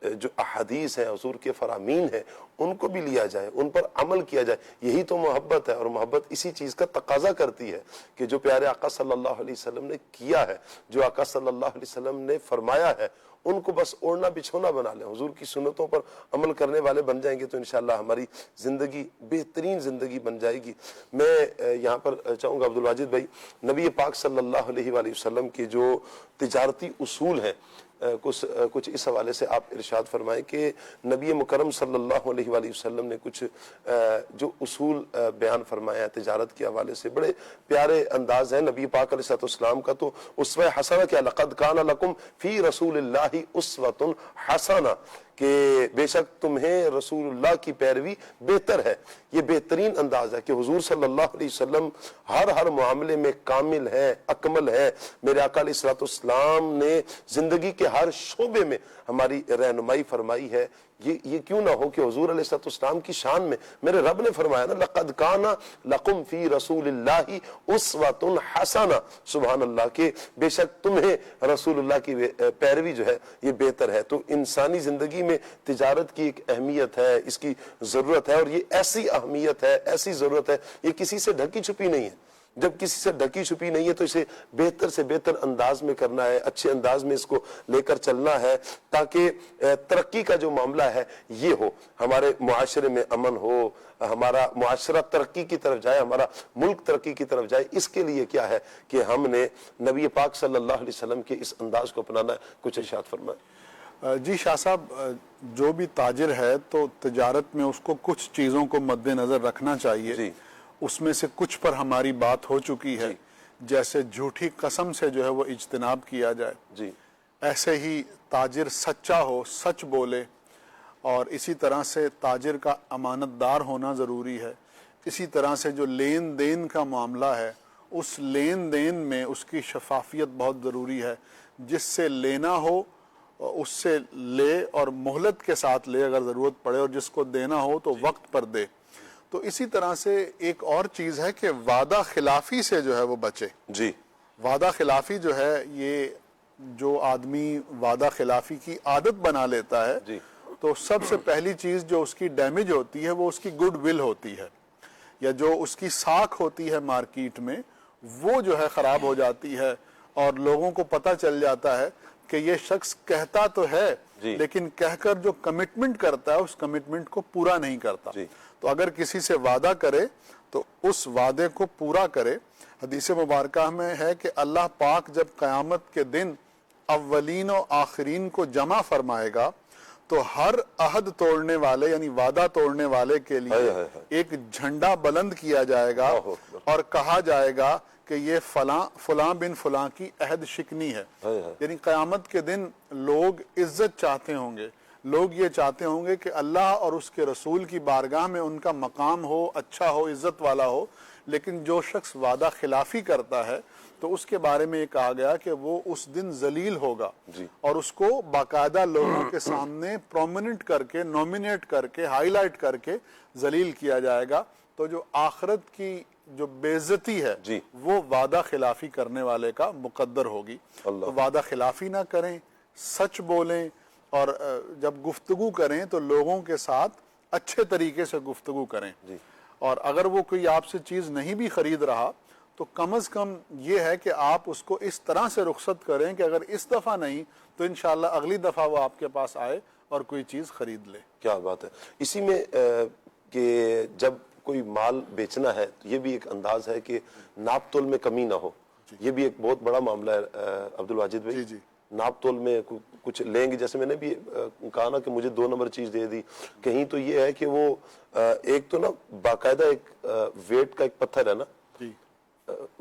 جو احادیث ہیں، حضور کے فرامین ہیں، ان کو بھی لیا جائے، ان پر عمل کیا جائے. یہی تو محبت ہے، اور محبت اسی چیز کا تقاضا کرتی ہے کہ جو پیارے آقا صلی اللہ علیہ وسلم نے کیا ہے، جو آقا صلی اللہ علیہ وسلم نے فرمایا ہے، ان کو بس اوڑھنا بچھونا بنا لیں. حضور کی سنتوں پر عمل کرنے والے بن جائیں گے تو انشاءاللہ ہماری زندگی بہترین زندگی بن جائے گی. میں یہاں پر چاہوں گا عبدالواجد بھائی، نبی پاک صلی اللہ علیہ وآلہ وسلم کے جو تجارتی اصول ہیں کچھ اس حوالے سے آپ ارشاد فرمائیں کہ نبی مکرم صلی اللہ علیہ وآلہ وسلم نے کچھ جو اصول بیان فرمایا ہے تجارت کے حوالے سے. بڑے پیارے انداز ہیں نبی پاک علیہ السلام کا. تو اسوہ حسنہ کیا، لقد کان لکم فی رسول اللہ اسوۃ حسنہ، کہ بے شک تمہیں رسول اللہ کی پیروی بہتر ہے. یہ بہترین انداز ہے کہ حضور صلی اللہ علیہ وسلم ہر معاملے میں کامل ہے، اکمل ہے. میرے آقا علیہ السلام نے زندگی کے ہر شعبے میں ہماری رہنمائی فرمائی ہے. یہ کیوں نہ ہو کہ حضور علیہ السلام کی شان میں میرے رب نے فرمایا نا، لقد کان لکم فی رسول اللہ اسوۃ حسنہ، سبحان اللہ، کہ بے شک تمہیں رسول اللہ کی پیروی جو ہے یہ بہتر ہے. تو انسانی زندگی میں تجارت کی ایک اہمیت ہے، اس کی ضرورت ہے، اور یہ ایسی اہمیت ہے، ایسی ضرورت ہے، یہ کسی سے ڈھکی چھپی نہیں ہے. جب کسی سے ڈھکی چھپی نہیں ہے تو اسے بہتر سے بہتر انداز میں کرنا ہے، اچھے انداز میں اس کو لے کر چلنا ہے، تاکہ ترقی کا جو معاملہ ہے یہ ہو، ہمارے معاشرے میں امن ہو، ہمارا معاشرہ ترقی کی طرف جائے، ہمارا ملک ترقی کی طرف جائے. اس کے لیے کیا ہے کہ ہم نے نبی پاک صلی اللہ علیہ وسلم کے اس انداز کو اپنانا ہے. کچھ ارشاد فرمائیں. جی شاہ صاحب، جو بھی تاجر ہے تو تجارت میں اس کو کچھ چیزوں کو مد نظر رکھنا چاہیے. اس میں سے کچھ پر ہماری بات ہو چکی ہے، جیسے جھوٹی قسم سے جو ہے وہ اجتناب کیا جائے. ایسے ہی تاجر سچا ہو، سچ بولے، اور اسی طرح سے تاجر کا امانت دار ہونا ضروری ہے. اسی طرح سے جو لین دین کا معاملہ ہے، اس لین دین میں اس کی شفافیت بہت ضروری ہے. جس سے لینا ہو اس سے لے، اور مہلت کے ساتھ لے اگر ضرورت پڑے، اور جس کو دینا ہو تو وقت پر دے. تو اسی طرح سے ایک اور چیز ہے کہ وعدہ خلافی سے جو ہے وہ بچے. وعدہ خلافی جو ہے، یہ جو آدمی وعدہ خلافی کی عادت بنا لیتا ہے تو سب سے پہلی چیز جو اس کی ڈیمیج ہوتی ہے وہ اس کی گڈ ول ہوتی ہے، یا جو اس کی ساکھ ہوتی ہے مارکیٹ میں، وہ جو ہے خراب ہو جاتی ہے. اور لوگوں کو پتہ چل جاتا ہے کہ یہ شخص کہتا تو ہے لیکن کہہ کر جو کمٹمنٹ کرتا ہے اس کمٹمنٹ کو پورا نہیں کرتا. تو اگر کسی سے وعدہ کرے تو اس وعدے کو پورا کرے۔ حدیث مبارکہ میں ہے کہ اللہ پاک جب قیامت کے دن اولین و آخرین کو جمع فرمائے گا تو ہر عہد توڑنے والے یعنی وعدہ توڑنے والے کے لیے ایک جھنڈا بلند کیا جائے گا اور کہا جائے گا کہ یہ فلاں بن فلاں کی عہد شکنی ہے۔ یعنی قیامت کے دن لوگ عزت چاہتے ہوں گے، لوگ یہ چاہتے ہوں گے کہ اللہ اور اس کے رسول کی بارگاہ میں ان کا مقام ہو، اچھا ہو، عزت والا ہو، لیکن جو شخص وعدہ خلافی کرتا ہے تو اس کے بارے میں یہ کہا گیا کہ وہ اس دن ذلیل ہوگا اور اس کو باقاعدہ لوگوں کے سامنے پرومیننٹ کر کے، نومینیٹ کر کے، ہائی لائٹ کر کے ذلیل کیا جائے گا۔ تو جو آخرت کی جو بے عزتی ہے وہ وعدہ خلافی کرنے والے کا مقدر ہوگی۔ تو وعدہ خلافی نہ کریں، سچ بولیں، اور جب گفتگو کریں تو لوگوں کے ساتھ اچھے طریقے سے گفتگو کریں۔ اور اگر وہ کوئی آپ سے چیز نہیں بھی خرید رہا تو کم از کم یہ ہے کہ آپ اس کو اس طرح سے رخصت کریں کہ اگر اس دفعہ نہیں تو انشاءاللہ اگلی دفعہ وہ آپ کے پاس آئے اور کوئی چیز خرید لے۔ کیا بات ہے۔ اسی میں کہ جب کوئی مال بیچنا ہے تو یہ بھی ایک انداز ہے کہ ناپ تول میں کمی نہ ہو، یہ بھی ایک بہت بڑا معاملہ ہے عبدالواجد بھائی۔ ناپ تول میں کچھ لیں گے، جیسے میں نے بھی کہا نا کہ مجھے 2 نمبر چیز دے دی، کہیں تو یہ ہے کہ وہ ایک تو نا باقاعدہ ایک ویٹ کا ایک پتھر ہے نا،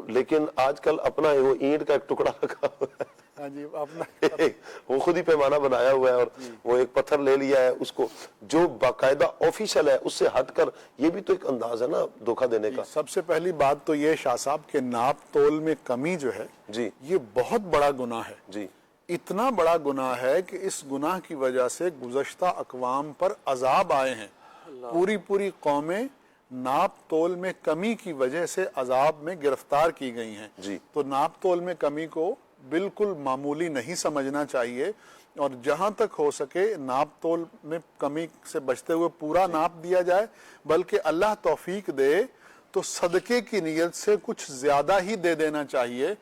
لیکن آج کل اپنا وہ اینٹ کا ایک ٹکڑا رکھا ہوا ہے، وہ خود ہی پیمانہ بنایا ہوا ہے اور وہ ایک پتھر لے لیا ہے، اس کو جو باقاعدہ آفیشل ہے اس سے ہٹ کر، یہ بھی تو ایک انداز ہے نا دھوکہ دینے کا۔ سب سے پہلی بات تو یہ شاہ صاحب کہ ناپ تول میں کمی جو ہے یہ بہت بڑا گناہ ہے، اتنا بڑا گناہ ہے کہ اس گناہ کی وجہ سے گزشتہ اقوام پر عذاب آئے ہیں۔ پوری قومیں ناپ تول میں کمی کی وجہ سے عذاب میں گرفتار کی گئی ہیں۔ تو ناپ تول میں کمی کو بالکل معمولی نہیں سمجھنا چاہیے، اور جہاں تک ہو سکے ناپ تول میں کمی سے بچتے ہوئے پورا ناپ دیا جائے، بلکہ اللہ توفیق دے تو صدقے کی نیت سے کچھ زیادہ ہی دے دینا چاہیے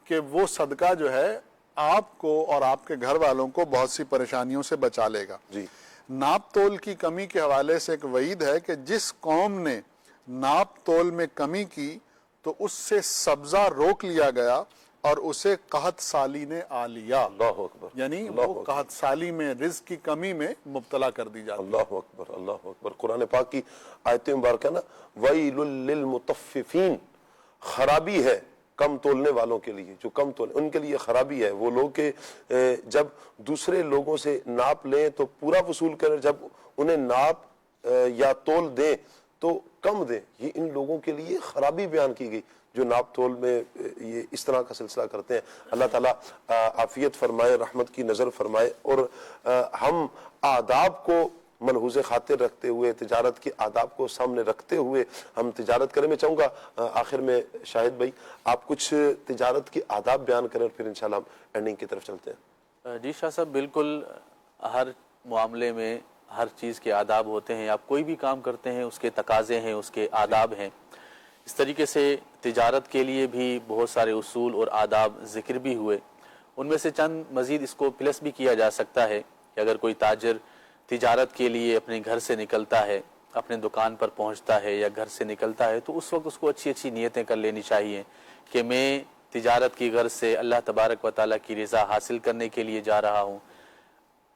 کہ وہ صدقہ جو ہے آپ کو اور آپ کے گھر والوں کو بہت سی پریشانیوں سے بچا لے گا۔ ناپ تول کی کمی کے حوالے سے ایک وعید ہے کہ جس قوم نے ناپ تول میں کمی کی تو اس سے سبزہ روک لیا گیا اور اسے قحط سالی نے آ لیا۔ اللہ اکبر۔ یعنی وہ قحط سالی میں، رزق کی کمی میں مبتلا کر دی جاتی ہے۔ اللہ اکبر، اللہ اکبر۔ قرآن پاک کی آیت مبارکہ نا وَيْلٌ لِّلْمُطَفِّفِينَ، خرابی ہے کم تولنے والوں کے لیے، جو کم تول ان کے لیے خرابی ہے۔ وہ لوگ کہ جب دوسرے لوگوں سے ناپ لیں تو پورا وصول کریں، جب انہیں ناپ یا تول دیں تو کم دیں، یہ ان لوگوں کے لیے خرابی بیان کی گئی جو ناپ تول میں یہ اس طرح کا سلسلہ کرتے ہیں۔ اللہ تعالیٰ عافیت فرمائے، رحمت کی نظر فرمائے، اور ہم آداب کو ملحوظ خاطر رکھتے ہوئے، تجارت کے آداب کو سامنے رکھتے ہوئے ہم تجارت کریں۔ میں چاہوں گا آخر میں شاہد بھائی آپ کچھ تجارت کے آداب بیان کریں اور پھر انشاءاللہ ہم اینڈنگ کی طرف چلتے ہیں۔ جی شاہ صاحب، بالکل ہر معاملے میں ہر چیز کے آداب ہوتے ہیں، آپ کوئی بھی کام کرتے ہیں اس کے تقاضے ہیں، اس کے آداب ہیں۔ اس طریقے سے تجارت کے لیے بھی بہت سارے اصول اور آداب ذکر بھی ہوئے، ان میں سے چند مزید اس کو پلس بھی کیا جا سکتا ہے کہ اگر کوئی تاجر تجارت کے لیے اپنے گھر سے نکلتا ہے، اپنے دکان پر پہنچتا ہے یا گھر سے نکلتا ہے، تو اس وقت اس کو اچھی اچھی نیتیں کر لینی چاہیے کہ میں تجارت کی غرض سے اللہ تبارک و تعالیٰ کی رضا حاصل کرنے کے لیے جا رہا ہوں،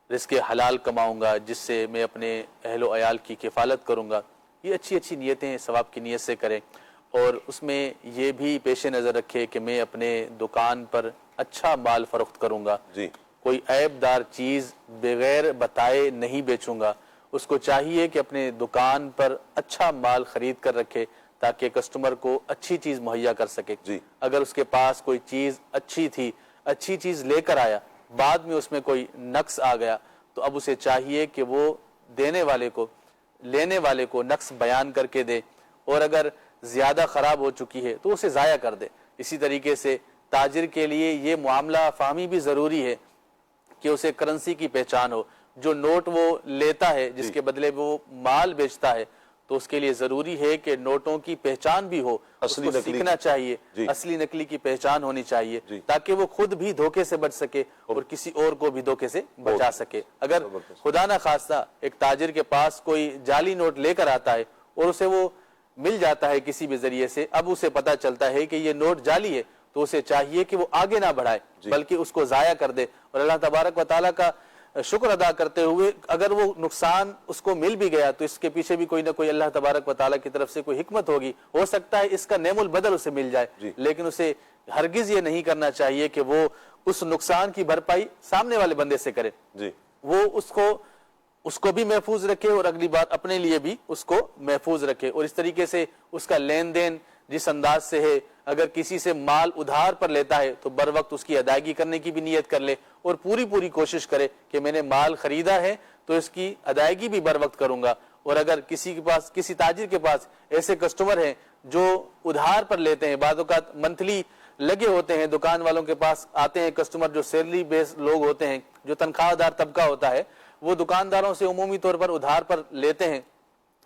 رزق حلال کماؤں گا جس سے میں اپنے اہل و عیال کی کفالت کروں گا۔ یہ اچھی اچھی نیتیں ثواب کی نیت سے کریں، اور اس میں یہ بھی پیش نظر رکھے کہ میں اپنے دکان پر اچھا مال فروخت کروں گا، کوئی عیب دار چیز بغیر بتائے نہیں بیچوں گا۔ اس کو چاہیے کہ اپنے دکان پر اچھا مال خرید کر رکھے تاکہ کسٹمر کو اچھی چیز مہیا کر سکے۔ اگر اس کے پاس کوئی چیز اچھی تھی، اچھی چیز لے کر آیا، بعد میں اس میں کوئی نقص آ گیا، تو اب اسے چاہیے کہ وہ دینے والے کو، لینے والے کو نقص بیان کر کے دے، اور اگر زیادہ خراب ہو چکی ہے تو اسے ضائع کر دے۔ اسی طریقے سے تاجر کے لیے یہ معاملہ فہمی بھی ضروری ہے کہ اسے کرنسی کی پہچان ہو، جو نوٹ وہ لیتا ہے جس کے بدلے وہ مال بیچتا ہے، تو اس کے لیے ضروری ہے کہ نوٹوں کی پہچان بھی ہو، اس کو سیکھنا چاہیے، اصلی نقلی کی پہچان ہونی چاہیے تاکہ وہ خود بھی دھوکے سے بچ سکے اور کسی اور کو بھی دھوکے سے بچا سکے۔ اگر خدا نہ خواستہ ایک تاجر کے پاس کوئی جعلی نوٹ لے کر آتا ہے اور اسے وہ مل جاتا ہے کسی بھی ذریعے سے، اب اسے پتا چلتا ہے کہ یہ نوٹ جعلی ہے، تو اسے چاہیے کہ وہ آگے نہ بڑھائے بلکہ اس کو ضائع کر دے، اور اللہ تبارک و تعالیٰ کا شکر ادا کرتے ہوئے اگر وہ نقصان اس کو مل بھی گیا تو اس کے پیچھے بھی کوئی نہ کوئی اللہ تبارک و تعالیٰ کی طرف سے کوئی حکمت ہوگی، ہو سکتا ہے اس کا نعم البدل اسے مل جائے، لیکن اسے ہرگز یہ نہیں کرنا چاہیے کہ وہ اس نقصان کی بھرپائی سامنے والے بندے سے کرے، وہ اس کو بھی محفوظ رکھے اور اگلی بار اپنے لیے بھی اس کو محفوظ رکھے، اور اس طریقے سے اس کا لین دین جس انداز سے ہے، اگر کسی سے مال ادھار پر لیتا ہے تو بر وقت اس کی ادائیگی کرنے کی بھی نیت کر لے، اور پوری کوشش کرے کہ میں نے مال خریدا ہے تو اس کی ادائیگی بھی بر وقت کروں گا، اور اگر کسی تاجر کے پاس ایسے کسٹمر ہیں جو ادھار پر لیتے ہیں، بعض اوقات منتھلی لگے ہوتے ہیں، دکان والوں کے پاس آتے ہیں کسٹمر جو سیلری بیس لوگ ہوتے ہیں، جو تنخواہ دار طبقہ ہوتا ہے، وہ دکانداروں سے عمومی طور پر ادھار پر لیتے ہیں،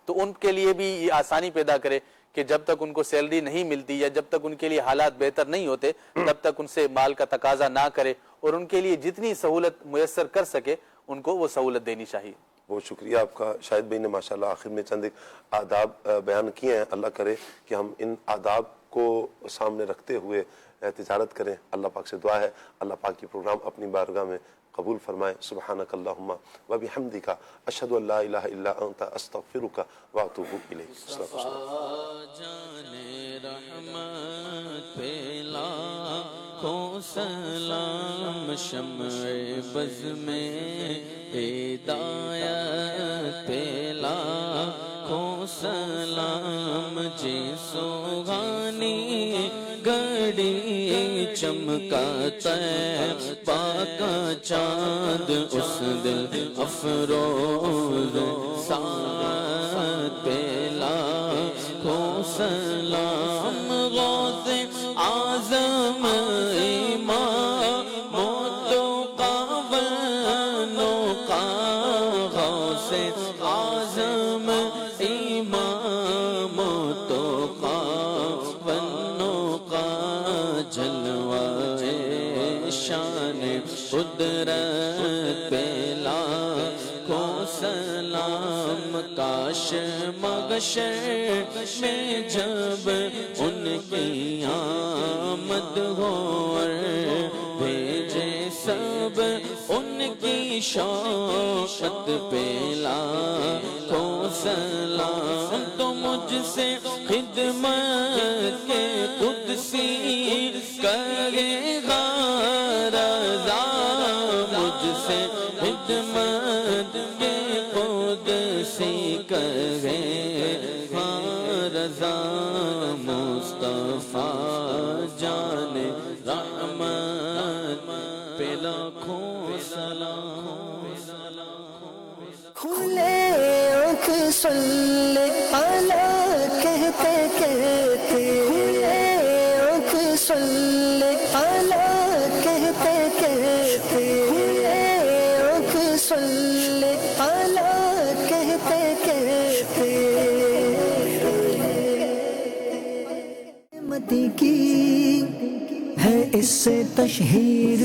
تو ان کے لیے بھی یہ آسانی پیدا کرے کہ جب تک ان کو سیلری نہیں ملتی یا جب تک ان کے لیے حالات بہتر نہیں ہوتے تب تک ان سے مال کا تقاضا نہ کرے، اور ان کے لیے جتنی سہولت میسر کر سکے ان کو وہ سہولت دینی چاہیے۔ بہت شکریہ آپ کا شاہد بھائی نے ماشاءاللہ آخر میں چند ایک آداب بیان کیے ہیں، اللہ کرے کہ ہم ان آداب کو سامنے رکھتے ہوئے تجارت کریں۔ اللہ پاک سے دعا ہے اللہ پاک کی پروگرام اپنی بارگاہ میں قبول فرمائے۔ سبحانک اللہم و بحمدک اشہد ان لا الہ الا انت استغفرک و اتوب الیک۔ سلام شمع بز میں ہدایت پہ لاکھوں سلام، جی سوغانی گھڑی چمکاتا ہے پاکا چاند اس دل افروز ساتھ پہ لاکھوں سلام، غوث اعظم امام متقی ونقی، غوث اعظم امام متقی ونقی، جلوہ شان قدرت پہ لاکھوں سلام، کاش محشر میں جب ان کی آمد ہو اور بھیجے سب ان کی شوقت پہ لاکھوں سلام، تو مجھ سے خدمت کے قدسی کرے گا رضا، مجھ سے خدمت کے قدسی کرے گا رضا، مصطفیٰ جان رحمت پہ لاکھوں سلام۔ کھلے آنکھ صلی اللہ کہتے کہتے، کھلے آنکھ صلی اللہ کہتے کہتے، کھلے آنکھ صلی اللہ کہتے کہتے، مدی کی ہے اس سے تشہیر